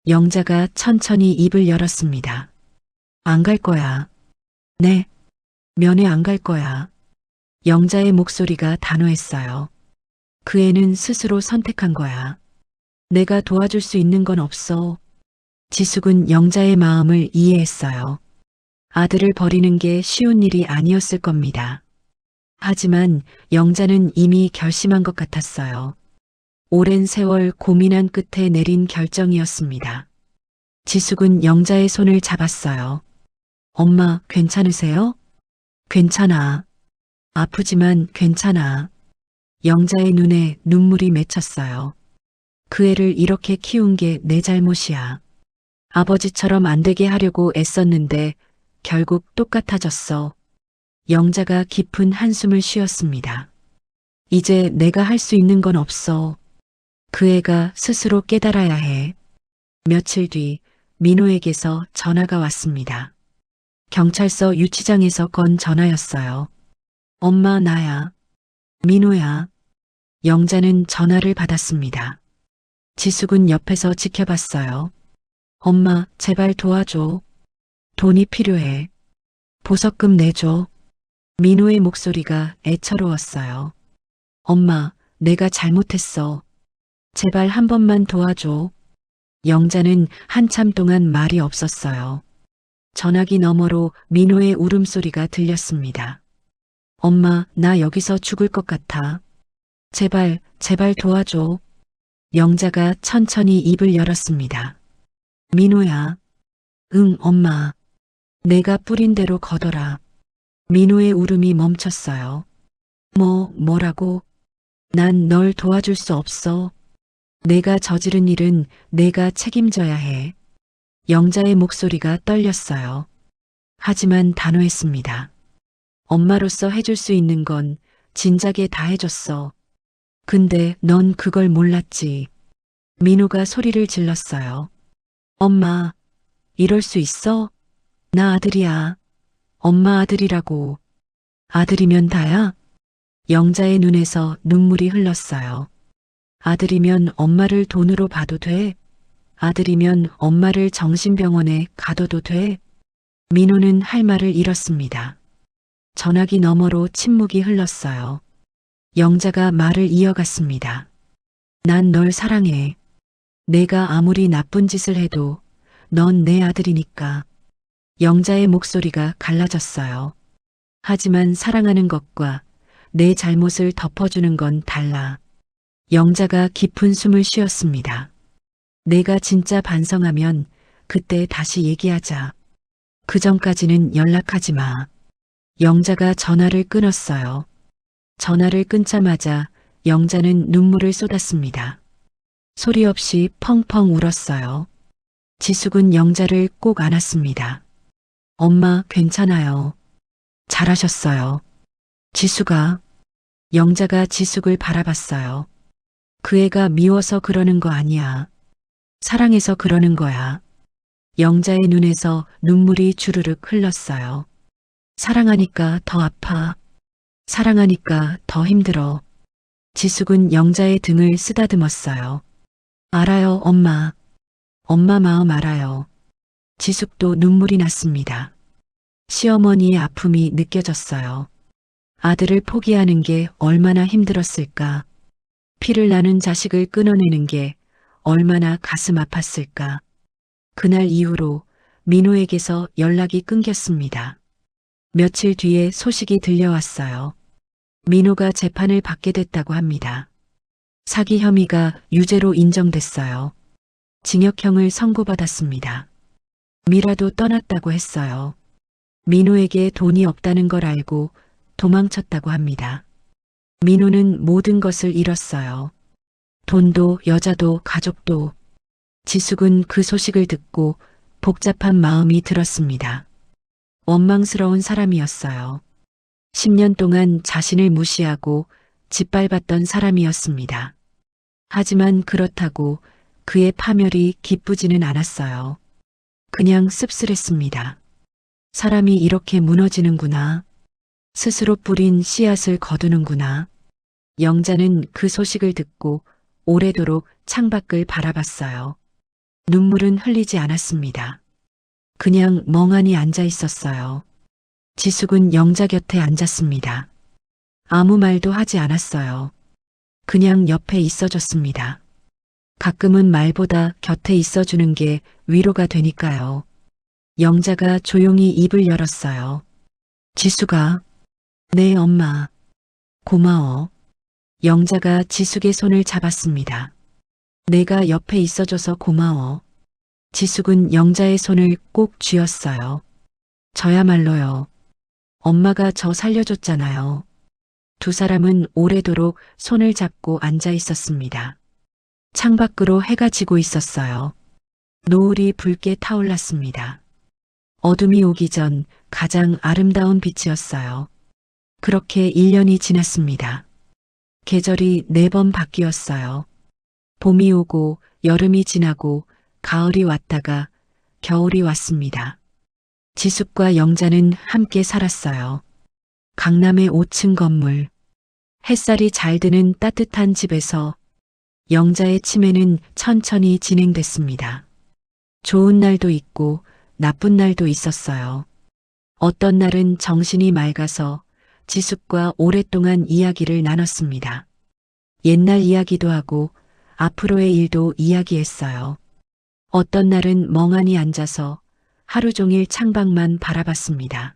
영자가 천천히 입을 열었습니다. 안 갈 거야. 네. 면회 안 갈 거야. 영자의 목소리가 단호했어요. 그 애는 스스로 선택한 거야. 내가 도와줄 수 있는 건 없어. 지숙은 영자의 마음을 이해했어요. 아들을 버리는 게 쉬운 일이 아니었을 겁니다. 하지만 영자는 이미 결심한 것 같았어요. 오랜 세월 고민한 끝에 내린 결정이었습니다. 지숙은 영자의 손을 잡았어요. 엄마, 괜찮으세요? 괜찮아. 아프지만 괜찮아. 영자의 눈에 눈물이 맺혔어요. 그 애를 이렇게 키운 게 내 잘못이야. 아버지처럼 안 되게 하려고 애썼는데 결국 똑같아졌어. 영자가 깊은 한숨을 쉬었습니다. 이제 내가 할 수 있는 건 없어. 그 애가 스스로 깨달아야 해. 며칠 뒤 민호에게서 전화가 왔습니다. 경찰서 유치장에서 건 전화였어요. 엄마, 나야. 민호야. 영자는 전화를 받았습니다. 지숙은 옆에서 지켜봤어요. 엄마, 제발 도와줘. 돈이 필요해. 보석금 내줘. 민호의 목소리가 애처로웠어요. 엄마, 내가 잘못했어. 제발 한 번만 도와줘. 영자는 한참 동안 말이 없었어요. 전화기 너머로 민호의 울음소리가 들렸습니다. 엄마, 나 여기서 죽을 것 같아. 제발, 제발 도와줘. 영자가 천천히 입을 열었습니다. 민호야. 응, 엄마. 내가 뿌린 대로 거둬라. 민호의 울음이 멈췄어요. 뭐라고? 난 널 도와줄 수 없어. 내가 저지른 일은 내가 책임져야 해. 영자의 목소리가 떨렸어요. 하지만 단호했습니다. 엄마로서 해줄 수 있는 건 진작에 다 해줬어. 근데 넌 그걸 몰랐지. 민호가 소리를 질렀어요. 엄마, 이럴 수 있어? 나 아들이야. 엄마 아들이라고. 아들이면 다야? 영자의 눈에서 눈물이 흘렀어요. 아들이면 엄마를 돈으로 봐도 돼? 아들이면 엄마를 정신병원에 가둬도 돼? 민호는 할 말을 잃었습니다. 전화기 너머로 침묵이 흘렀어요. 영자가 말을 이어갔습니다. 난 널 사랑해. 내가 아무리 나쁜 짓을 해도 넌 내 아들이니까. 영자의 목소리가 갈라졌어요. 하지만 사랑하는 것과 내 잘못을 덮어주는 건 달라. 영자가 깊은 숨을 쉬었습니다. 내가 진짜 반성하면 그때 다시 얘기하자. 그 전까지는 연락하지 마. 영자가 전화를 끊었어요. 전화를 끊자마자 영자는 눈물을 쏟았습니다. 소리 없이 펑펑 울었어요. 지숙은 영자를 꼭 안았습니다. 엄마, 괜찮아요. 잘하셨어요. 지숙아. 영자가 지숙을 바라봤어요. 그 애가 미워서 그러는 거 아니야. 사랑해서 그러는 거야. 영자의 눈에서 눈물이 주르륵 흘렀어요. 사랑하니까 더 아파. 사랑하니까 더 힘들어. 지숙은 영자의 등을 쓰다듬었어요. 알아요, 엄마. 엄마 마음 알아요. 지숙도 눈물이 났습니다. 시어머니의 아픔이 느껴졌어요. 아들을 포기하는 게 얼마나 힘들었을까. 피를 나눈 자식을 끊어내는 게 얼마나 가슴 아팠을까. 그날 이후로 민호에게서 연락이 끊겼습니다. 며칠 뒤에 소식이 들려왔어요. 민호가 재판을 받게 됐다고 합니다. 사기 혐의가 유죄로 인정됐어요. 징역형을 선고받았습니다. 미라도 떠났다고 했어요. 민호에게 돈이 없다는 걸 알고 도망쳤다고 합니다. 민호는 모든 것을 잃었어요. 돈도 여자도 가족도. 지숙은 그 소식을 듣고 복잡한 마음이 들었습니다. 원망스러운 사람이었어요. 10년 동안 자신을 무시하고 짓밟았던 사람이었습니다. 하지만 그렇다고 그의 파멸이 기쁘지는 않았어요. 그냥 씁쓸했습니다. 사람이 이렇게 무너지는구나. 스스로 뿌린 씨앗을 거두는구나. 영자는 그 소식을 듣고 오래도록 창밖을 바라봤어요. 눈물은 흘리지 않았습니다. 그냥 멍하니 앉아 있었어요. 지숙은 영자 곁에 앉았습니다. 아무 말도 하지 않았어요. 그냥 옆에 있어줬습니다. 가끔은 말보다 곁에 있어주는 게 위로가 되니까요. 영자가 조용히 입을 열었어요. 지숙아, 네 엄마, 고마워. 영자가 지숙의 손을 잡았습니다. 내가 옆에 있어줘서 고마워. 지숙은 영자의 손을 꼭 쥐었어요. 저야말로요. 엄마가 저 살려줬잖아요. 두 사람은 오래도록 손을 잡고 앉아 있었습니다. 창밖으로 해가 지고 있었어요. 노을이 붉게 타올랐습니다. 어둠이 오기 전 가장 아름다운 빛이었어요. 그렇게 1년이 지났습니다. 계절이 4번 바뀌었어요. 봄이 오고 여름이 지나고 가을이 왔다가 겨울이 왔습니다. 지숙과 영자는 함께 살았어요. 강남의 5층 건물, 햇살이 잘 드는 따뜻한 집에서 영자의 치매는 천천히 진행됐습니다. 좋은 날도 있고 나쁜 날도 있었어요. 어떤 날은 정신이 맑아서 지숙과 오랫동안 이야기를 나눴습니다. 옛날 이야기도 하고 앞으로의 일도 이야기했어요. 어떤 날은 멍하니 앉아서 하루 종일 창밖만 바라봤습니다.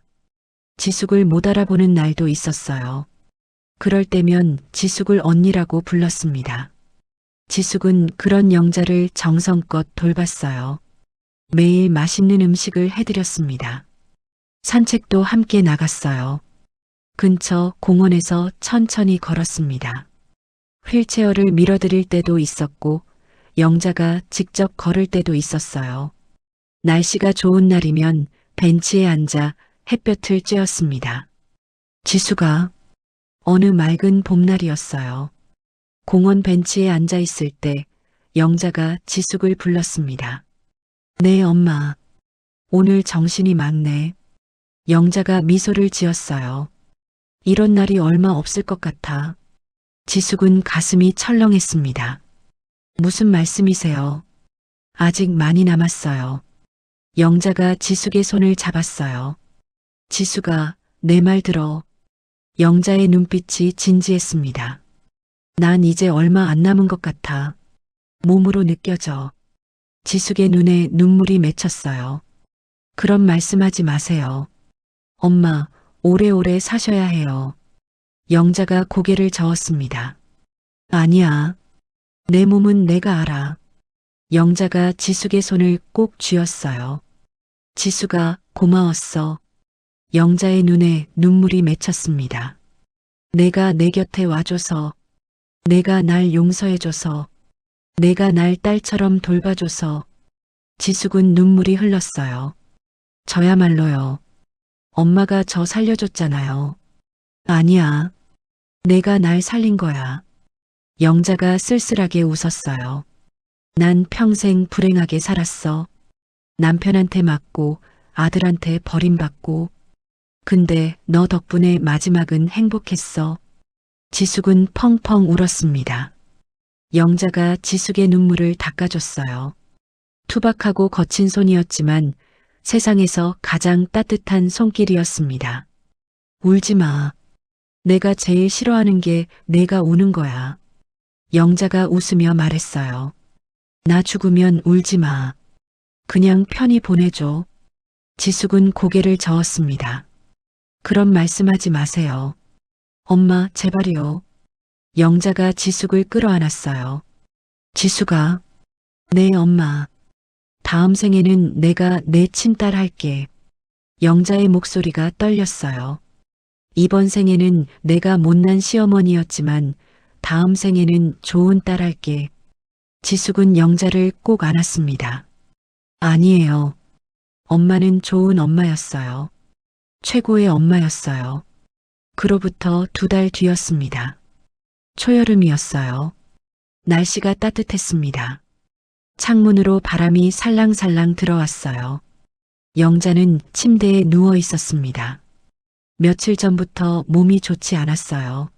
지숙을 못 알아보는 날도 있었어요. 그럴 때면 지숙을 언니라고 불렀습니다. 지숙은 그런 영자를 정성껏 돌봤어요. 매일 맛있는 음식을 해드렸습니다. 산책도 함께 나갔어요. 근처 공원에서 천천히 걸었습니다. 휠체어를 밀어드릴 때도 있었고 영자가 직접 걸을 때도 있었어요. 날씨가 좋은 날이면 벤치에 앉아 햇볕을 쬐었습니다. 지숙아, 어느 맑은 봄날이었어요. 공원 벤치에 앉아 있을 때 영자가 지숙을 불렀습니다. 네, 엄마. 오늘 정신이 맑네. 영자가 미소를 지었어요. 이런 날이 얼마 없을 것 같아. 지숙은 가슴이 철렁했습니다. 무슨 말씀이세요? 아직 많이 남았어요. 영자가 지숙의 손을 잡았어요. 지숙아, 내 말 들어. 영자의 눈빛이 진지했습니다. 난 이제 얼마 안 남은 것 같아. 몸으로 느껴져. 지숙의 눈에 눈물이 맺혔어요. 그런 말씀하지 마세요. 엄마, 오래오래 사셔야 해요. 영자가 고개를 저었습니다. 아니야. 내 몸은 내가 알아. 영자가 지숙의 손을 꼭 쥐었어요. 지숙아, 고마웠어. 영자의 눈에 눈물이 맺혔습니다. 내가 내 곁에 와줘서, 내가 날 용서해줘서, 내가 날 딸처럼 돌봐줘서. 지숙은 눈물이 흘렀어요. 저야말로요. 엄마가 저 살려줬잖아요. 아니야. 내가 날 살린 거야. 영자가 쓸쓸하게 웃었어요. 난 평생 불행하게 살았어. 남편한테 맞고 아들한테 버림받고. 근데 너 덕분에 마지막은 행복했어. 지숙은 펑펑 울었습니다. 영자가 지숙의 눈물을 닦아줬어요. 투박하고 거친 손이었지만 세상에서 가장 따뜻한 손길이었습니다. 울지 마. 내가 제일 싫어하는 게 내가 우는 거야. 영자가 웃으며 말했어요. 나 죽으면 울지 마. 그냥 편히 보내줘. 지숙은 고개를 저었습니다. 그런 말씀하지 마세요. 엄마, 제발이요. 영자가 지숙을 끌어안았어요. 지숙아, 네 엄마. 다음 생에는 내가 내 친딸 할게. 영자의 목소리가 떨렸어요. 이번 생에는 내가 못난 시어머니였지만 다음 생에는 좋은 딸 할게. 지숙은 영자를 꼭 안았습니다. 아니에요. 엄마는 좋은 엄마였어요. 최고의 엄마였어요. 그로부터 2달 뒤였습니다. 초여름이었어요. 날씨가 따뜻했습니다. 창문으로 바람이 살랑살랑 들어왔어요. 영자는 침대에 누워 있었습니다. 며칠 전부터 몸이 좋지 않았어요.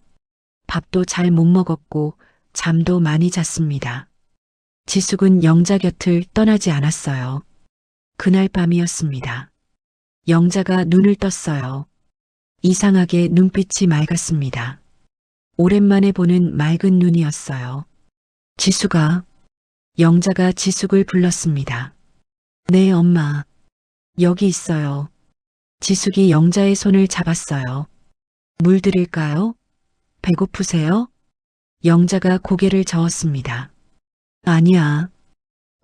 밥도 잘 못 먹었고 잠도 많이 잤습니다. 지숙은 영자 곁을 떠나지 않았어요. 그날 밤이었습니다. 영자가 눈을 떴어요. 이상하게 눈빛이 맑았습니다. 오랜만에 보는 맑은 눈이었어요. 지숙아. 영자가 지숙을 불렀습니다. 네, 엄마. 여기 있어요. 지숙이 영자의 손을 잡았어요. 물 드릴까요? 배고프세요? 영자가 고개를 저었습니다. 아니야.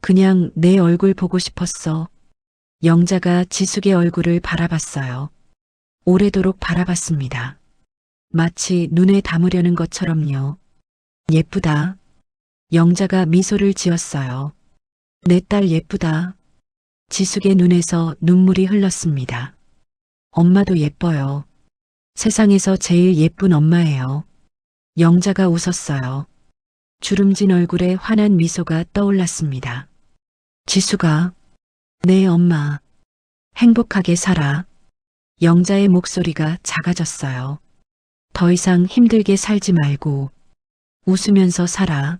그냥 내 얼굴 보고 싶었어. 영자가 지숙의 얼굴을 바라봤어요. 오래도록 바라봤습니다. 마치 눈에 담으려는 것처럼요. 예쁘다. 영자가 미소를 지었어요. 내 딸 예쁘다. 지숙의 눈에서 눈물이 흘렀습니다. 엄마도 예뻐요. 세상에서 제일 예쁜 엄마예요. 영자가 웃었어요. 주름진 얼굴에 환한 미소가 떠올랐습니다. 지숙아. 네, 엄마. 행복하게 살아. 영자의 목소리가 작아졌어요. 더 이상 힘들게 살지 말고 웃으면서 살아.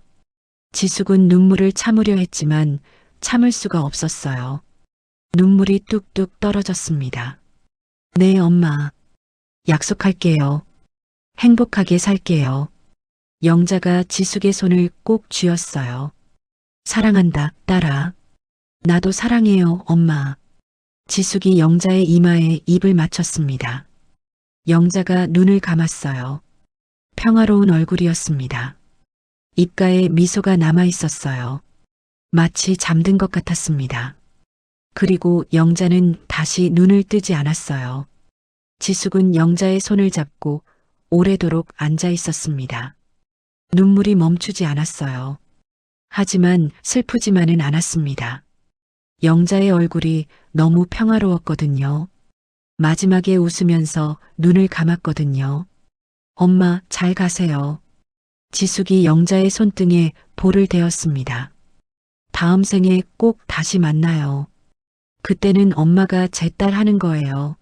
지숙은 눈물을 참으려 했지만 참을 수가 없었어요. 눈물이 뚝뚝 떨어졌습니다. 네, 엄마. 약속할게요. 행복하게 살게요. 영자가 지숙의 손을 꼭 쥐었어요. 사랑한다, 딸아. 나도 사랑해요, 엄마. 지숙이 영자의 이마에 입을 맞췄습니다. 영자가 눈을 감았어요. 평화로운 얼굴이었습니다. 입가에 미소가 남아 있었어요. 마치 잠든 것 같았습니다. 그리고 영자는 다시 눈을 뜨지 않았어요. 지숙은 영자의 손을 잡고 오래도록 앉아 있었습니다. 눈물이 멈추지 않았어요. 하지만 슬프지만은 않았습니다. 영자의 얼굴이 너무 평화로웠거든요. 마지막에 웃으면서 눈을 감았거든요. 엄마, 잘 가세요. 지숙이 영자의 손등에 볼을 대었습니다. 다음 생에 꼭 다시 만나요. 그때는 엄마가 제 딸 하는 거예요.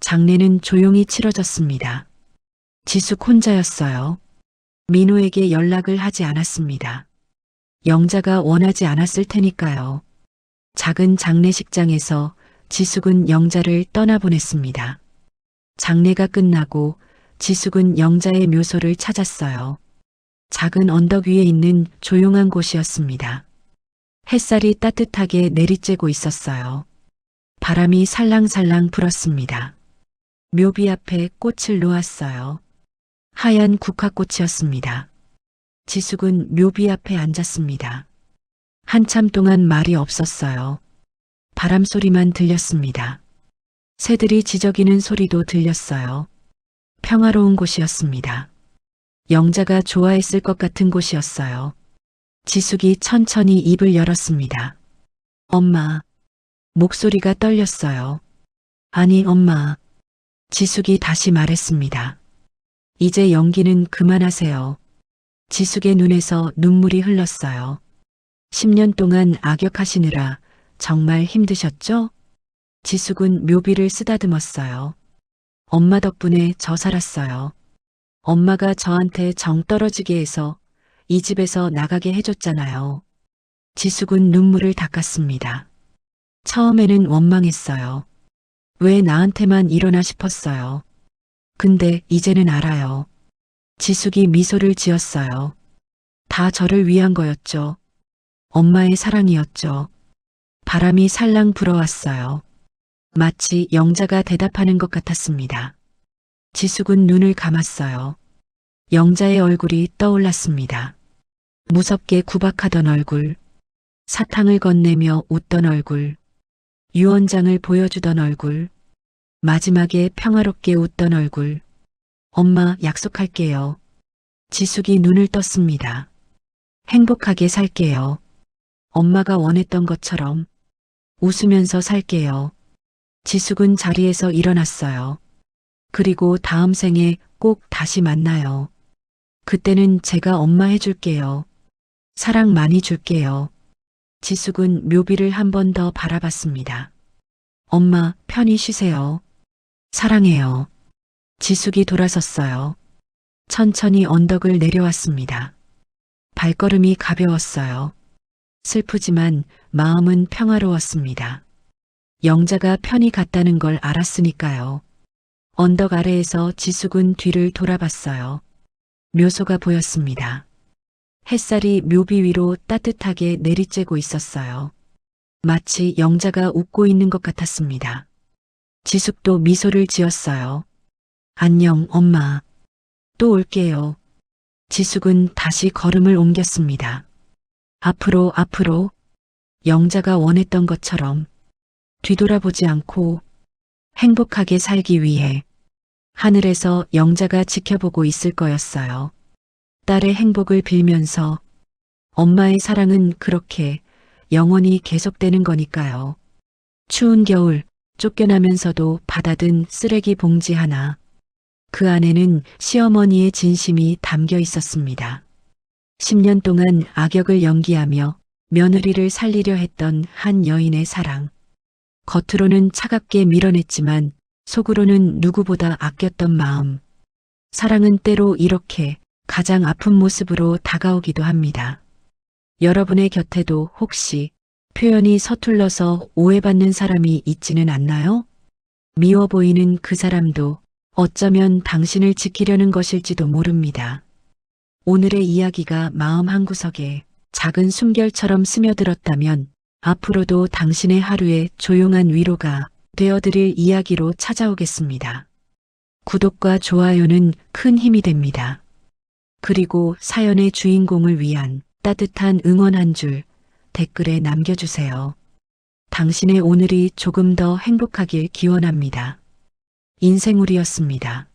장례는 조용히 치러졌습니다. 지숙 혼자였어요. 민호에게 연락을 하지 않았습니다. 영자가 원하지 않았을 테니까요. 작은 장례식장에서 지숙은 영자를 떠나보냈습니다. 장례가 끝나고 지숙은 영자의 묘소를 찾았어요. 작은 언덕 위에 있는 조용한 곳이었습니다. 햇살이 따뜻하게 내리쬐고 있었어요. 바람이 살랑살랑 불었습니다. 묘비 앞에 꽃을 놓았어요. 하얀 국화꽃이었습니다. 지숙은 묘비 앞에 앉았습니다. 한참 동안 말이 없었어요. 바람 소리만 들렸습니다. 새들이 지저귀는 소리도 들렸어요. 평화로운 곳이었습니다. 영자가 좋아했을 것 같은 곳이었어요. 지숙이 천천히 입을 열었습니다. 엄마. 목소리가 떨렸어요. 아니, 엄마. 지숙이 다시 말했습니다. 이제 연기는 그만하세요. 지숙의 눈에서 눈물이 흘렀어요. 10년 동안 악역하시느라 정말 힘드셨죠? 지숙은 묘비를 쓰다듬었어요. 엄마 덕분에 저 살았어요. 엄마가 저한테 정 떨어지게 해서 이 집에서 나가게 해줬잖아요. 지숙은 눈물을 닦았습니다. 처음에는 원망했어요. 왜 나한테만 일어나 싶었어요. 근데 이제는 알아요. 지숙이 미소를 지었어요. 다 저를 위한 거였죠. 엄마의 사랑이었죠. 바람이 살랑 불어왔어요. 마치 영자가 대답하는 것 같았습니다. 지숙은 눈을 감았어요. 영자의 얼굴이 떠올랐습니다. 무섭게 구박하던 얼굴, 사탕을 건네며 웃던 얼굴, 유언장을 보여주던 얼굴, 마지막에 평화롭게 웃던 얼굴. 엄마, 약속할게요. 지숙이 눈을 떴습니다. 행복하게 살게요. 엄마가 원했던 것처럼 웃으면서 살게요. 지숙은 자리에서 일어났어요. 그리고 다음 생에 꼭 다시 만나요. 그때는 제가 엄마 해줄게요. 사랑 많이 줄게요. 지숙은 묘비를 한 번 더 바라봤습니다. 엄마, 편히 쉬세요. 사랑해요. 지숙이 돌아섰어요. 천천히 언덕을 내려왔습니다. 발걸음이 가벼웠어요. 슬프지만 마음은 평화로웠습니다. 영자가 편히 갔다는 걸 알았으니까요. 언덕 아래에서 지숙은 뒤를 돌아봤어요. 묘소가 보였습니다. 햇살이 묘비 위로 따뜻하게 내리쬐고 있었어요. 마치 영자가 웃고 있는 것 같았습니다. 지숙도 미소를 지었어요. 안녕, 엄마. 또 올게요. 지숙은 다시 걸음을 옮겼습니다. 앞으로, 앞으로. 영자가 원했던 것처럼 뒤돌아보지 않고 행복하게 살기 위해 하늘에서 영자가 지켜보고 있을 거였어요. 딸의 행복을 빌면서 엄마의 사랑은 그렇게 영원히 계속되는 거니까요. 추운 겨울 쫓겨나면서도 받아든 쓰레기 봉지 하나. 그 안에는 시어머니의 진심이 담겨 있었습니다. 10년 동안 악역을 연기하며 며느리를 살리려 했던 한 여인의 사랑. 겉으로는 차갑게 밀어냈지만 속으로는 누구보다 아꼈던 마음. 사랑은 때로 이렇게 가장 아픈 모습으로 다가오기도 합니다. 여러분의 곁에도 혹시 표현이 서툴러서 오해받는 사람이 있지는 않나요? 미워 보이는 그 사람도 어쩌면 당신을 지키려는 것일지도 모릅니다. 오늘의 이야기가 마음 한구석에 작은 숨결처럼 스며들었다면 앞으로도 당신의 하루에 조용한 위로가 되어드릴 이야기로 찾아오겠습니다. 구독과 좋아요는 큰 힘이 됩니다. 그리고 사연의 주인공을 위한 따뜻한 응원 한 줄 댓글에 남겨주세요. 당신의 오늘이 조금 더 행복하길 기원합니다. 인생우리였습니다.